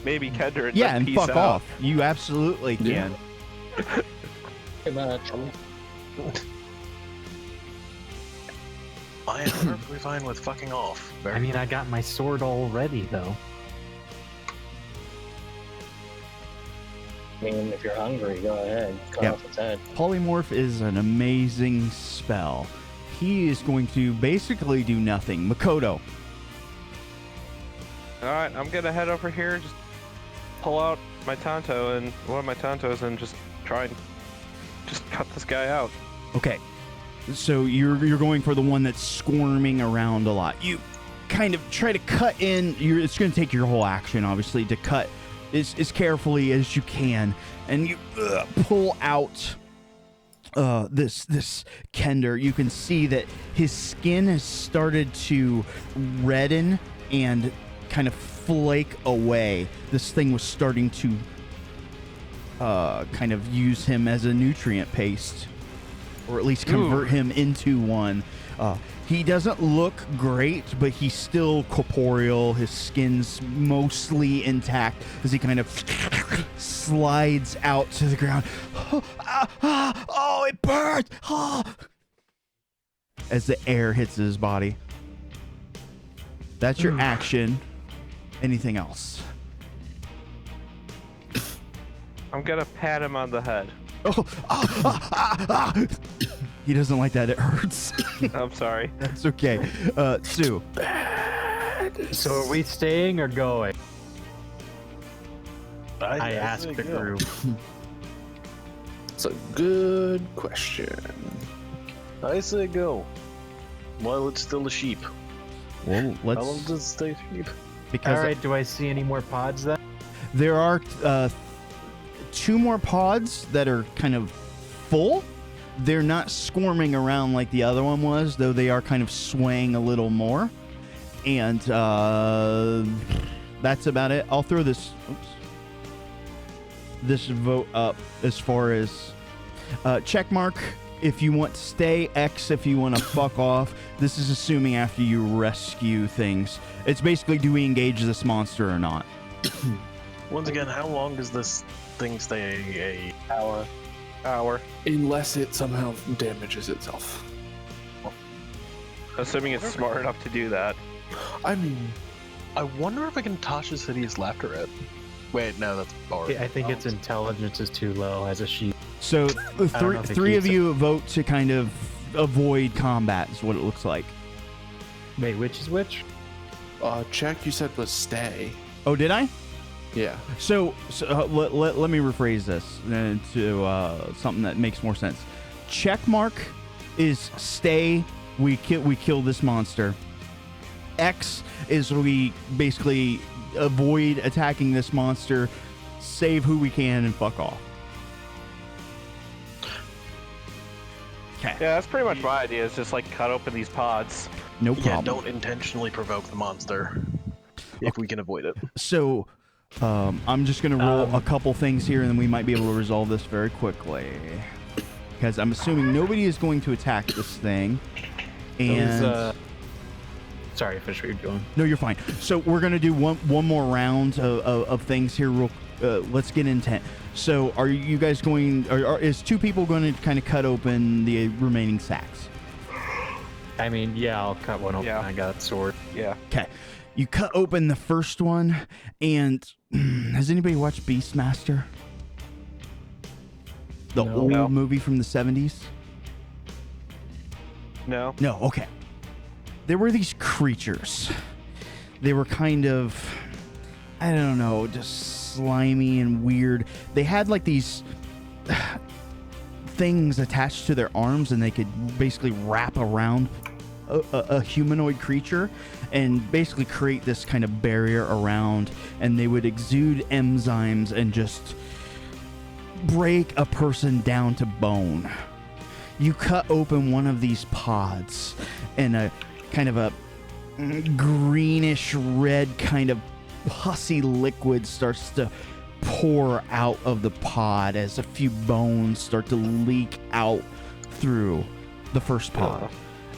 Maybe Kender and yeah, and peace fuck out. off. You absolutely can. Yeah. Pretty much. I am perfectly fine with fucking off. I mean, I got my sword already, though. I mean, if you're hungry, go ahead. Cut off its head. Polymorph is an amazing spell. He is going to basically do nothing. Makoto. Alright, I'm gonna head over here, just pull out my Tanto and one of my Tantos and just try and just cut this guy out. Okay. So you're going for the one that's squirming around a lot. You kind of try to cut in. It's going to take your whole action, obviously, to cut as carefully as you can, and you pull out this Kender. You can see that his skin has started to redden and kind of flake away. This thing was starting to kind of use him as a nutrient paste, or at least convert him into one. He doesn't look great, but he's still corporeal. His skin's mostly intact as he kind of slides out to the ground. Oh, it burns! Oh. As the air hits his body. That's your action. Anything else? I'm gonna pat him on the head. He doesn't like that. It hurts. I'm sorry. That's okay. Sue. So are we staying or going? I asked say the go. group. It's a good question. I say go. While it's still a sheep. Well, How long let's does it stay sheep? because All right, do I see any more pods then? there are 2 more pods that are kind of full. They're not squirming around like the other one was, though they are kind of swaying a little more. And that's about it. I'll throw this vote up as far as check mark if you want to stay, X if you want to fuck off. This is assuming after you rescue things. It's basically, do we engage this monster or not? Once again, how long does this thing stay? Hour. Unless it somehow damages itself. Assuming it's smart enough to do that. I mean, I wonder if I can Tasha's Hideous Laughter it. Wait, no, that's Bard. I think its intelligence is too low as a sheep. So know if it three of keeps you vote to kind of avoid combat is what it looks like. Wait, which is which? check you said was stay. Oh, did I? Yeah. So let me rephrase this to something that makes more sense. Check mark is stay. We kill this monster. X is we basically avoid attacking this monster, save who we can, and fuck off. Okay. Yeah, that's pretty much my idea. Is just like cut open these pods. No problem. Yeah, don't intentionally provoke the monster if we can avoid it. So, I'm just going to roll a couple things here, and then we might be able to resolve this very quickly. Because I'm assuming nobody is going to attack this thing. And Sorry, finish what you're doing. no, you're fine. So we're going to do one more round of things here. Let's get intent. So are you guys going... is two people going to kind of cut open the remaining sacks? I mean, yeah, I'll cut one open. Yeah. I got sword. Yeah. Okay. You cut open the first one, and has anybody watched Beastmaster? The No. old No. movie from the 70s? No. No, okay. There were these creatures. They were kind of, I don't know, just slimy and weird. They had like these things attached to their arms, and they could basically wrap around a humanoid creature and basically create this kind of barrier around, and they would exude enzymes and just break a person down to bone. You cut open one of these pods, and a kind of a greenish red kind of pussy liquid starts to pour out of the pod as a few bones start to leak out through the first pod.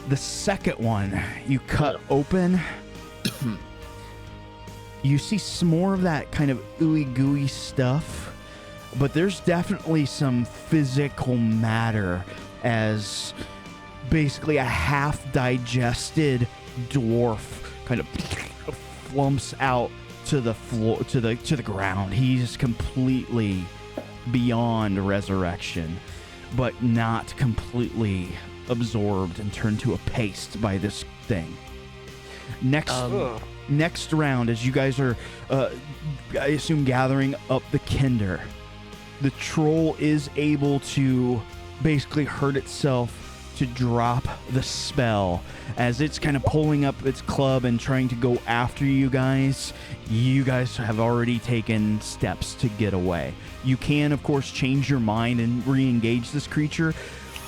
The second one you cut open, you see some more of that kind of ooey gooey stuff, but there's definitely some physical matter as basically a half digested dwarf kind of flumps out to the floor, to the ground. He's completely beyond resurrection, but not completely absorbed and turned to a paste by this thing. Next round, as you guys are, I assume, gathering up the Kinder, the troll is able to basically hurt itself to drop the spell. As it's kind of pulling up its club and trying to go after you guys have already taken steps to get away. You can, of course, change your mind and re-engage this creature,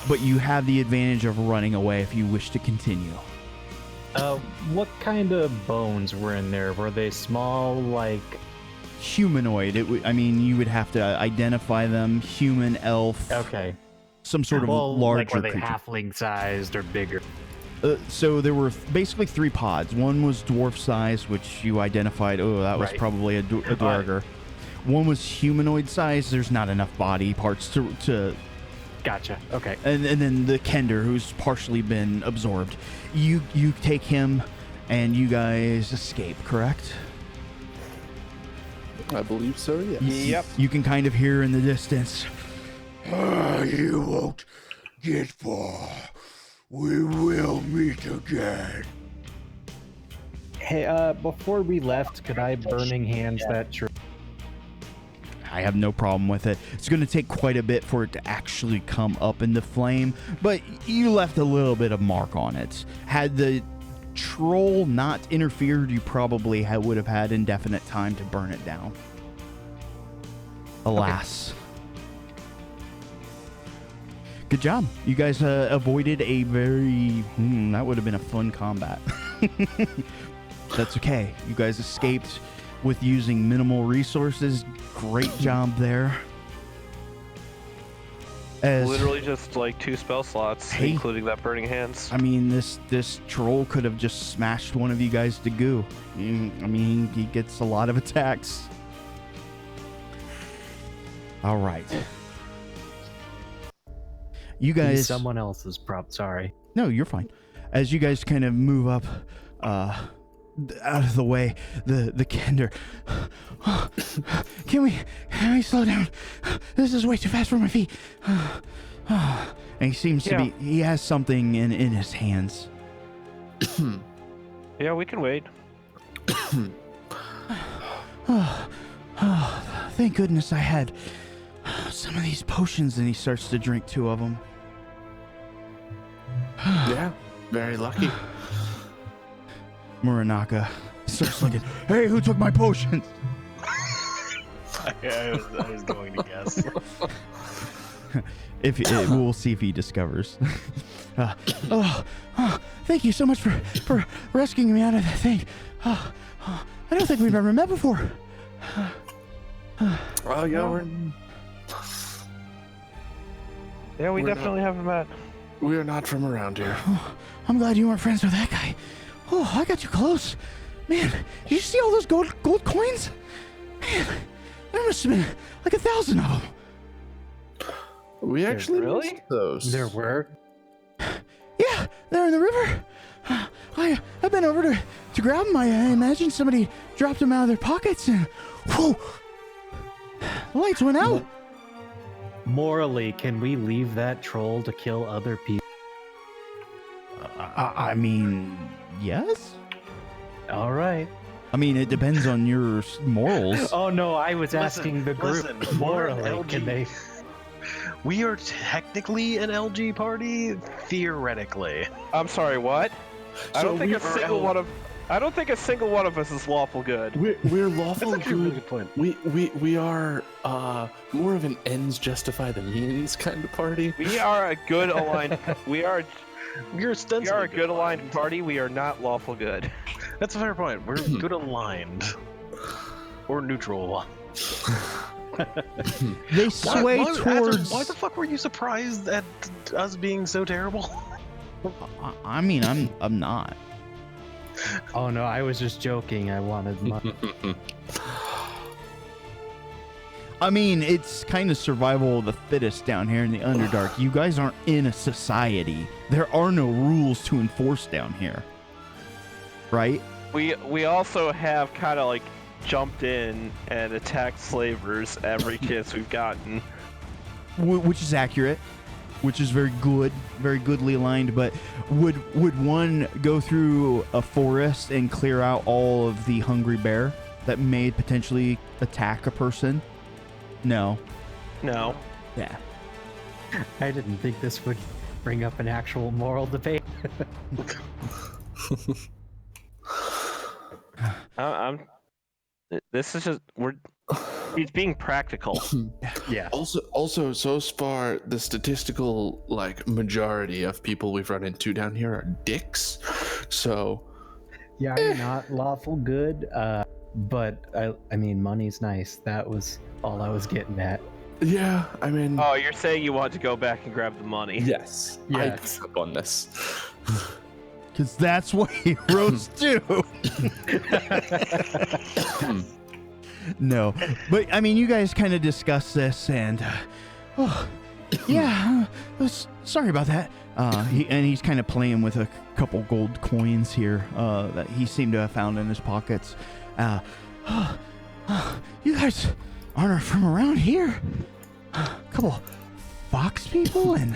but you have the advantage of running away if you wish to continue. What kind of bones were in there? Were they small, like... Humanoid. You would have to identify them. Human, elf. Okay. Some sort of Well, larger like, were they creature. halfling sized or bigger? So there were basically three pods. One was dwarf size, which you identified. Oh, that was Right. probably a dwarger. One was humanoid size. There's not enough body parts to Gotcha. Okay. and then the Kender, who's partially been absorbed. You take him, and you guys escape. Correct? I believe so, yes. Yep. You can kind of hear in the distance. You won't get far. We will meet again. Hey, before we left, could I burning hands that tree? I have no problem with it. It's going to take quite a bit for it to actually come up in the flame, but you left a little bit of mark on it. Had the troll not interfered, you probably would have had indefinite time to burn it down. Alas. Good job. You guys avoided a very... that would have been a fun combat. That's okay. You guys escaped with using minimal resources. Great job there. Literally just like 2 spell slots, Hey. including that Burning Hands. I mean, this troll could have just smashed one of you guys to goo. I mean, he gets a lot of attacks. All right. You He's guys... someone else's prop. Sorry. No, you're fine. As you guys kind of move up, out of the way, the Kender. Can we slow down? This is way too fast for my feet. And he seems to be. He has something in his hands. Yeah, we can wait. Thank goodness I had some of these potions, and he starts to drink 2 of them. Yeah, very lucky. Muranaka starts looking. Hey, who took my potions? I was going to guess. We'll see if he discovers. Thank you so much for rescuing me out of that thing. I don't think we've ever met before. Oh yeah, We We're definitely haven't met. we are not from around here. I'm glad you weren't friends with that guy. Oh, I got you close. Man, did you see all those gold coins? Man, there must have been like 1,000 of them. We actually really? missed those. There were. Yeah, they're in the river. I've been over to grab them. I imagine somebody dropped them out of their pockets and whoa, the lights went out. Morally, can we leave that troll to kill other people? I mean, yes. All right. I mean, it depends on your morals. Oh no, I was asking the group. listen, morally, LG. can they? We are technically an LG party, theoretically. I'm sorry, what? I So don't think we a are single one of. I don't think a single one of us is lawful good. We're lawful That's actually a really good. good point. We are more of an ends justify the means kind of party. We are a good aligned. We are We're ostensibly a good aligned party. We are not lawful good. That's a fair point. We're good aligned. Or neutral. They sway towards. Why the fuck were you surprised at us being so terrible? I mean, I'm not. Oh no, I was just joking. I wanted money. I mean, it's kind of survival of the fittest down here in the Underdark. You guys aren't in a society. There are no rules to enforce down here. Right? We also have kind of like jumped in and attacked slavers every chance we've gotten. Which is accurate. Which is very good, very goodly aligned. But would one go through a forest and clear out all of the hungry bear that may potentially attack a person? No. No. Yeah. I didn't think this would bring up an actual moral debate. This is just he's being practical. Yeah. Also, so far the statistical majority of people we've run into down here are dicks. So Yeah, I'm not lawful good. But I mean, money's nice. That was all I was getting at. yeah, I mean, Oh, you're saying you want to go back and grab the money? yes, Yes. I pick up on this. Because that's what heroes do. No. But, I mean, you guys kind of discussed this, and... sorry about that. He's kind of playing with a couple gold coins here that he seemed to have found in his pockets. You guys aren't from around here. A couple fox people and...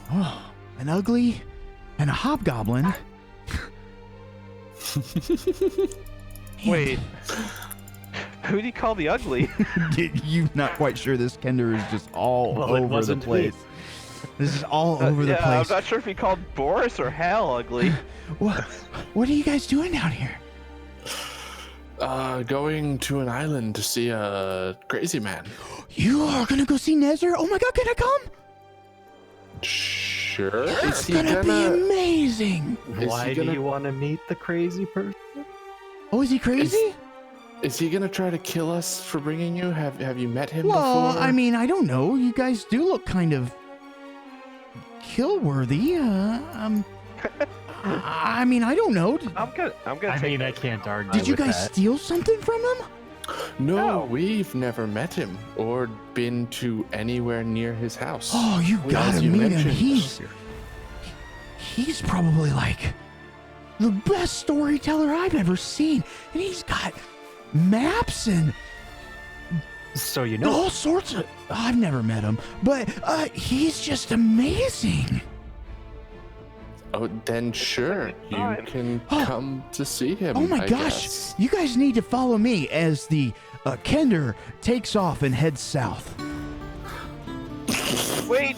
an ugly... and a hobgoblin. Wait. Who do you call the ugly? You're not quite sure this Kender is just all Well, it over the wasn't place. This is all over the yeah, place. I'm not sure if he called Boris or Hal ugly. What are you guys doing down here? Going to an island to see a crazy man. You are gonna go see Nezer? Oh my god, can I come? Sure. Is It's he gonna be amazing. Why do you want to meet the crazy person? Oh, is he crazy? Is he gonna try to kill us for bringing you? Have you met him Well, before? I mean, I don't know. You guys do look kind of kill-worthy. I mean, I don't know. I'm gonna. I take mean, I that. can't argue. Did you with guys that. steal something from him? No, we've never met him or been to anywhere near his house. Oh, you As gotta you meet him. mentioned. He's probably like the best storyteller I've ever seen, and he's got maps and So you know. all sorts of. I've never met him, but he's just amazing. Oh, then sure, you Fine. can Oh. come to see him. Oh my I gosh! guess. You guys need to follow me as the Kender takes off and heads south. Wait.